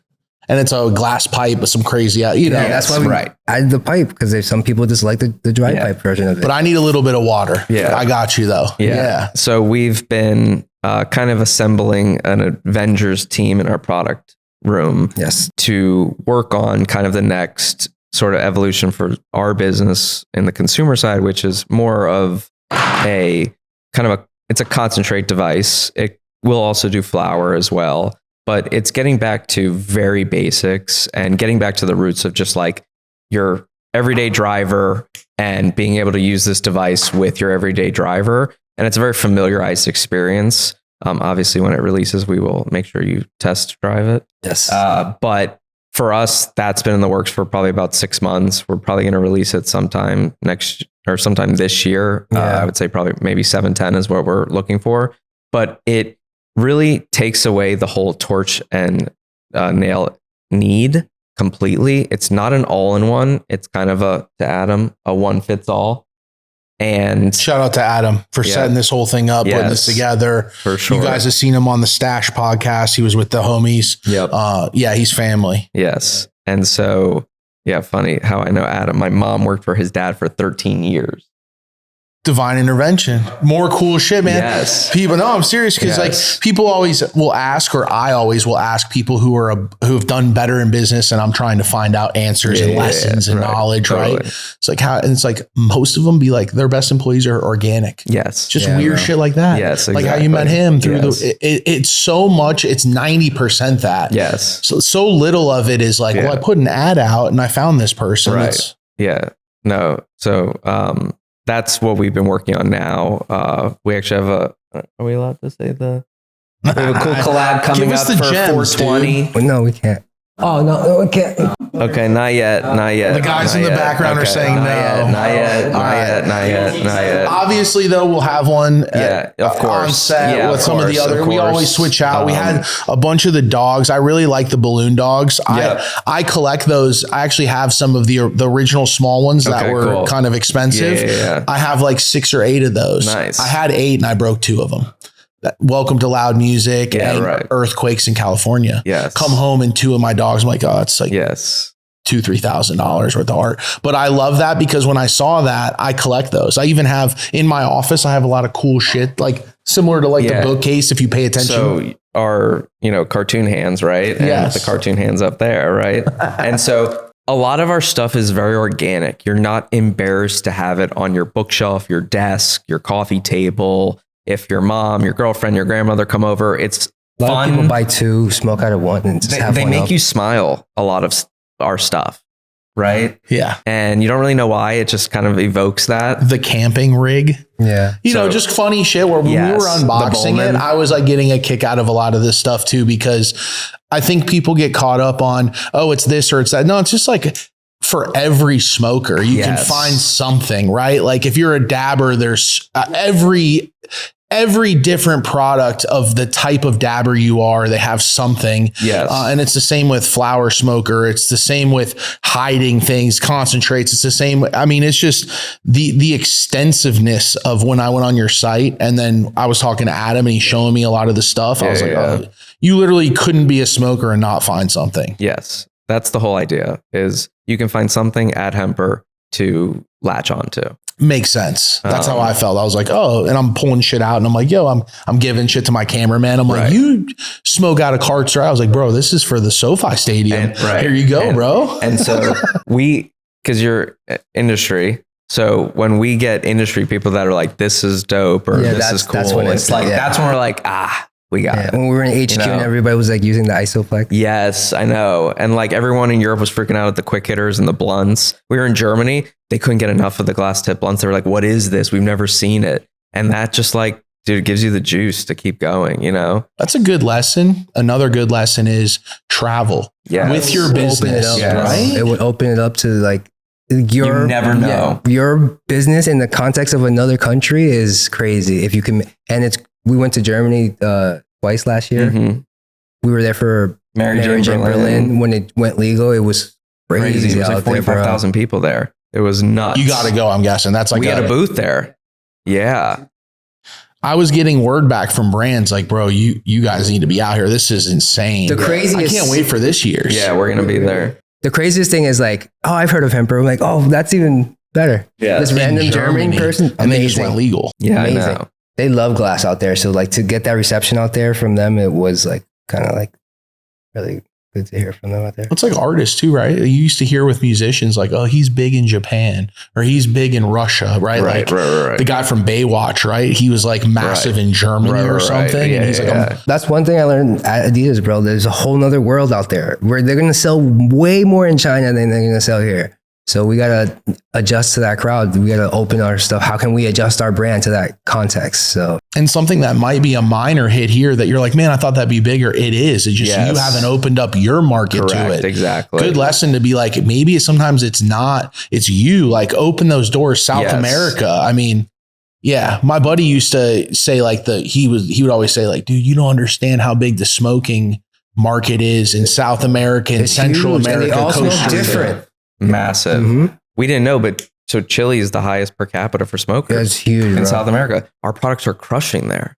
and it's a glass pipe with some crazy,
that's why we added the pipe, because some people just like the dry pipe version of it.
But I need a little bit of water.
Yeah.
I got you though.
Yeah. So we've been kind of assembling an Avengers team in our product room to work on kind of the next sort of evolution for our business in the consumer side, which is more of it's a concentrate device. It will also do flour as well, but it's getting back to very basics and getting back to the roots of just like your everyday driver and being able to use this device with your everyday driver. And it's a very familiarized experience. Obviously when it releases, we will make sure you test drive it.
Yes.
But for us, that's been in the works for probably about 6 months. We're probably going to release it sometime sometime this year. I would say probably maybe 7-10 is what we're looking for. But it really takes away the whole torch and nail need completely. It's not an all-in-one. It's kind of to Adam, a one-fits-all. And
shout out to Adam for setting this whole thing up, putting this together.
For sure.
You guys have seen him on the Stash podcast. He was with the homies.
Yep.
He's family.
Yes. And so, funny how I know Adam. My mom worked for his dad for 13 years.
Divine intervention. More cool shit, man.
Yes.
People, no, I'm serious, because like people always will ask, or I always will ask people who have done better in business, and I'm trying to find out answers and lessons and knowledge, right? It's like it's like most of them be like their best employees are organic.
Yes.
Just weird shit like that.
Yes.
Like how you met him through it's so much, it's 90% that.
Yes.
So little of it is like, well, I put an ad out and I found this person.
Right. No. So, that's what we've been working on now. We actually have are we allowed to say we have a cool collab coming up for gems, 420.
Well, no, we can't. Oh, no, we can't.
Okay, not yet.
The guys in the background are saying no.
Not yet.
Obviously, though, we'll have one
of course.
On set with some of the other. We always switch out. We had a bunch of the dogs. I really like the balloon dogs. I collect those. I actually have some of the original small ones that were kind of expensive. I have like 6 or 8 of those.
Nice.
I had 8 and I broke 2 of them. Welcome to Loud Music and Earthquakes in California.
Yes.
Come home and 2 of my dogs. I'm like, oh, it's like $2,000-$3,000 worth of art. But I love that because when I saw that, I collect those. I even have in my office, I have a lot of cool shit, like similar to like the bookcase, if you pay attention.
So our, cartoon hands, right? And the cartoon hands up there, right? And so a lot of our stuff is very organic. You're not embarrassed to have it on your bookshelf, your desk, your coffee table. If your mom, your girlfriend, your grandmother come over, it's
A lot of
fun.
people buy 2, smoke out of 1, and just have
They
one
make
up.
you smile a lot of our stuff, right?
Yeah.
And you don't really know why. It just kind of evokes that.
The camping rig.
Yeah.
You know, just funny shit where when we
Yes,
were unboxing
the
it,
Bowman.
I was like getting a kick out of a lot of this stuff too, because I think people get caught up on, oh, it's this or it's that. No, it's just like for every smoker, you can
Yes.
find something, right? Like if you're a dabber, there's every different product of the type of dabber you are, they have something.
Yes.
And it's the same with flower smoker. It's the same with hiding things, concentrates. It's the same. I mean, it's just the extensiveness of when I went on your site and then I was talking to Adam and he's showing me a lot of the stuff. I was like, oh, you literally couldn't be a smoker and not find something.
Yes. That's the whole idea, is you can find something at Hemper to latch onto.
Makes sense. That's how I felt. I was like, oh, and I'm pulling shit out and I'm like, yo, I'm giving shit to my cameraman. I'm like, you smoke out of carts, right? I was like, bro, this is for the SoFi Stadium. Here you go, bro.
And so because you're industry. So when we get industry people that are like, this is dope or this is cool,
that's when
it's like, that's when we're like, we got it.
When we were in HQ and everybody was like using the Isoplex.
Yes, I know. And like everyone in Europe was freaking out at the quick hitters and the blunts. We were in Germany. They couldn't get enough of the glass tip blunts. They were like, what is this? We've never seen it. And that just like, dude, it gives you the juice to keep going, you know?
That's a good lesson. Another good lesson is travel with your business, right?
It would open it up to like your,
you never know.
Your business in the context of another country is crazy. If you can, and we went to Germany twice last year.
Mm-hmm.
We were there for
Marriage in Berlin.
When it went legal. It was crazy.
It was like 45,000 people there. It was nuts.
You got to go, I'm guessing. That's like
we had a booth there. Yeah.
I was getting word back from brands like, bro, you guys need to be out here. This is insane.
The craziest,
I can't wait for this year's.
Yeah, we're going to be there.
The craziest thing is like, oh, I've heard of Hemper. I'm like, oh, that's even better.
Yeah.
This random German person,
and they just
amazing.
went legal.
Yeah,
Amazing.
I know.
They love glass out there. So like to get that reception out there from them, it was like kind of like really good to hear from them out there.
It's like artists too, right? You used to hear with musicians like, oh, he's big in Japan or he's big in Russia, right?
Right.
The guy from Baywatch, right? He was like massive in Germany or something.
Yeah,
and he's like,
That's one thing I learned at Adidas, bro. There's a whole nother world out there where they're going to sell way more in China than they're going to sell here. So we got to adjust to that crowd. We got to open our stuff. How can we adjust our brand to that context? So,
and something that might be a minor hit here that you're like, man, I thought that'd be bigger. It is. It's just you haven't opened up your market to it.
Exactly.
Good lesson to be like, maybe sometimes it's not, it's you. Like open those doors. South America. I mean, yeah, my buddy used to say like he would always say like, dude, you don't understand how big the smoking market is in South America and Central
huge,
America.
And they all
Costa
smoke
Rica.
different.
Massive.
Mm-hmm.
We didn't know, but so Chile is the highest per capita for smokers.
That's huge
in
bro.
South America. Our products are crushing there.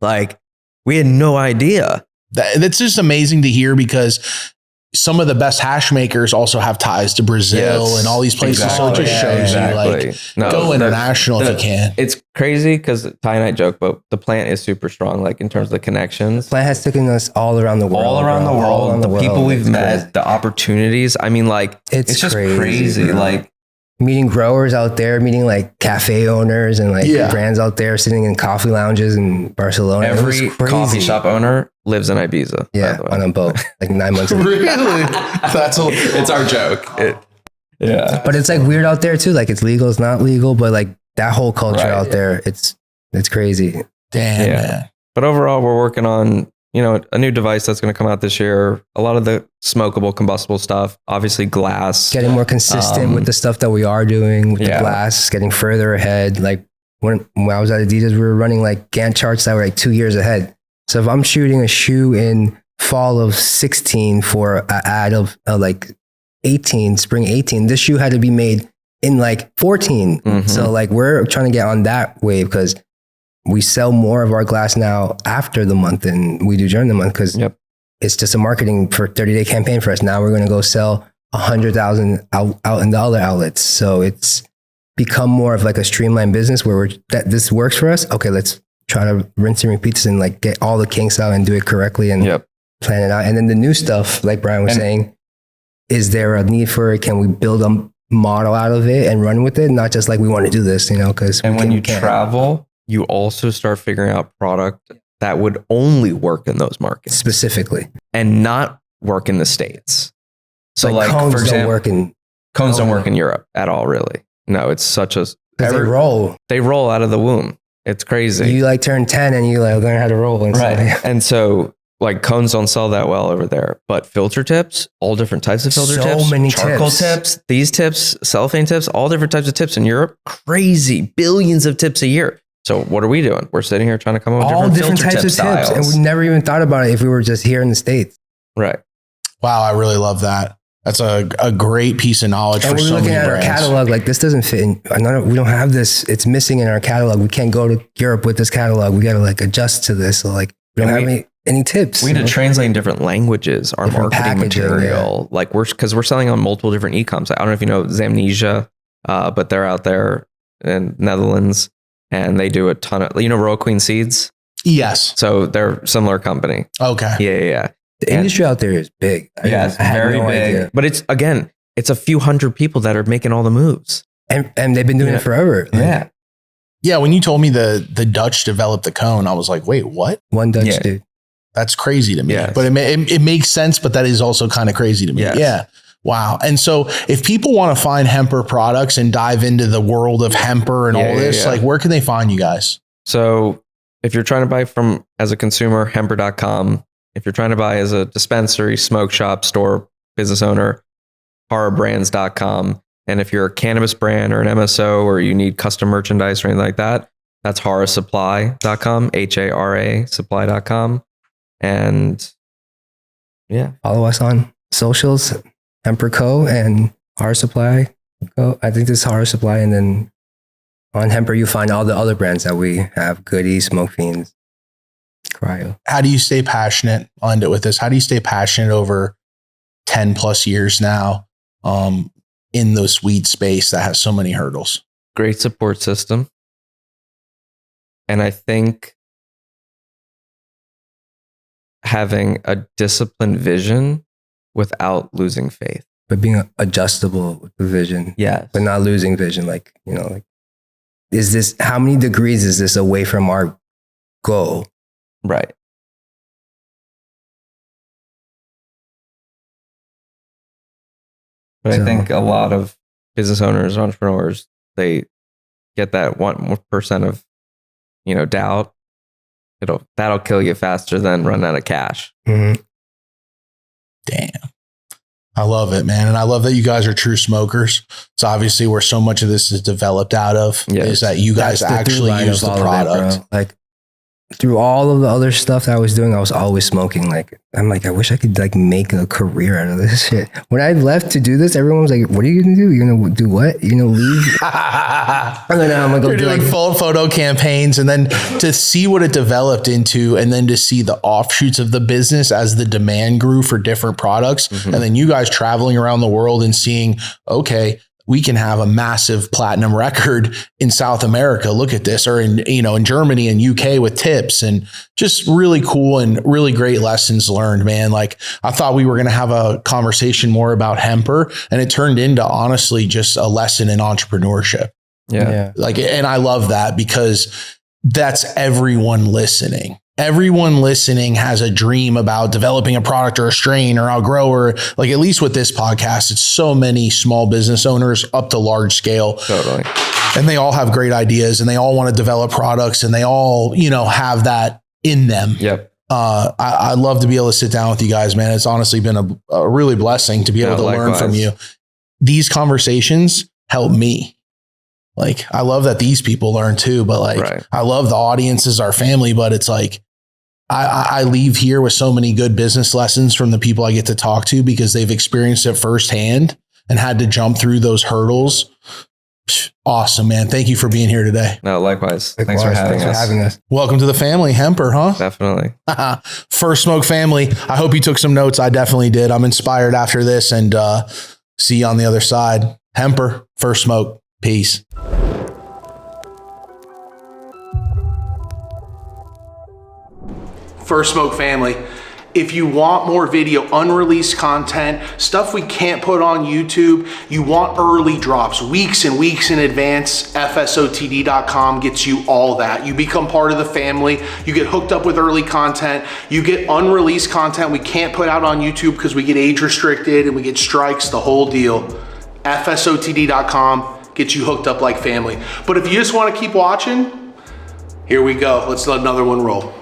Like we had no idea.
That's just amazing to hear because some of the best hash makers also have ties to Brazil and all these places. So it just shows you like go international if you can.
It's crazy because Ty and I joke, but the plant is super strong, like in terms of the connections.
The plant has taken us all around the world.
All around the world. The people we've met,
crazy.
the opportunities. I mean, like it's just crazy. Like
meeting growers out there, meeting like cafe owners and like brands out there sitting in coffee lounges in Barcelona.
Every coffee shop owner lives in Ibiza.
Yeah, on a boat, like 9 months ago.
Really? It's our joke.
Yeah.
But it's like weird out there too. Like it's legal, it's not legal, but like that whole culture out there, it's crazy.
Damn, man.
But overall, we're working on, a new device that's going to come out this year. A lot of the smokable, combustible stuff, obviously glass.
Getting more consistent with the stuff that we are doing with the glass, getting further ahead. Like when I was at Adidas, we were running like Gantt charts that were like 2 years ahead. So if I'm shooting a shoe in fall of 16 for an ad of like 18, spring 18, this shoe had to be made in like 14.
Mm-hmm.
So like we're trying to get on that wave because we sell more of our glass now after the month than we do during the month because it's just a marketing for 30-day campaign for us. Now we're going to go sell 100,000 out in the other outlets. So it's become more of like a streamlined business where this works for us. Okay, let's try to rinse and repeat this and like get all the kinks out and do it correctly and plan it out. And then the new stuff, like Bryan was saying, is there a need for it? Can we build a model out of it and run with it? Not just like we want to do this, because
when you travel, you also start figuring out product that would only work in those markets
specifically.
and not work in the States. So
Like,
like,
cones
for example,
don't work in.
cones don't
Oh,
work in Europe at all, really. No, it's such a,
Because they roll.
they roll out of the womb. It's crazy.
You like turn 10 and you like learn how to roll. And
Right.
stuff.
And so like cones don't sell that well over there, but filter tips, all different types of filter
So
tips,
many
charcoal
tips.
these tips, cellophane tips, all different types of tips in Europe. Crazy, billions of tips a year. So what are we doing? We're sitting here trying to come up with
All different
filter
types of
tip
tips. And
styles.
we never even thought about it if we were just here in the States.
Right.
Wow, I really love that. That's a great piece of knowledge
And
for
we're
so
looking
many
at our
brands.
catalog, like this doesn't fit in. We don't have this. It's missing in our catalog. We can't go to Europe with this catalog. We got to like adjust to this. So like we don't
And
have any tips.
We had to translate in different languages, our
Different
marketing
packaging,
material. Like because we're selling on multiple different e-coms. I don't know if you know Zamnesia, but they're out there in Netherlands and they do a ton of, Royal Queen Seeds.
Yes.
So they're a similar company.
Okay.
Yeah.
The industry out there is big. I had
very
no
big.
idea.
But it's a few hundred people that are making all the moves.
And they've been doing
Yeah.
it forever. Like,
Yeah. When you told me the Dutch developed the cone, I was like, wait, what?
one Dutch
Yeah.
dude.
That's crazy to me.
Yes.
But it makes sense, but that is also kind of crazy to me.
Yes.
Yeah. Wow. And so if people want to find Hemper products and dive into the world of Hemper and all this, like where can they find you guys?
So if you're trying to buy from as a consumer, Hemper.com. If you're trying to buy as a dispensary, smoke shop, store, business owner, horrorbrands.com. And if you're a cannabis brand or an MSO or you need custom merchandise or anything like that, that's horrorsupply.com, HARA supply.com. And yeah.
Follow us on socials, Hemper Co. and Horror Supply Co. I think this is Horror Supply. And then on Hemper, you find all the other brands that we have: Goody, Smoke Fiends, Cryo.
How do you stay passionate? I'll end it with this. How do you stay passionate over 10 plus years now in this weed space that has so many hurdles?
Great support system. And I think having a disciplined vision without losing faith.
But being adjustable with the vision,
Yeah.
but not losing vision. Like, is this, how many degrees is this away from our goal?
Right. But
So-
I think a lot of business owners, entrepreneurs, they get that 1% of, doubt. That'll kill you faster than running out of cash.
Mm-hmm.
Damn. I love it, man. And I love that you guys are true smokers. It's obviously where so much of this is developed out of is that you guys
That's the through
actually
line
use
of
the
all of it,
product.
bro. Like, through all of the other stuff that I was doing, I was always smoking. Like, I'm like, I wish I could like make a career out of this shit. When I left to do this, everyone was like, what are you going to do? You're going to do what? You're going to leave? And then I'm like,
You're doing full photo campaigns, and then to see what it developed into, and then to see the offshoots of the business as the demand grew for different products.
Mhm.
And then you guys traveling around the world and seeing, okay, we can have a massive platinum record in South America. Look at this, or in Germany and UK with tips, and just really cool and really great lessons learned, man. Like, I thought we were going to have a conversation more about Hemper, and it turned into honestly just a lesson in entrepreneurship.
Yeah.
Like, and I love that because that's everyone listening. Everyone listening has a dream about developing a product or a strain or a grower. Like, at least with this podcast, it's so many small business owners up to large scale.
Totally.
And they all have great ideas and they all want to develop products and they all, have that in them.
Yep.
I'd love to be able to sit down with you guys, man. It's honestly been a really blessing to be able to learn from you. These conversations help me. Like, I love that these people learn too, but like,
Right.
I love the audience as our family, but it's like, I leave here with so many good business lessons from the people I get to talk to because they've experienced it firsthand and had to jump through those hurdles. Awesome, man. Thank you for being here today.
No, likewise. Thanks for having us.
Welcome to the family, Hemper, huh?
Definitely.
First Smoke family. I hope you took some notes. I definitely did. I'm inspired after this, and see you on the other side. Hemper, First Smoke. Peace.
First Smoke family, If you want more video, unreleased content, stuff we can't put on YouTube, you want early drops, weeks and weeks in advance, FSOTD.com gets you all that. You become part of the family, you get hooked up with early content, you get unreleased content we can't put out on YouTube because we get age restricted and we get strikes, the whole deal. FSOTD.com gets you hooked up like family. But if you just want to keep watching, here we go. Let's let another one roll.